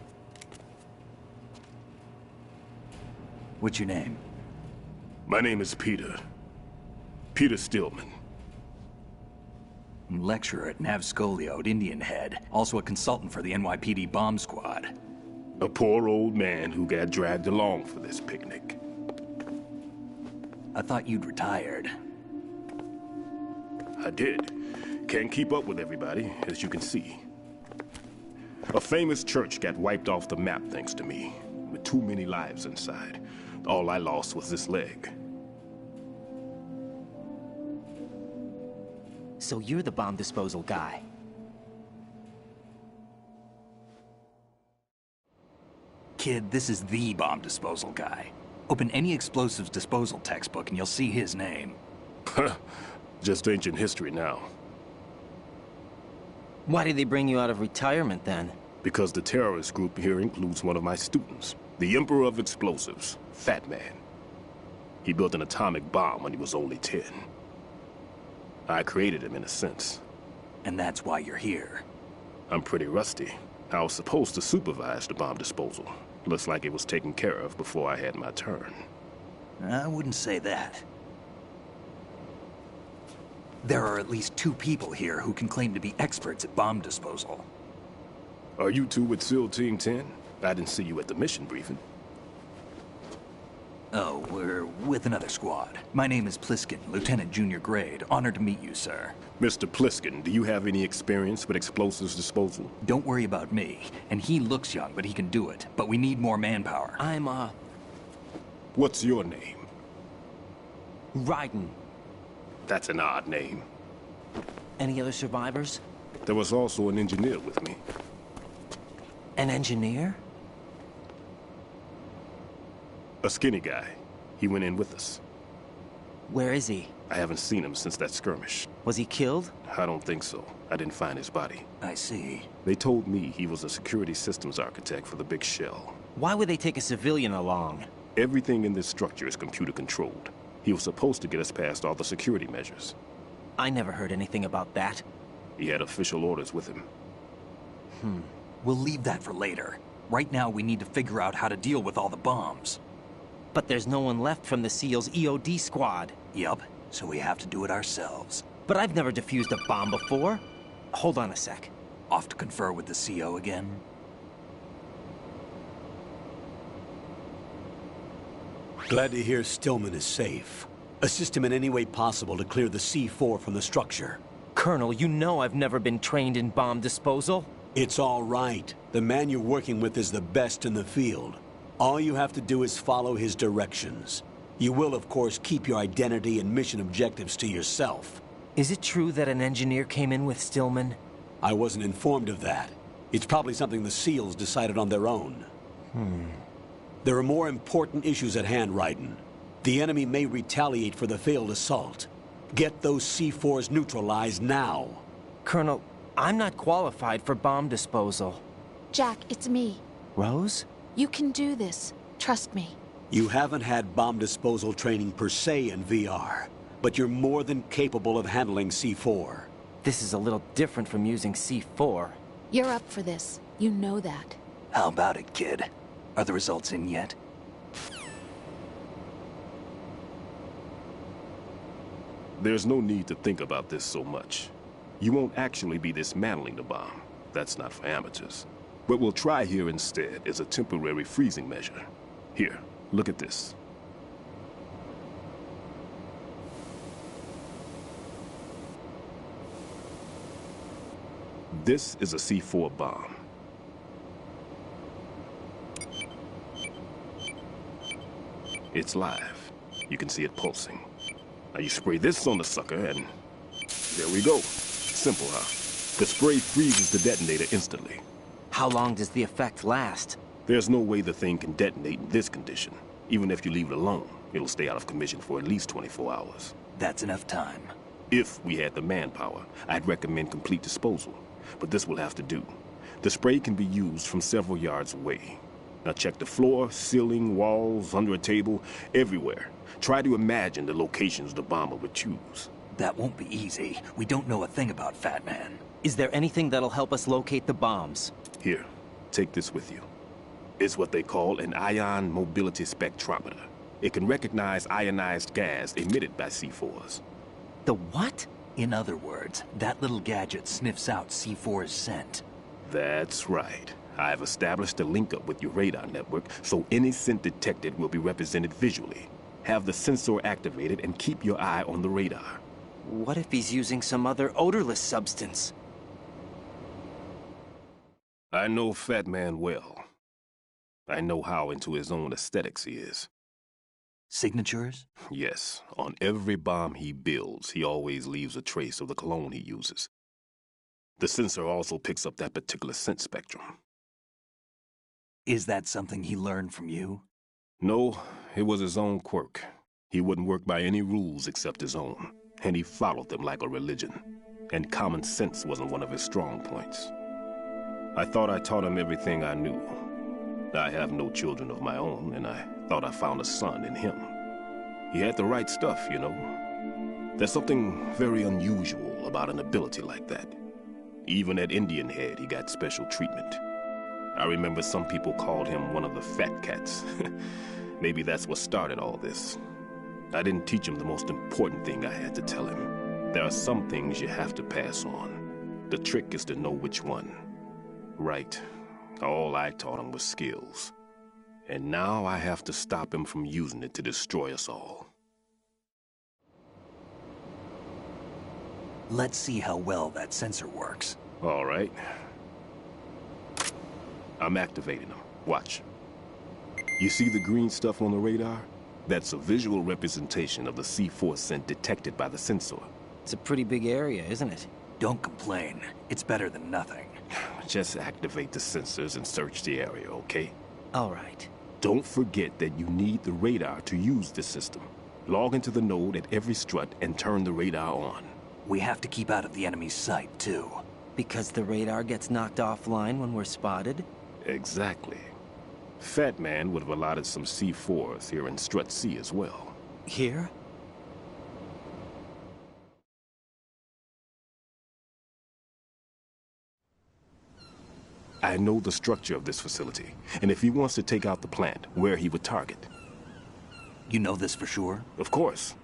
What's your name? My name is Peter. Peter Stillman. Lecturer at Navscolio at Indian Head. Also a consultant for the NYPD bomb squad. A poor old man who got dragged along for this picnic. I thought you'd retired. I did. Can't keep up with everybody, as you can see. A famous church got wiped off the map thanks to me, with too many lives inside. All I lost was this leg. So you're the bomb disposal guy. Kid, this is the bomb disposal guy. Open any explosives disposal textbook and you'll see his name. Just ancient history now. Why did they bring you out of retirement then? Because the terrorist group here includes one of my students, the Emperor of Explosives, Fat Man. He built an atomic bomb when he was only 10. I created him in a sense. And that's why you're here. I'm pretty rusty. I was supposed to supervise the bomb disposal. Looks like it was taken care of before I had my turn. I wouldn't say that. There are at least 2 people here who can claim to be experts at bomb disposal. Are you two with SEAL Team 10? I didn't see you at the mission briefing. Oh, we're with another squad. My name is Pliskin, Lieutenant Junior Grade. Honored to meet you, sir. Mr. Pliskin, do you have any experience with explosives disposal? Don't worry about me. And he looks young, but he can do it. But we need more manpower. I'm, What's your name? Raiden. That's an odd name. Any other survivors? There was also an engineer with me. An engineer? A skinny guy. He went in with us. Where is he? I haven't seen him since that skirmish. Was he killed? I don't think so. I didn't find his body. I see. They told me he was a security systems architect for the big shell. Why would they take a civilian along? Everything in this structure is computer controlled. He was supposed to get us past all the security measures. I never heard anything about that. He had official orders with him. We'll leave that for later. Right now, we need to figure out how to deal with all the bombs. But there's no one left from the SEAL's EOD squad. Yup, so we have to do it ourselves. But I've never defused a bomb before. Hold on a sec. Off to confer with the CO again? Glad to hear Stillman is safe. Assist him in any way possible to clear the C4 from the structure. Colonel, you know I've never been trained in bomb disposal. It's all right. The man you're working with is the best in the field. All you have to do is follow his directions. You will, of course, keep your identity and mission objectives to yourself. Is it true that an engineer came in with Stillman? I wasn't informed of that. It's probably something the SEALs decided on their own. There are more important issues at hand, Raiden. The enemy may retaliate for the failed assault. Get those C4s neutralized now. Colonel, I'm not qualified for bomb disposal. Jack, it's me. Rose? You can do this. Trust me. You haven't had bomb disposal training per se in VR, but you're more than capable of handling C4. This is a little different from using C4. You're up for this. You know that. How about it, kid? Are the results in yet? There's no need to think about this so much. You won't actually be dismantling the bomb. That's not for amateurs. What we'll try here instead is a temporary freezing measure. Here, look at this. This is a C4 bomb. It's live. You can see it pulsing. Now you spray this on the sucker and there we go. Simple, huh? The spray freezes the detonator instantly. How long does the effect last? There's no way the thing can detonate in this condition. Even if you leave it alone, it'll stay out of commission for at least 24 hours. That's enough time. If we had the manpower, I'd recommend complete disposal. But this will have to do. The spray can be used from several yards away. Now check the floor, ceiling, walls, under a table, everywhere. Try to imagine the locations the bomber would choose. That won't be easy. We don't know a thing about Fat Man. Is there anything that'll help us locate the bombs? Here, take this with you. It's what they call an ion mobility spectrometer. It can recognize ionized gas emitted by C4s. The what? In other words, that little gadget sniffs out C4's scent. That's right. I've established a link up with your radar network, so any scent detected will be represented visually. Have the sensor activated and keep your eye on the radar. What if he's using some other odorless substance? I know Fat Man well. I know how into his own aesthetics he is. Signatures? Yes. On every bomb he builds, he always leaves a trace of the cologne he uses. The sensor also picks up that particular scent spectrum. Is that something he learned from you? No, it was his own quirk. He wouldn't work by any rules except his own, and he followed them like a religion. And common sense wasn't one of his strong points. I thought I taught him everything I knew. I have no children of my own, and I thought I found a son in him. He had the right stuff, you know. There's something very unusual about an ability like that. Even at Indian Head, he got special treatment. I remember some people called him one of the fat cats. Maybe that's what started all this. I didn't teach him the most important thing I had to tell him. There are some things you have to pass on. The trick is to know which one. Right. All I taught him was skills. And now I have to stop him from using it to destroy us all. Let's see how well that sensor works. All right. I'm activating them. Watch. You see the green stuff on the radar? That's a visual representation of the C4 scent detected by the sensor. It's a pretty big area, isn't it? Don't complain. It's better than nothing. Just activate the sensors and search the area, okay? All right. Don't forget that you need the radar to use this system. Log into the node at every strut and turn the radar on. We have to keep out of the enemy's sight, too. Because the radar gets knocked offline when we're spotted? Exactly. Fat Man would have allotted some C4s here in Strut C as well. Here? I know the structure of this facility, and if he wants to take out the plant, where he would target. You know this for sure? Of course.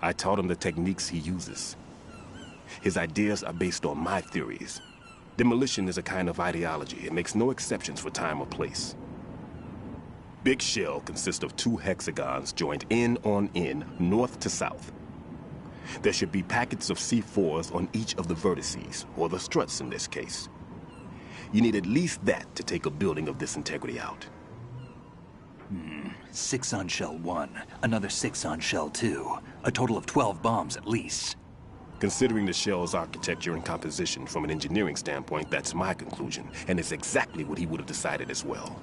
I taught him the techniques he uses. His ideas are based on my theories. Demolition is a kind of ideology. It makes no exceptions for time or place. Big Shell consists of 2 hexagons joined end on end, north to south. There should be packets of C4s on each of the vertices, or the struts in this case. You need at least that to take a building of this integrity out. 6 on Shell 1, another 6 on Shell 2. A total of 12 bombs at least. Considering the shell's architecture and composition from an engineering standpoint, that's my conclusion, and it's exactly what he would have decided as well.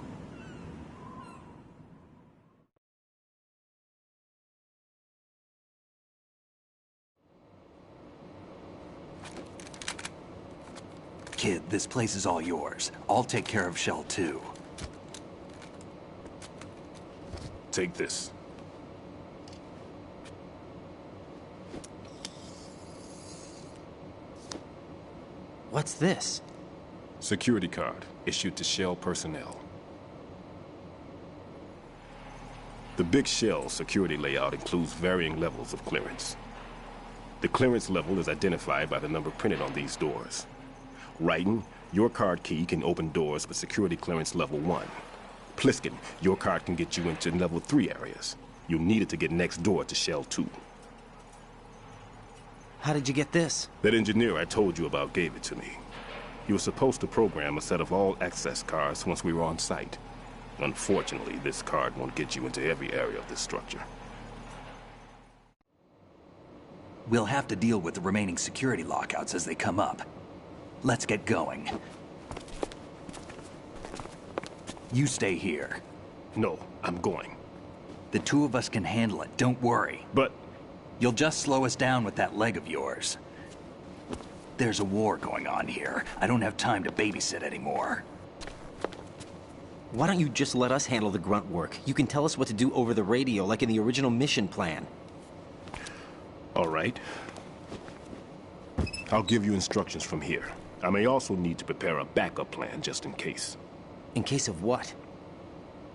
Kid, this place is all yours. I'll take care of Shell 2. Take this. What's this? Security card, issued to Shell personnel. The Big Shell security layout includes varying levels of clearance. The clearance level is identified by the number printed on these doors. Raiden, your card key can open doors with security clearance level 1. Pliskin, your card can get you into level 3 areas. You'll need it to get next door to Shell 2. How did you get this? That engineer I told you about gave it to me. He was supposed to program a set of all access cards once we were on site. Unfortunately, this card won't get you into every area of this structure. We'll have to deal with the remaining security lockouts as they come up. Let's get going. You stay here. No, I'm going. The two of us can handle it, don't worry. But... You'll just slow us down with that leg of yours. There's a war going on here. I don't have time to babysit anymore. Why don't you just let us handle the grunt work? You can tell us what to do over the radio, like in the original mission plan. All right. I'll give you instructions from here. I may also need to prepare a backup plan just in case. In case of what?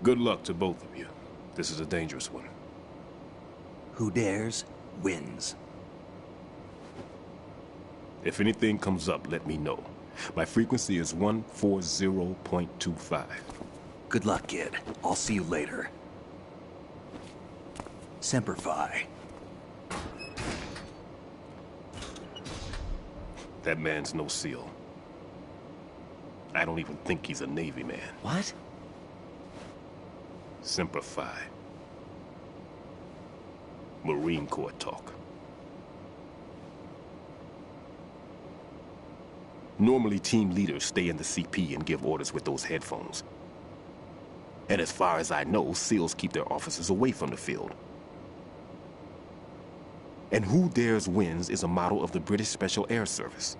Good luck to both of you. This is a dangerous one. Who dares, wins. If anything comes up, let me know. My frequency is 140.25. Good luck, kid. I'll see you later. Semper Fi. That man's no SEAL. I don't even think he's a Navy man. What? Semper Fi. Marine Corps talk. Normally, team leaders stay in the CP and give orders with those headphones. And as far as I know, SEALs keep their officers away from the field. And Who Dares Wins is a model of the British Special Air Service.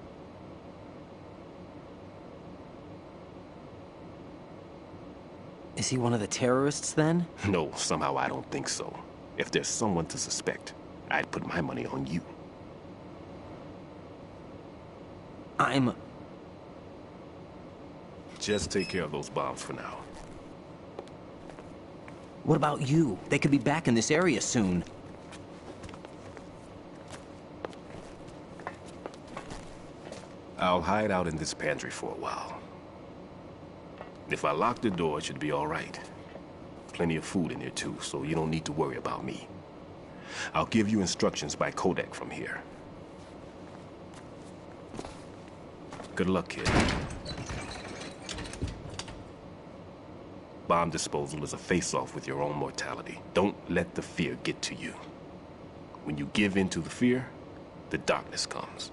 Is he one of the terrorists, then? No, somehow I don't think so. If there's someone to suspect, I'd put my money on you. Just take care of those bombs for now. What about you? They could be back in this area soon. I'll hide out in this pantry for a while. If I lock the door, it should be all right. Plenty of food in here too, so you don't need to worry about me. I'll give you instructions by codec from here. Good luck, kid. Bomb disposal is a face-off with your own mortality. Don't let the fear get to you. When you give in to the fear, the darkness comes.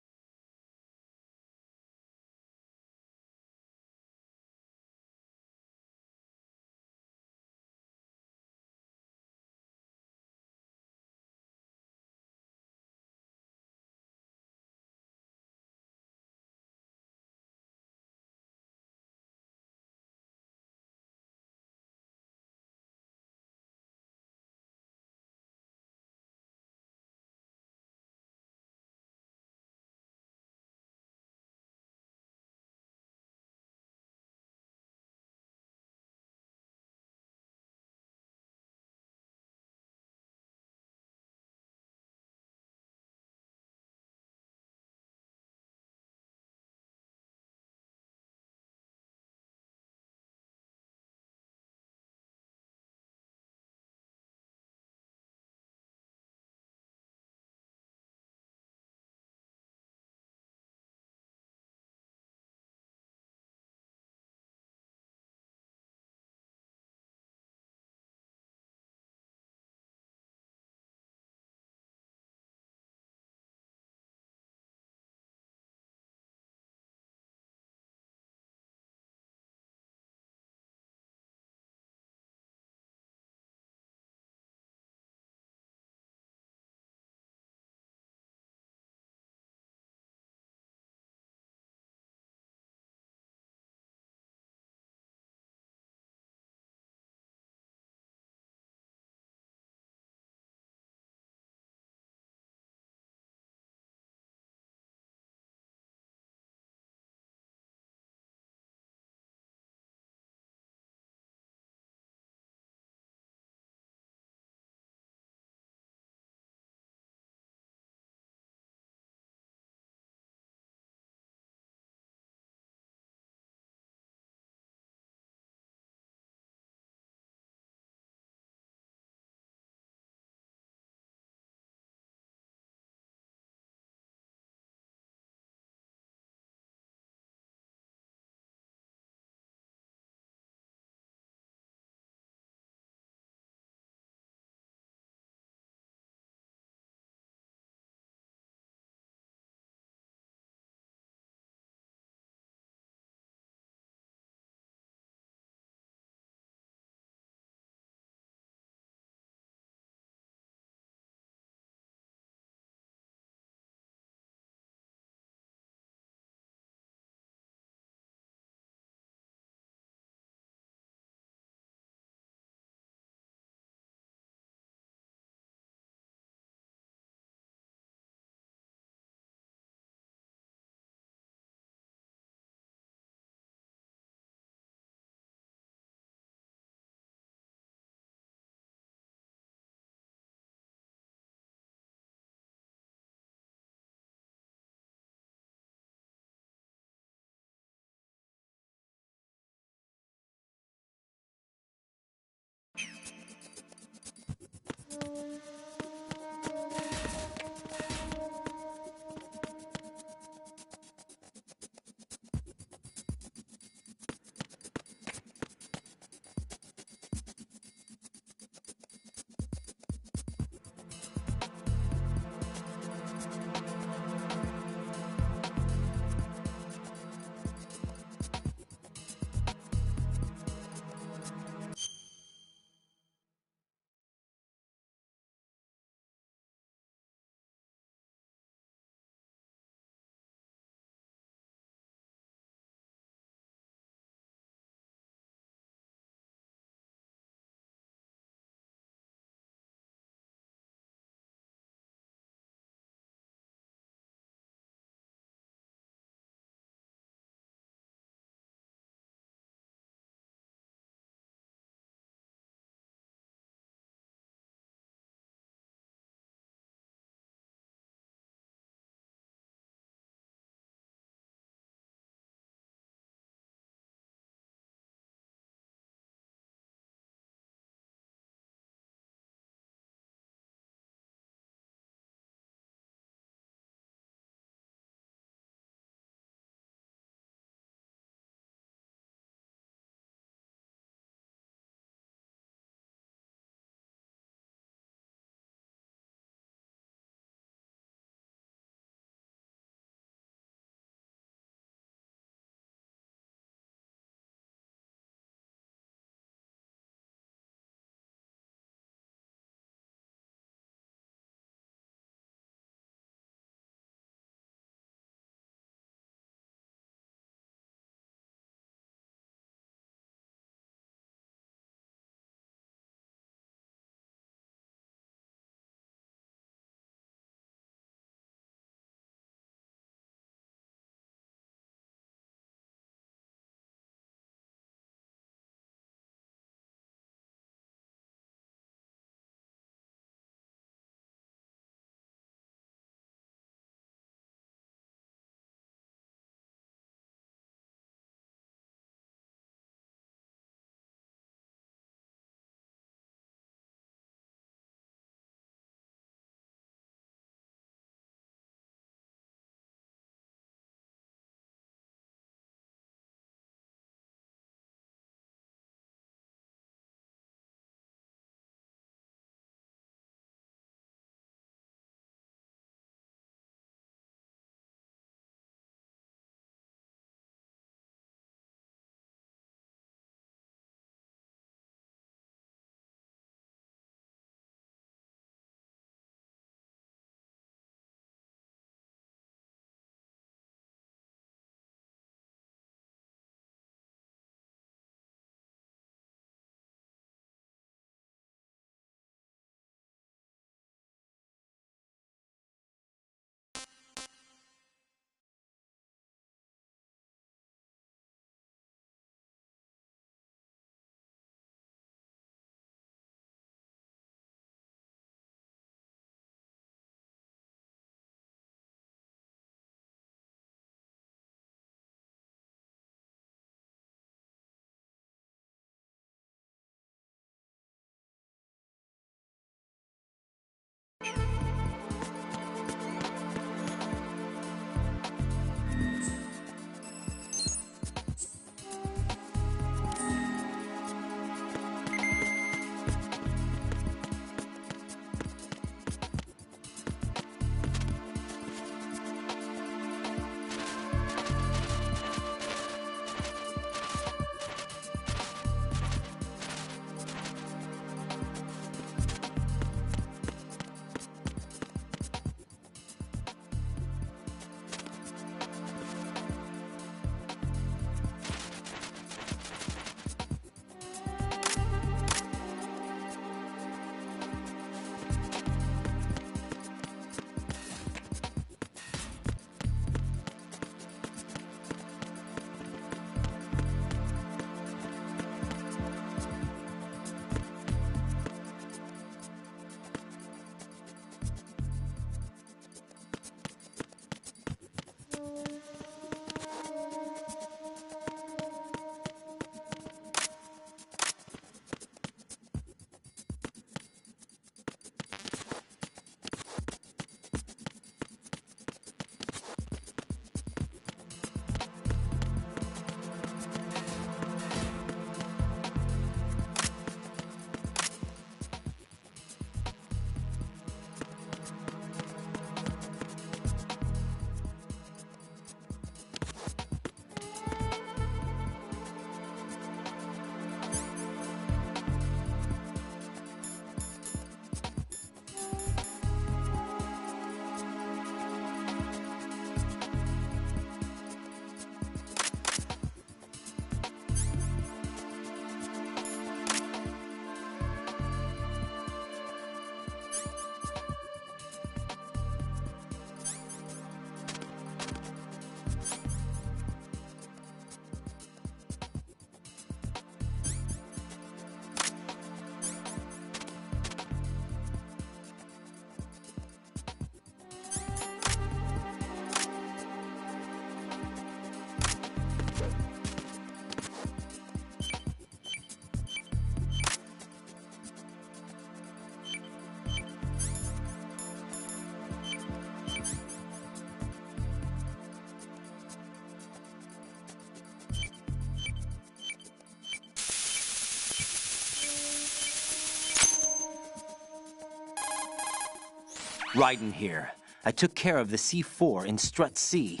Raiden here. I took care of the C4 in Strut C.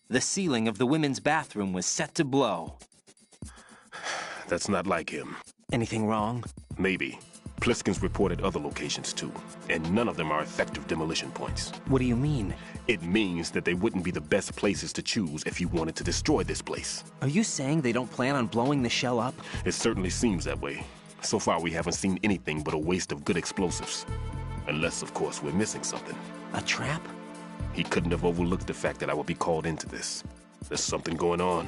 The ceiling of the women's bathroom was set to blow. That's not like him. Anything wrong? Maybe. Pliskin's reported other locations too, and none of them are effective demolition points. What do you mean? It means that they wouldn't be the best places to choose if you wanted to destroy this place. Are you saying they don't plan on blowing the shell up? It certainly seems that way. So far, we haven't seen anything but a waste of good explosives. Unless, of course, we're missing something. A trap? He couldn't have overlooked the fact that I would be called into this. There's something going on.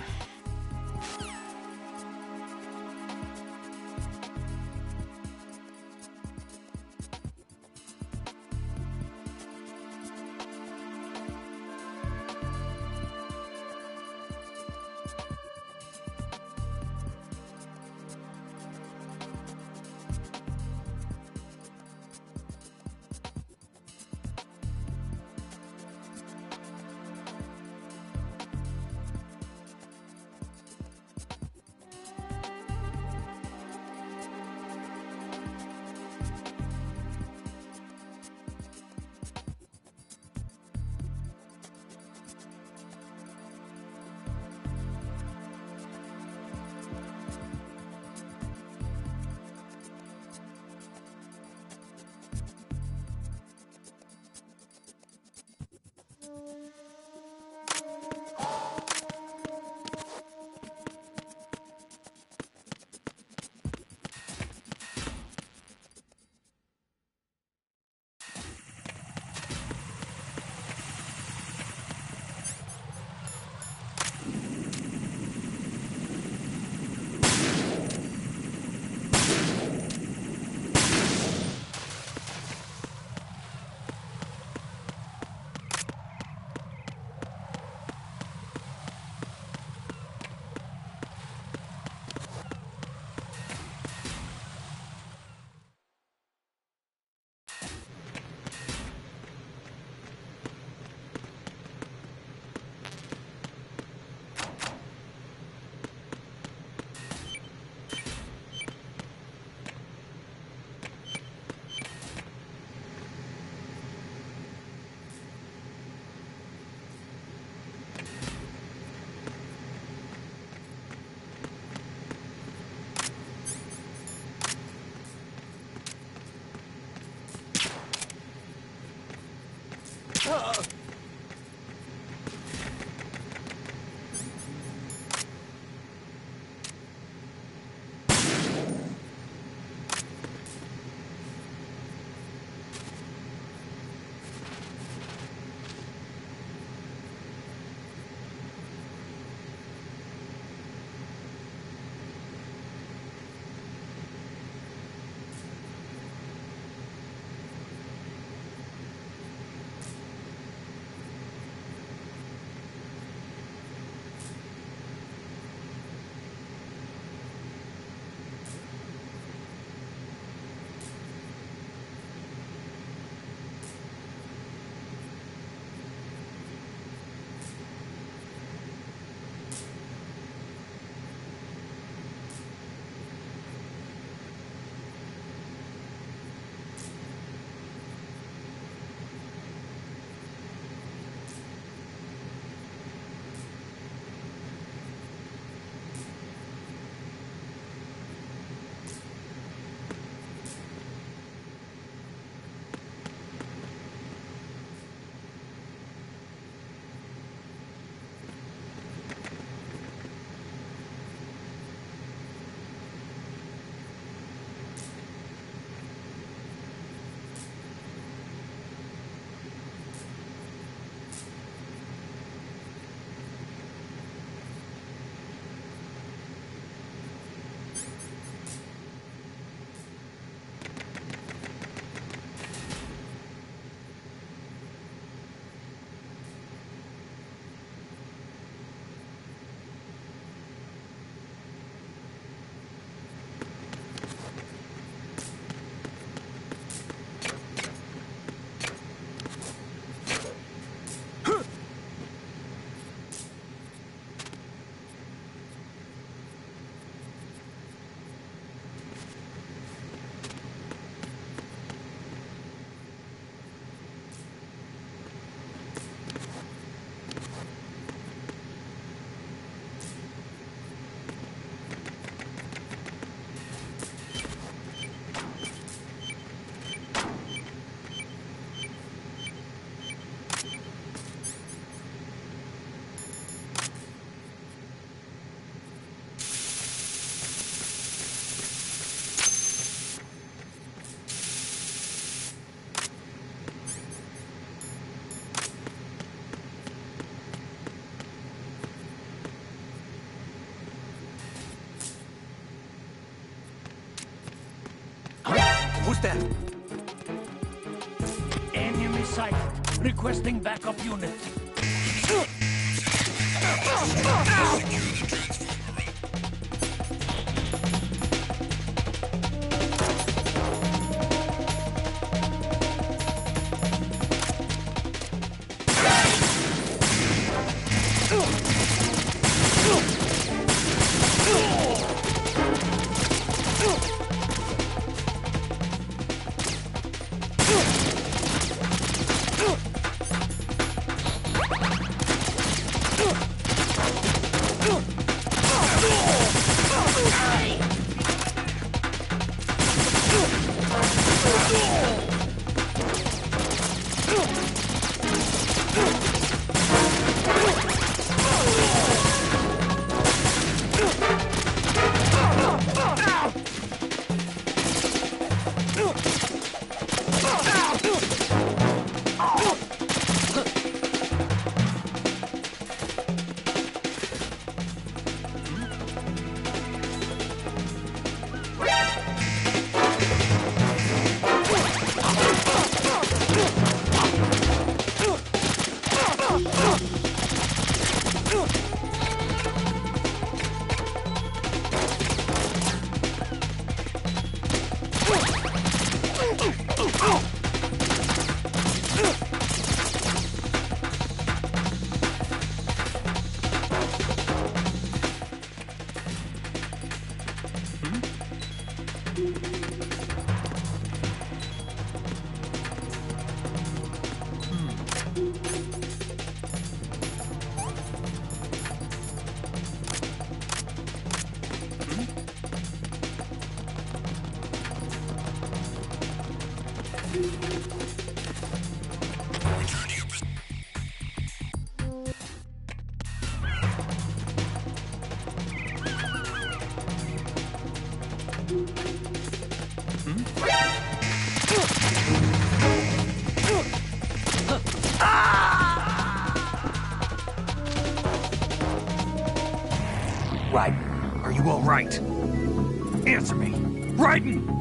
there. Enemy sight. Requesting backup unit. Raiden, are you all right? Answer me. Raiden!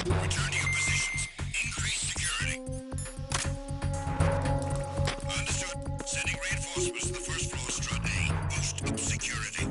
Return to your positions. Increase security. Understood. Sending reinforcements to the first floor, Strut A. Boost up security.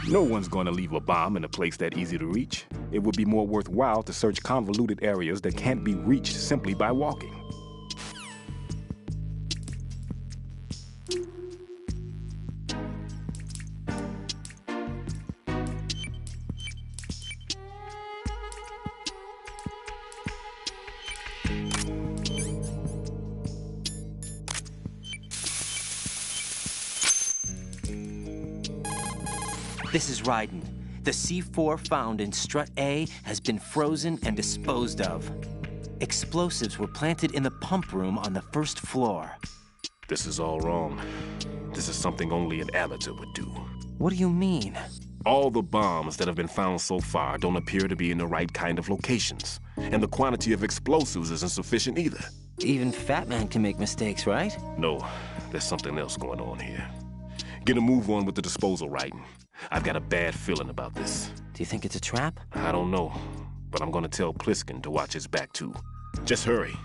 No one's going to leave a bomb in a place that easy to reach. It would be more worthwhile to search convoluted areas that can't be reached simply by walking. This is Raiden. The C4 found in Strut A has been frozen and disposed of. Explosives were planted in the pump room on the first floor. This is all wrong. This is something only an amateur would do. What do you mean? All the bombs that have been found so far don't appear to be in the right kind of locations. And the quantity of explosives isn't sufficient either. Even Fat Man can make mistakes, right? No, there's something else going on here. Get a move on with the disposal, Raiden. I've got a bad feeling about this. Do you think it's a trap? I don't know, but I'm gonna tell Pliskin to watch his back too. Just hurry.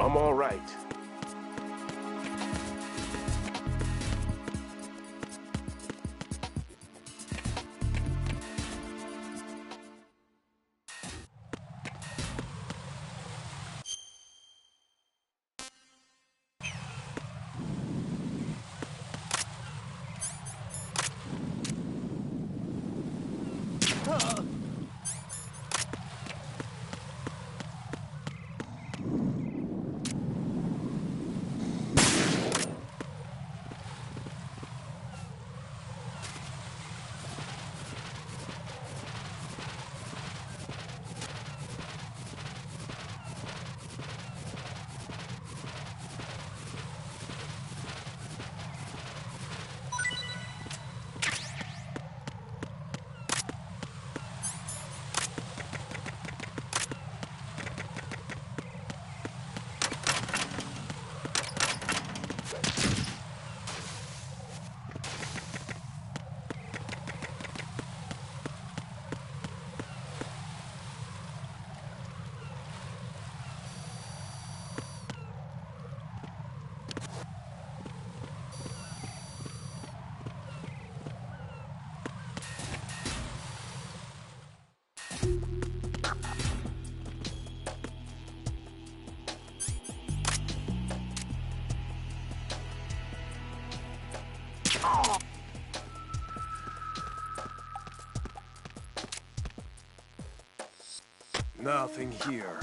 I'm all right. Nothing here.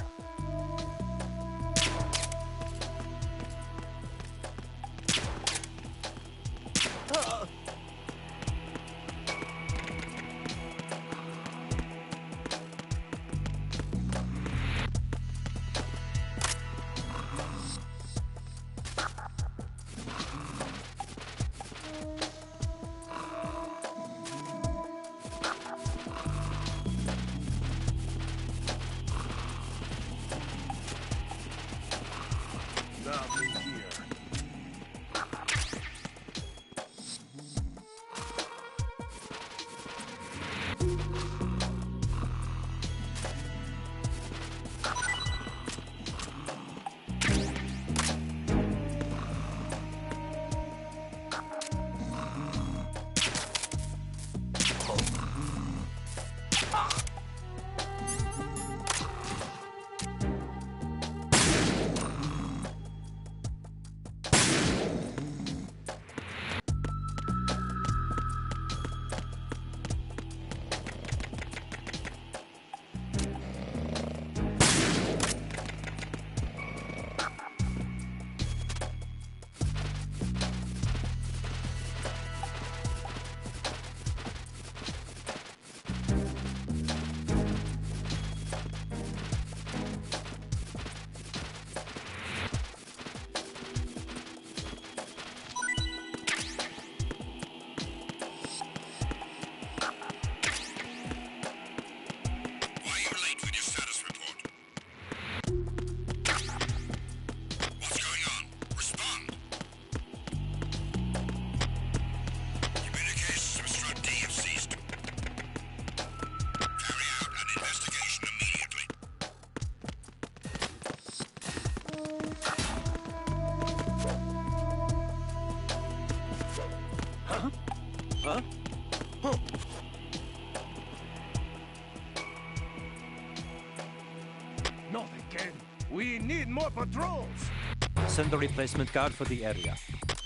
Not again. We need more patrols. Send a replacement guard for the area.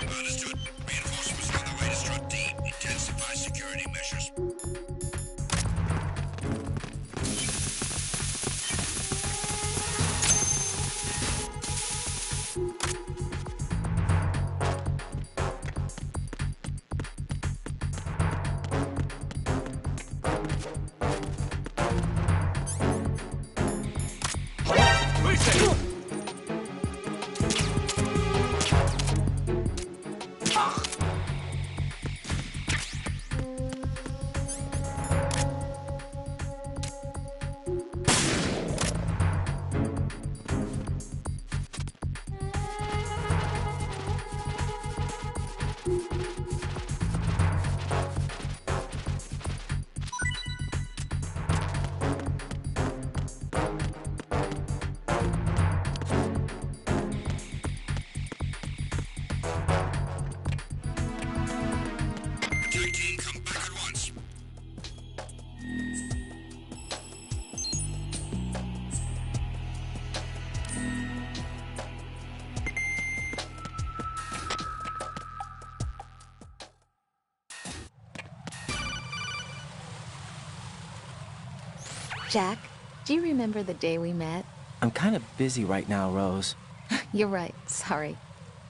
Understood. Reinforcements on the way to Strut D. Intensify security measures. Jack, do you remember the day we met? I'm kind of busy right now, Rose. You're right, sorry.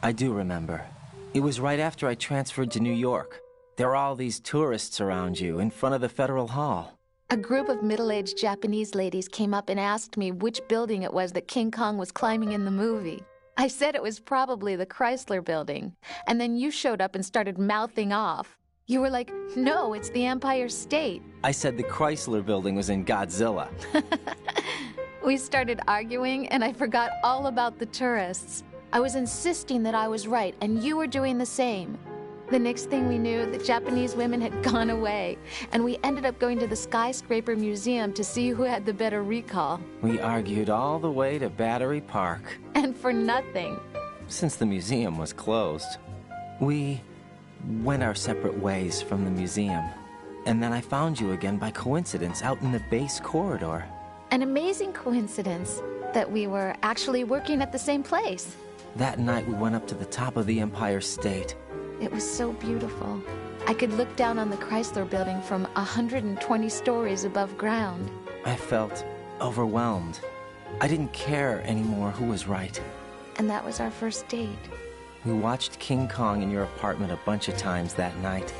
I do remember. It was right after I transferred to New York. There were all these tourists around you in front of the Federal Hall. A group of middle-aged Japanese ladies came up and asked me which building it was that King Kong was climbing in the movie. I said it was probably the Chrysler Building, and then you showed up and started mouthing off. You were like, no, it's the Empire State. I said the Chrysler Building was in Godzilla. We started arguing, and I forgot all about the tourists. I was insisting that I was right, and you were doing the same. The next thing we knew, the Japanese women had gone away, and we ended up going to the Skyscraper Museum to see who had the better recall. We argued all the way to Battery Park. And for nothing. Since the museum was closed. We went our separate ways from the museum. And then I found you again by coincidence out in the base corridor. An amazing coincidence that we were actually working at the same place. That night we went up to the top of the Empire State. It was so beautiful. I could look down on the Chrysler Building from 120 stories above ground. I felt overwhelmed. I didn't care anymore who was right. And that was our first date. We watched King Kong in your apartment a bunch of times that night.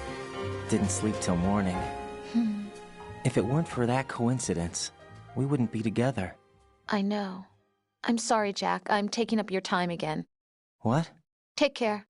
Didn't sleep till morning. If it weren't for that coincidence, we wouldn't be together. I know. I'm sorry, Jack. I'm taking up your time again. What? Take care.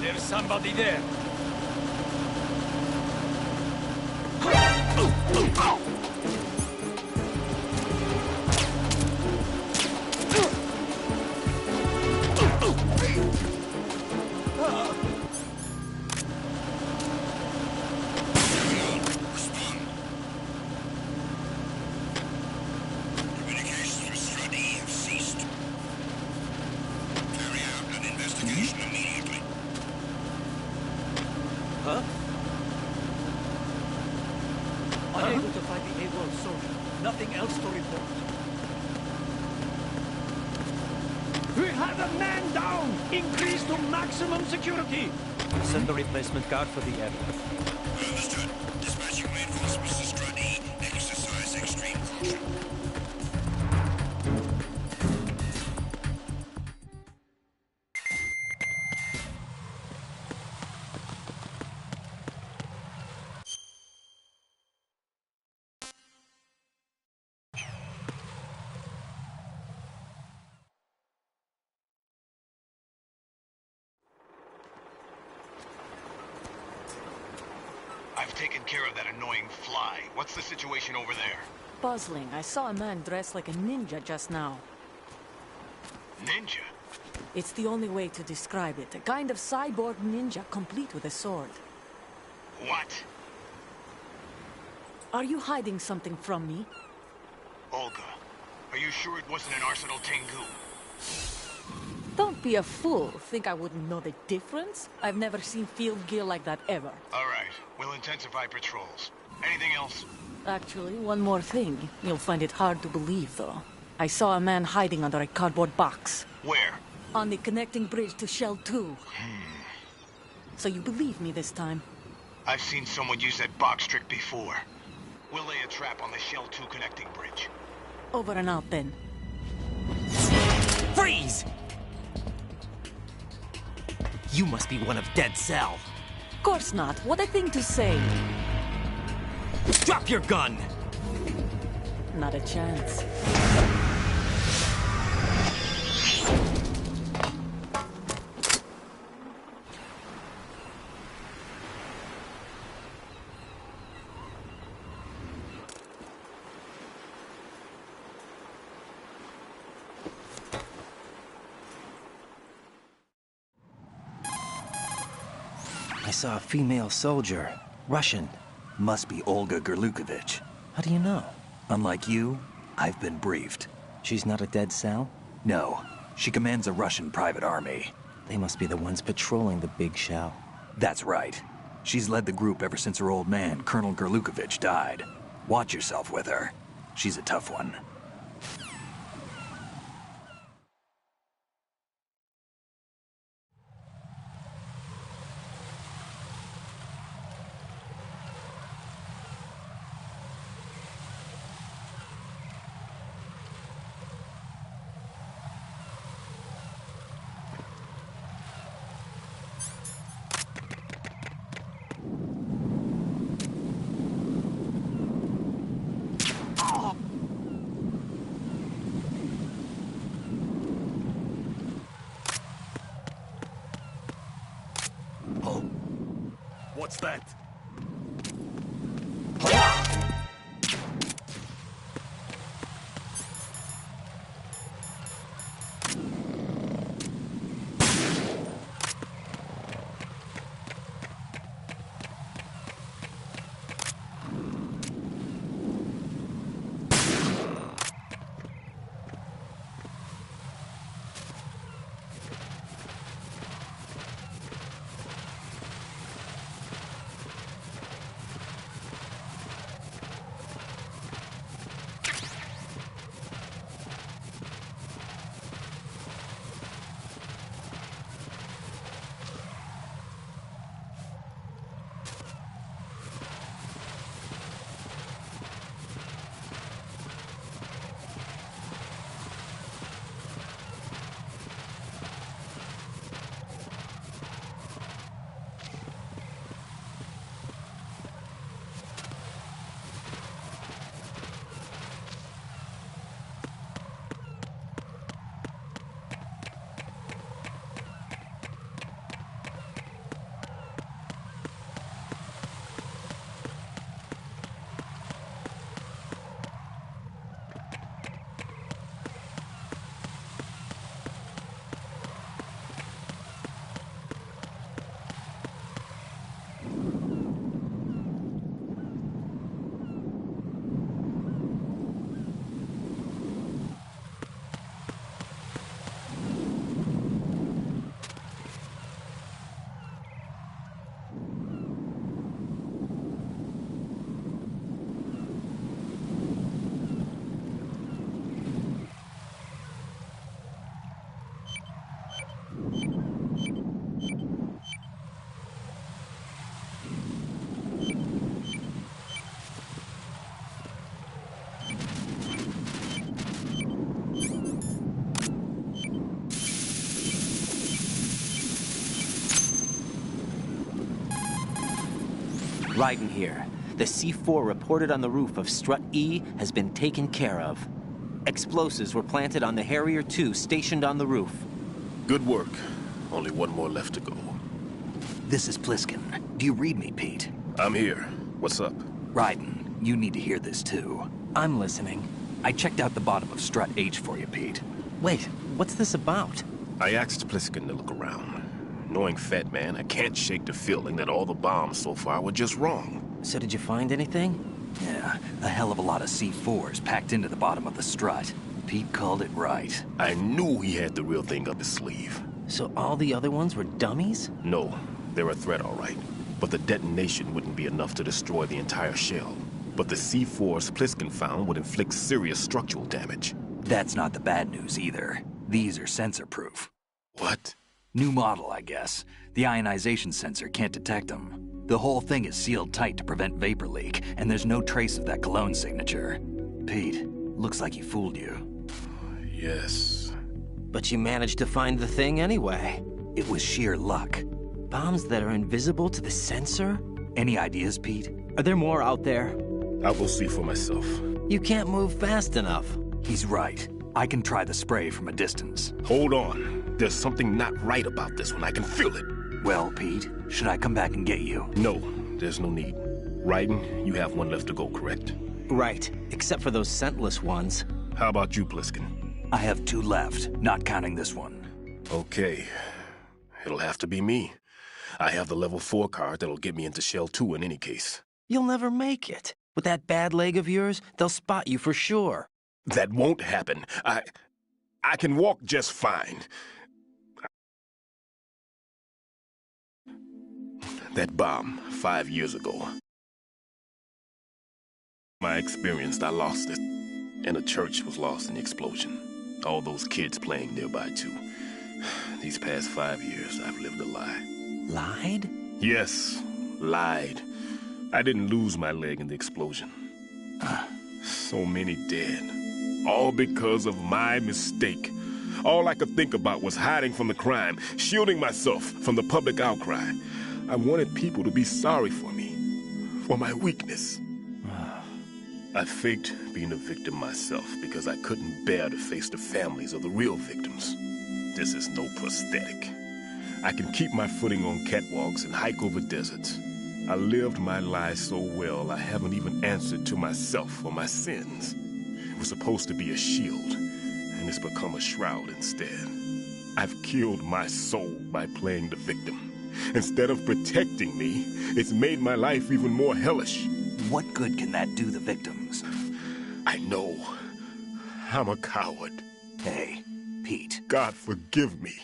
There's somebody there. Communications with Strut E have ceased. Carry out an investigation immediately. Huh? Unable to find the AWOL soldier. Nothing else to report. We have a man down! Increase to maximum security! Send the replacement guard for the area. Understood. Dispatching reinforcements to Strut E. Exercise extreme caution. I've taken care of that annoying fly. What's the situation over there? Puzzling. I saw a man dressed like a ninja just now. Ninja? It's the only way to describe it. A kind of cyborg ninja, complete with a sword. What? Are you hiding something from me? Olga, are you sure it wasn't an Arsenal Tengu? Don't be a fool. Think I wouldn't know the difference? I've never seen field gear like that ever. All right. We'll intensify patrols. Anything else? Actually, one more thing. You'll find it hard to believe, though. I saw a man hiding under a cardboard box. Where? On the connecting bridge to Shell 2. So you believe me this time? I've seen someone use that box trick before. We'll lay a trap on the Shell 2 connecting bridge. Over and out, then. Freeze! You must be one of Dead Cell. Of course not. What a thing to say. Drop your gun! Not a chance. I saw a female soldier. Russian. Must be Olga Gurlukovich. How do you know? Unlike you, I've been briefed. She's not a Dead Cell? No. She commands a Russian private army. They must be the ones patrolling the big shell. That's right. She's led the group ever since her old man, Colonel Gurlukovich, died. Watch yourself with her. She's a tough one. What's that? Raiden here. The C4 reported on the roof of Strut E has been taken care of. Explosives were planted on the Harrier 2 stationed on the roof. Good work. Only one more left to go. This is Pliskin. Do you read me, Pete? I'm here. What's up? Raiden, you need to hear this too. I'm listening. I checked out the bottom of Strut H for you, Pete. Wait, what's this about? I asked Pliskin to look around. Knowing Fat Man, I can't shake the feeling that all the bombs so far were just wrong. So did you find anything? Yeah, a hell of a lot of C4s packed into the bottom of the strut. Pete called it right. I knew he had the real thing up his sleeve. So all the other ones were dummies? No, they're a threat, all right. But the detonation wouldn't be enough to destroy the entire shell. But the C4s Pliskin found would inflict serious structural damage. That's not the bad news either. These are sensor-proof. What? New model, I guess. The ionization sensor can't detect them. The whole thing is sealed tight to prevent vapor leak, and there's no trace of that cologne signature. Pete, looks like he fooled you. Yes. But you managed to find the thing anyway. It was sheer luck. Bombs that are invisible to the sensor? Any ideas, Pete? Are there more out there? I'll go see for myself. You can't move fast enough. He's right. I can try the spray from a distance. Hold on. There's something not right about this one. I can feel it. Well, Pete, should I come back and get you? No, there's no need. Raiden, you have one left to go, correct? Right, except for those scentless ones. How about you, Pliskin? I have 2 left, not counting this one. Okay. It'll have to be me. I have the level 4 card that'll get me into Shell 2 in any case. You'll never make it. With that bad leg of yours, they'll spot you for sure. That won't happen. I can walk just fine. That bomb, 5 years ago. I experienced, I lost it. And a church was lost in the explosion. All those kids playing nearby, too. These past 5 years, I've lived a lie. Lied? Yes, lied. I didn't lose my leg in the explosion. So many dead. All because of my mistake. All I could think about was hiding from the crime, shielding myself from the public outcry. I wanted people to be sorry for me, for my weakness. I faked being a victim myself because I couldn't bear to face the families of the real victims. This is no prosthetic. I can keep my footing on catwalks and hike over deserts. I lived my lie so well I haven't even answered to myself for my sins. It was supposed to be a shield, and it's become a shroud instead. I've killed my soul by playing the victim. Instead of protecting me, it's made my life even more hellish. What good can that do the victims? I know. I'm a coward. Hey, Pete. God forgive me.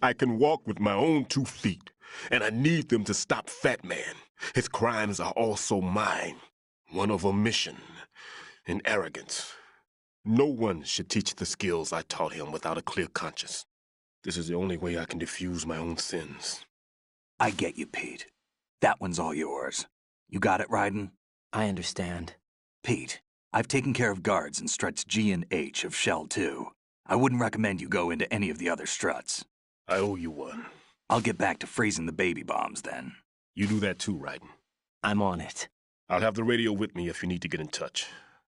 I can walk with my own 2 feet, and I need them to stop Fat Man. His crimes are also mine. One of omission and arrogance. No one should teach the skills I taught him without a clear conscience. This is the only way I can diffuse my own sins. I get you, Pete. That one's all yours. You got it, Raiden? I understand. Pete, I've taken care of guards in struts G and H of Shell 2. I wouldn't recommend you go into any of the other struts. I owe you one. I'll get back to freezing the baby bombs then. You do that too, Raiden. I'm on it. I'll have the radio with me if you need to get in touch.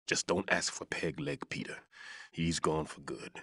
Just don't ask for Peg Leg Peter. He's gone for good.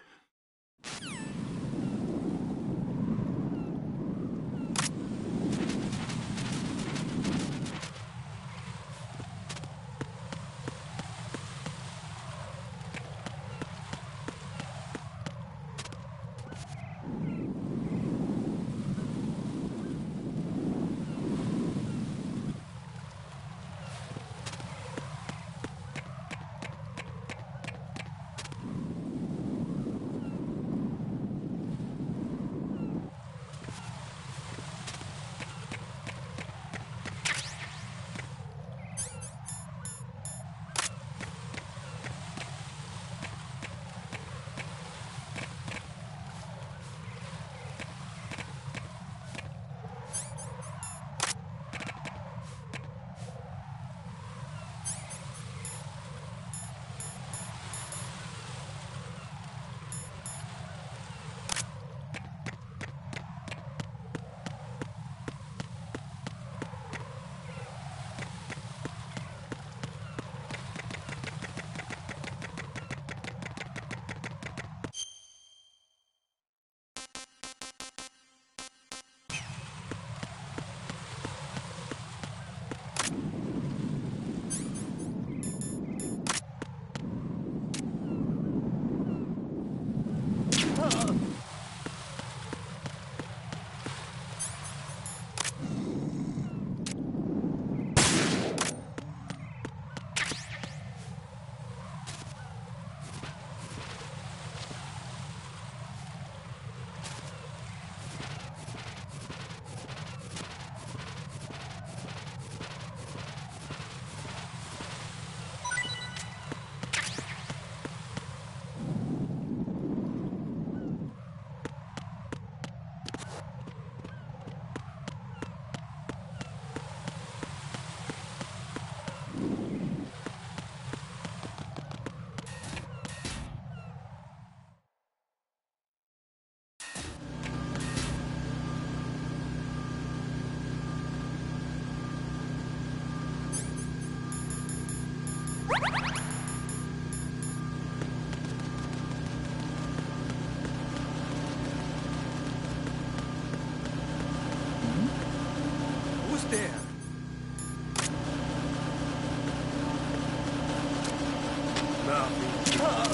What's going on?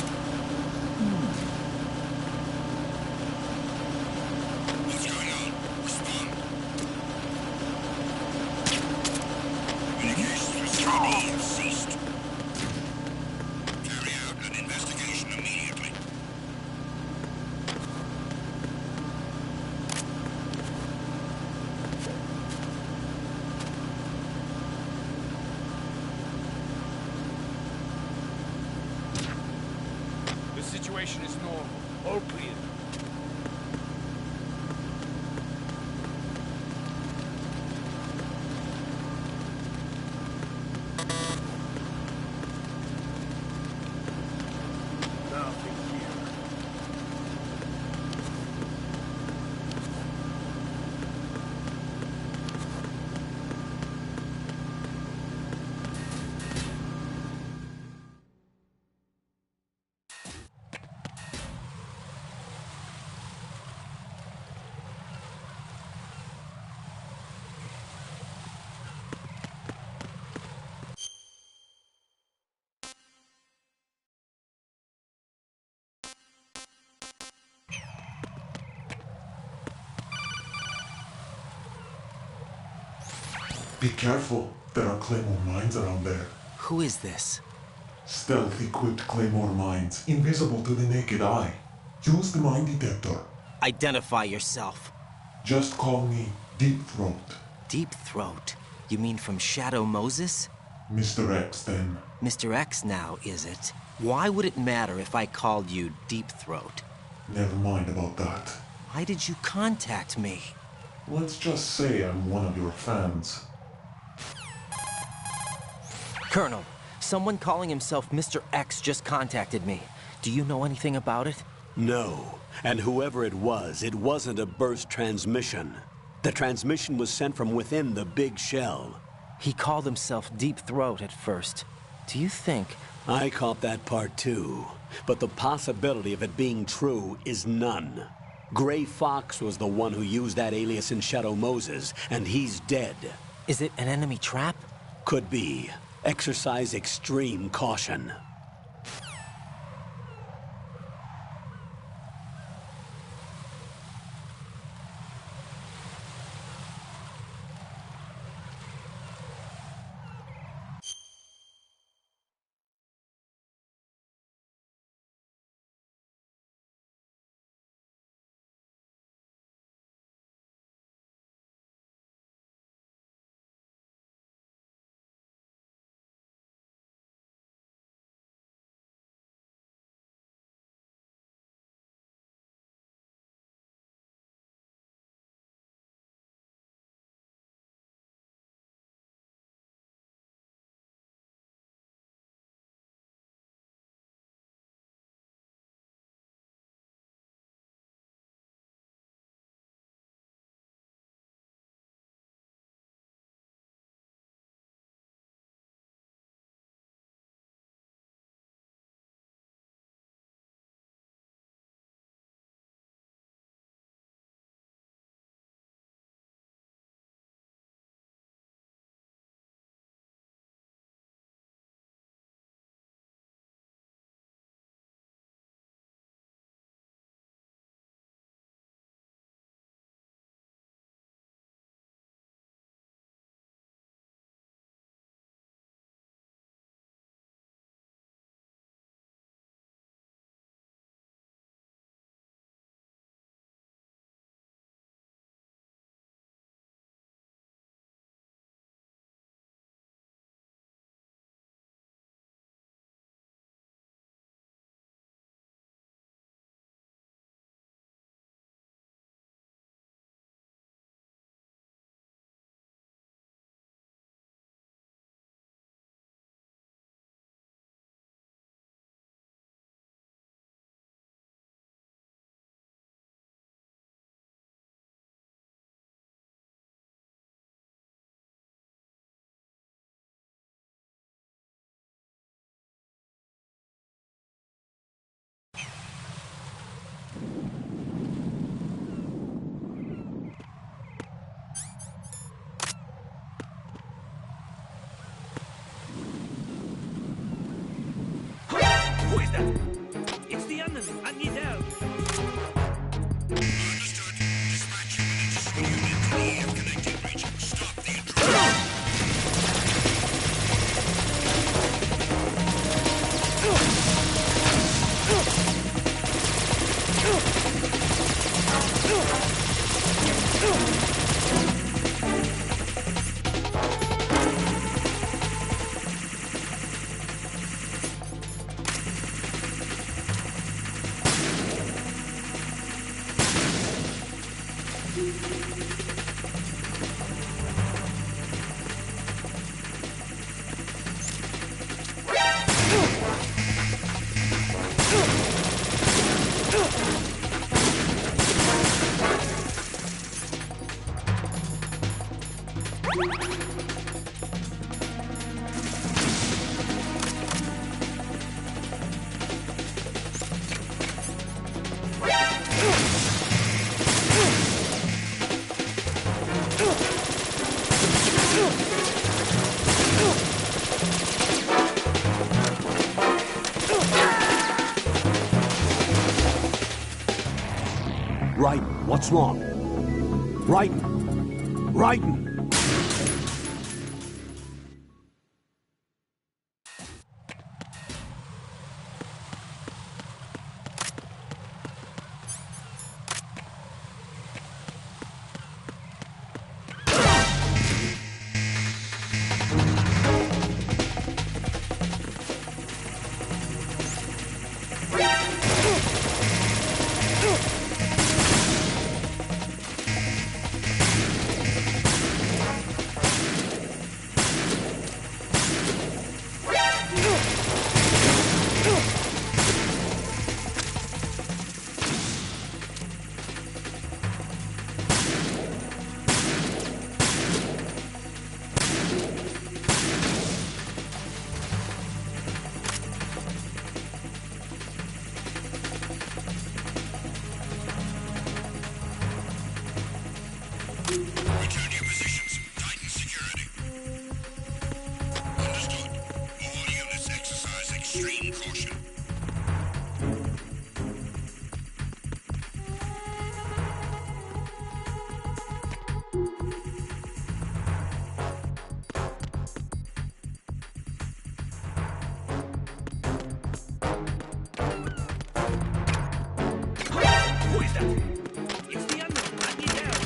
Respond. Communications with CB have ceased. Carry out an investigation immediately. The situation is normal. All clear. Nothing here. Be careful. There are Claymore mines around there. Who is this? Stealth-equipped Claymore mines, invisible to the naked eye. Use the mine detector. Identify yourself. Just call me Deep Throat. Deep Throat? You mean from Shadow Moses? Mr. X, then. Mr. X now, is it? Why would it matter if I called you Deep Throat? Never mind about that. Why did you contact me? Let's just say I'm one of your fans. Colonel, someone calling himself Mr. X just contacted me. Do you know anything about it? No. And whoever it wasn't a burst transmission. The transmission was sent from within the big shell. He called himself Deep Throat at first. Do you think... I caught that part too. But the possibility of it being true is none. Gray Fox was the one who used that alias in Shadow Moses, and he's dead. Is it an enemy trap? Could be. Exercise extreme caution. that? It's the enemy. I need help. Understood. Dispatch human and destroy unit to the EF connecting bridge. Stop the intrusion. Raiden, what's wrong? Raiden! Raiden! Return to your positions. Titan security. Understood. All units exercise extreme caution. Who is that? It's the enemy. I need help.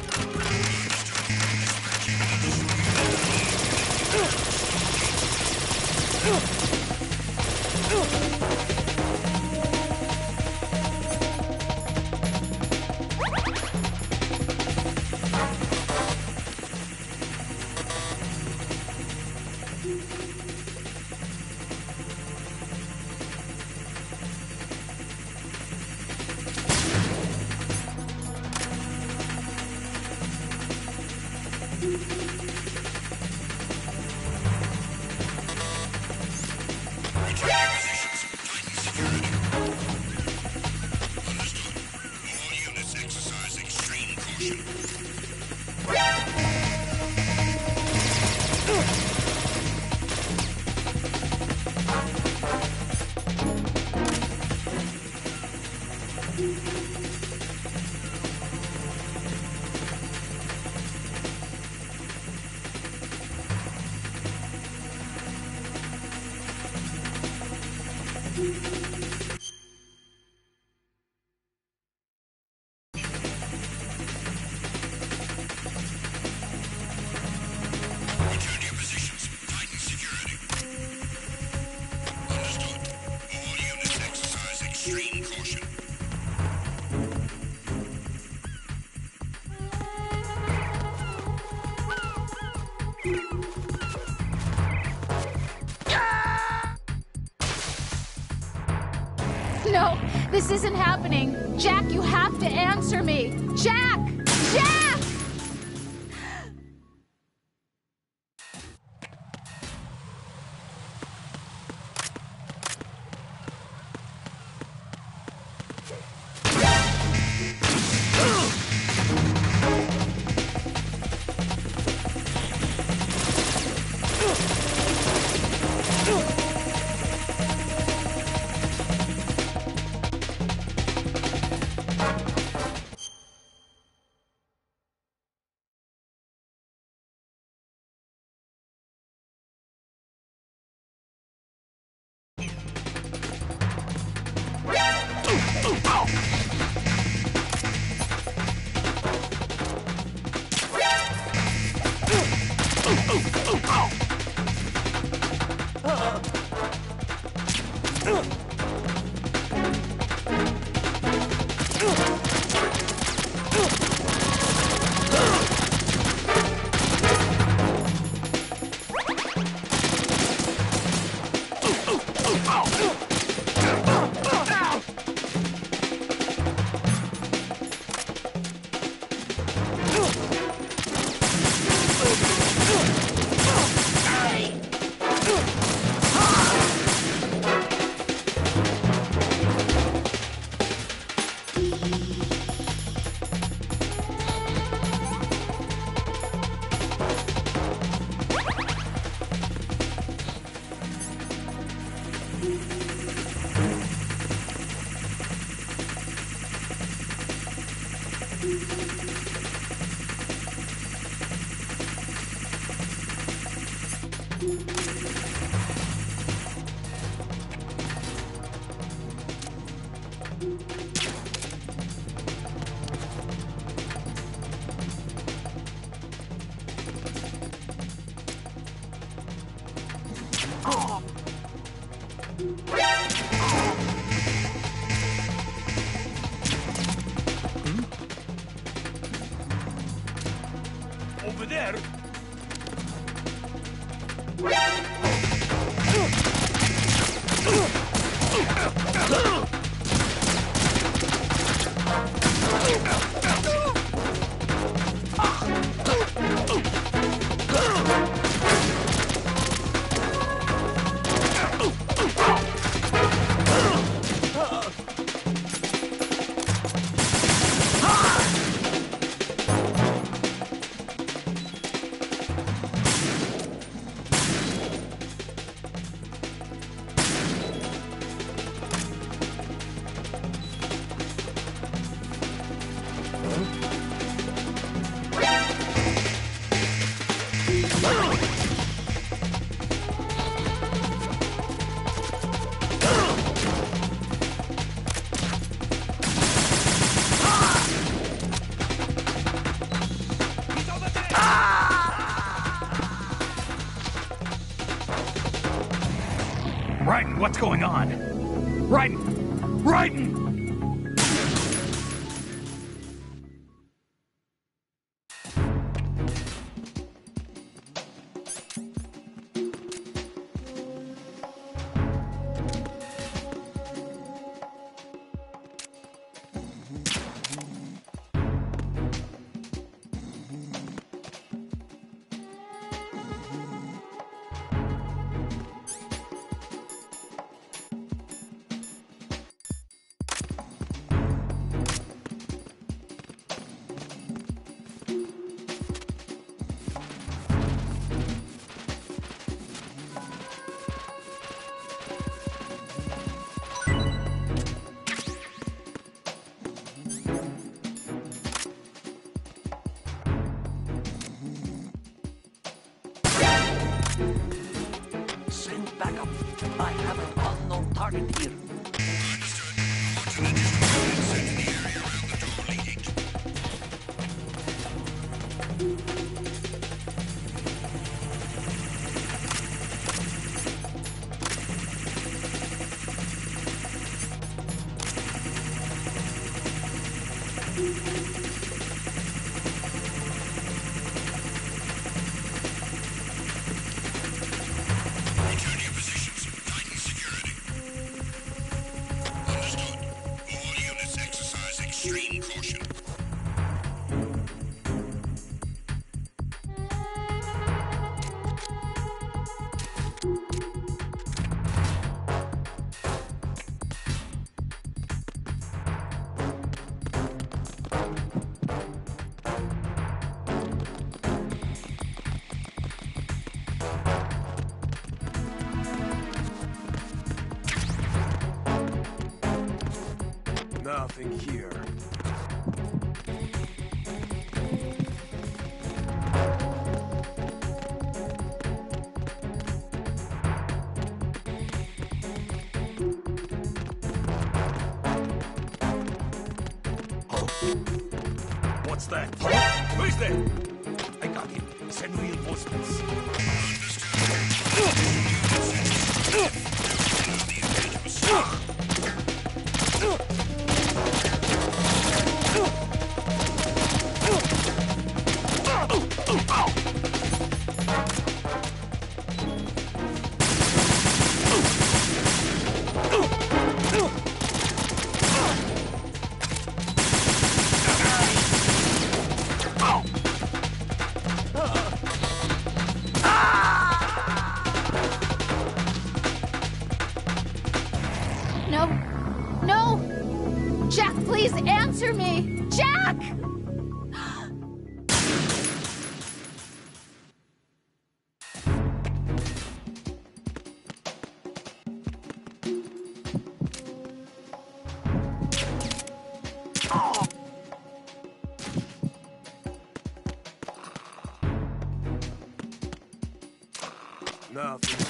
No, this isn't happening. Jack, you have to answer me. Jack! Jack! Over there. Raiden, what's going on? Raiden! Raiden! Send backup. I have an unknown target here. Extreme caution. Nothing here. What's that? Who is there? I got him. Send reinforcements. No. No! Jack, please answer me! Jack! Nothing.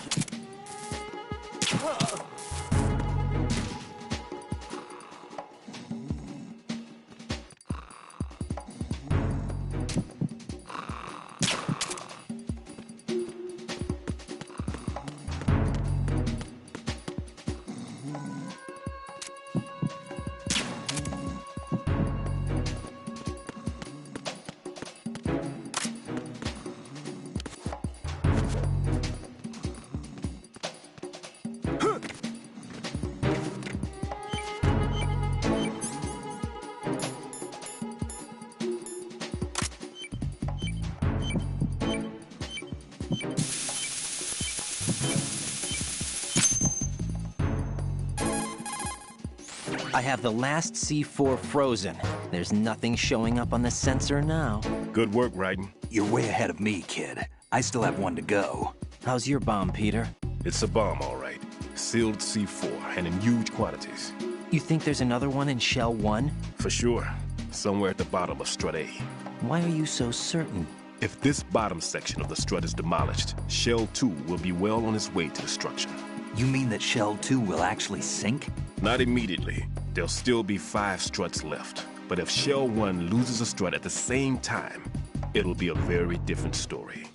I have the last C4 frozen. There's nothing showing up on the sensor now. Good work, Raiden. You're way ahead of me, kid. I still have one to go. How's your bomb, Peter? It's a bomb, all right. Sealed C4, and in huge quantities. You think there's another one in Shell 1? For sure. Somewhere at the bottom of Strut A. Why are you so certain? If this bottom section of the strut is demolished, Shell 2 will be well on its way to destruction. You mean that Shell 2 will actually sink? Not immediately. There'll still be 5 struts left. But if Shell 1 loses a strut at the same time, it'll be a very different story.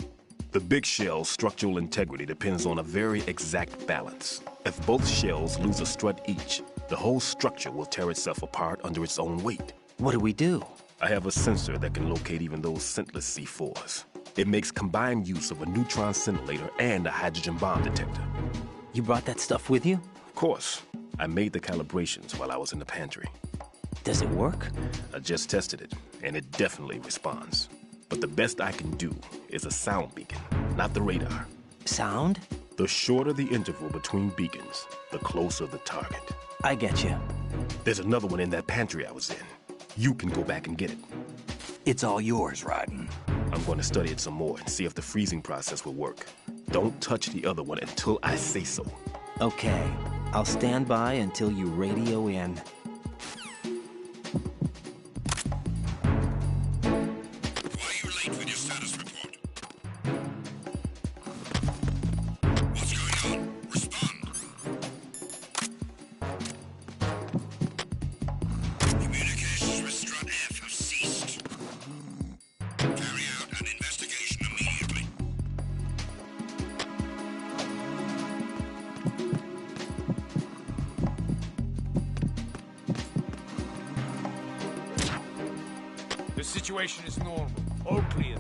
The big shell's structural integrity depends on a very exact balance. If both shells lose a strut each, the whole structure will tear itself apart under its own weight. What do we do? I have a sensor that can locate even those scentless C4s. It makes combined use of a neutron scintillator and a hydrogen bomb detector. You brought that stuff with you? Of course. I made the calibrations while I was in the pantry. Does it work? I just tested it, and it definitely responds. But the best I can do is a sound beacon, not the radar. Sound? The shorter the interval between beacons, the closer the target. I get you. There's another one in that pantry I was in. You can go back and get it. It's all yours, Raiden. I'm going to study it some more and see if the freezing process will work. Don't touch the other one until I say so. Okay. I'll stand by until you radio in. Why are you late with your status report? What's going on? Respond. Communications with Strut F have ceased. Carry out an investigation immediately. The situation is normal. All clear.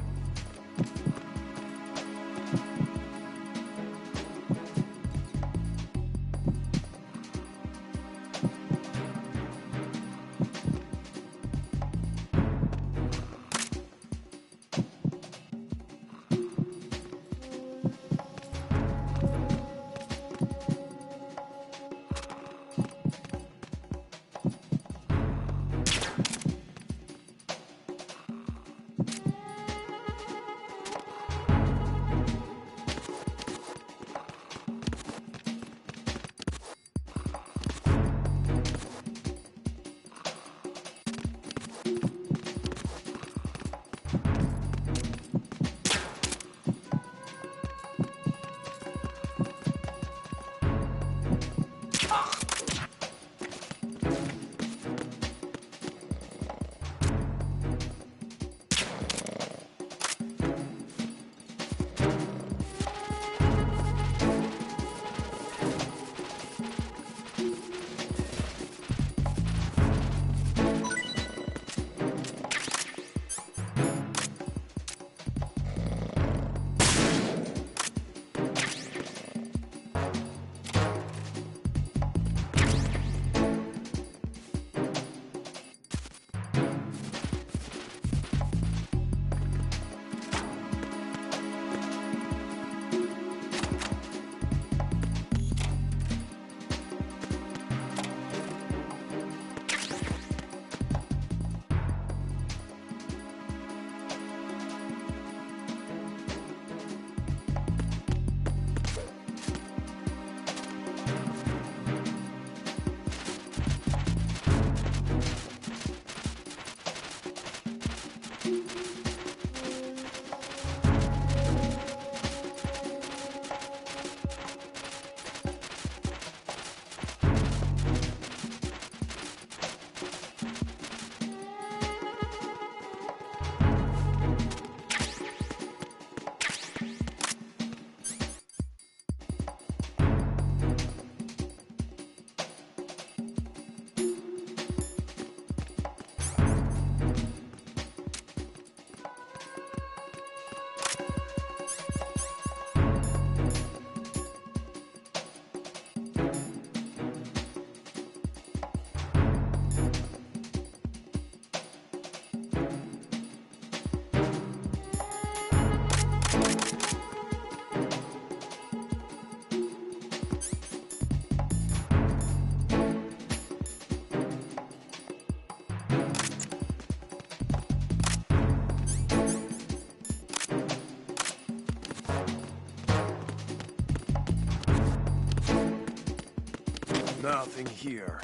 Nothing here.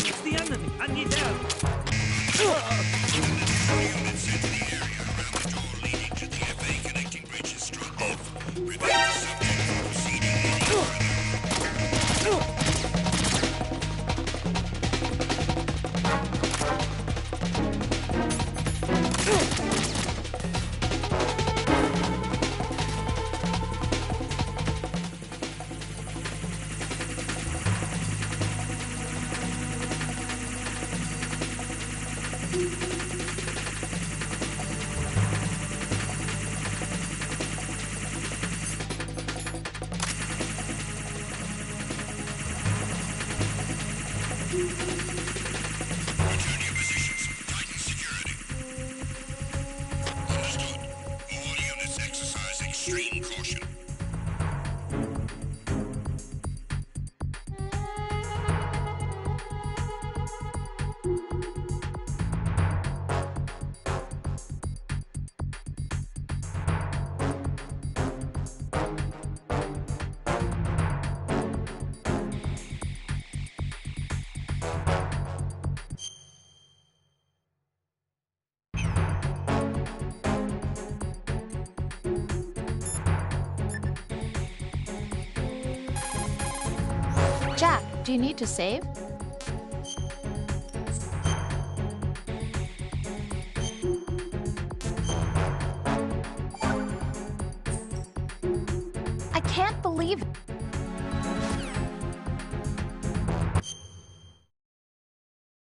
It's the enemy! I need help! Units sent to the area around the door leading to the FA connecting bridge is struck off. Prevent the subject from proceeding any further. Return your positions. Tighten security. Understood. All units exercise extreme caution. Jack, do you need to save? I can't believe it.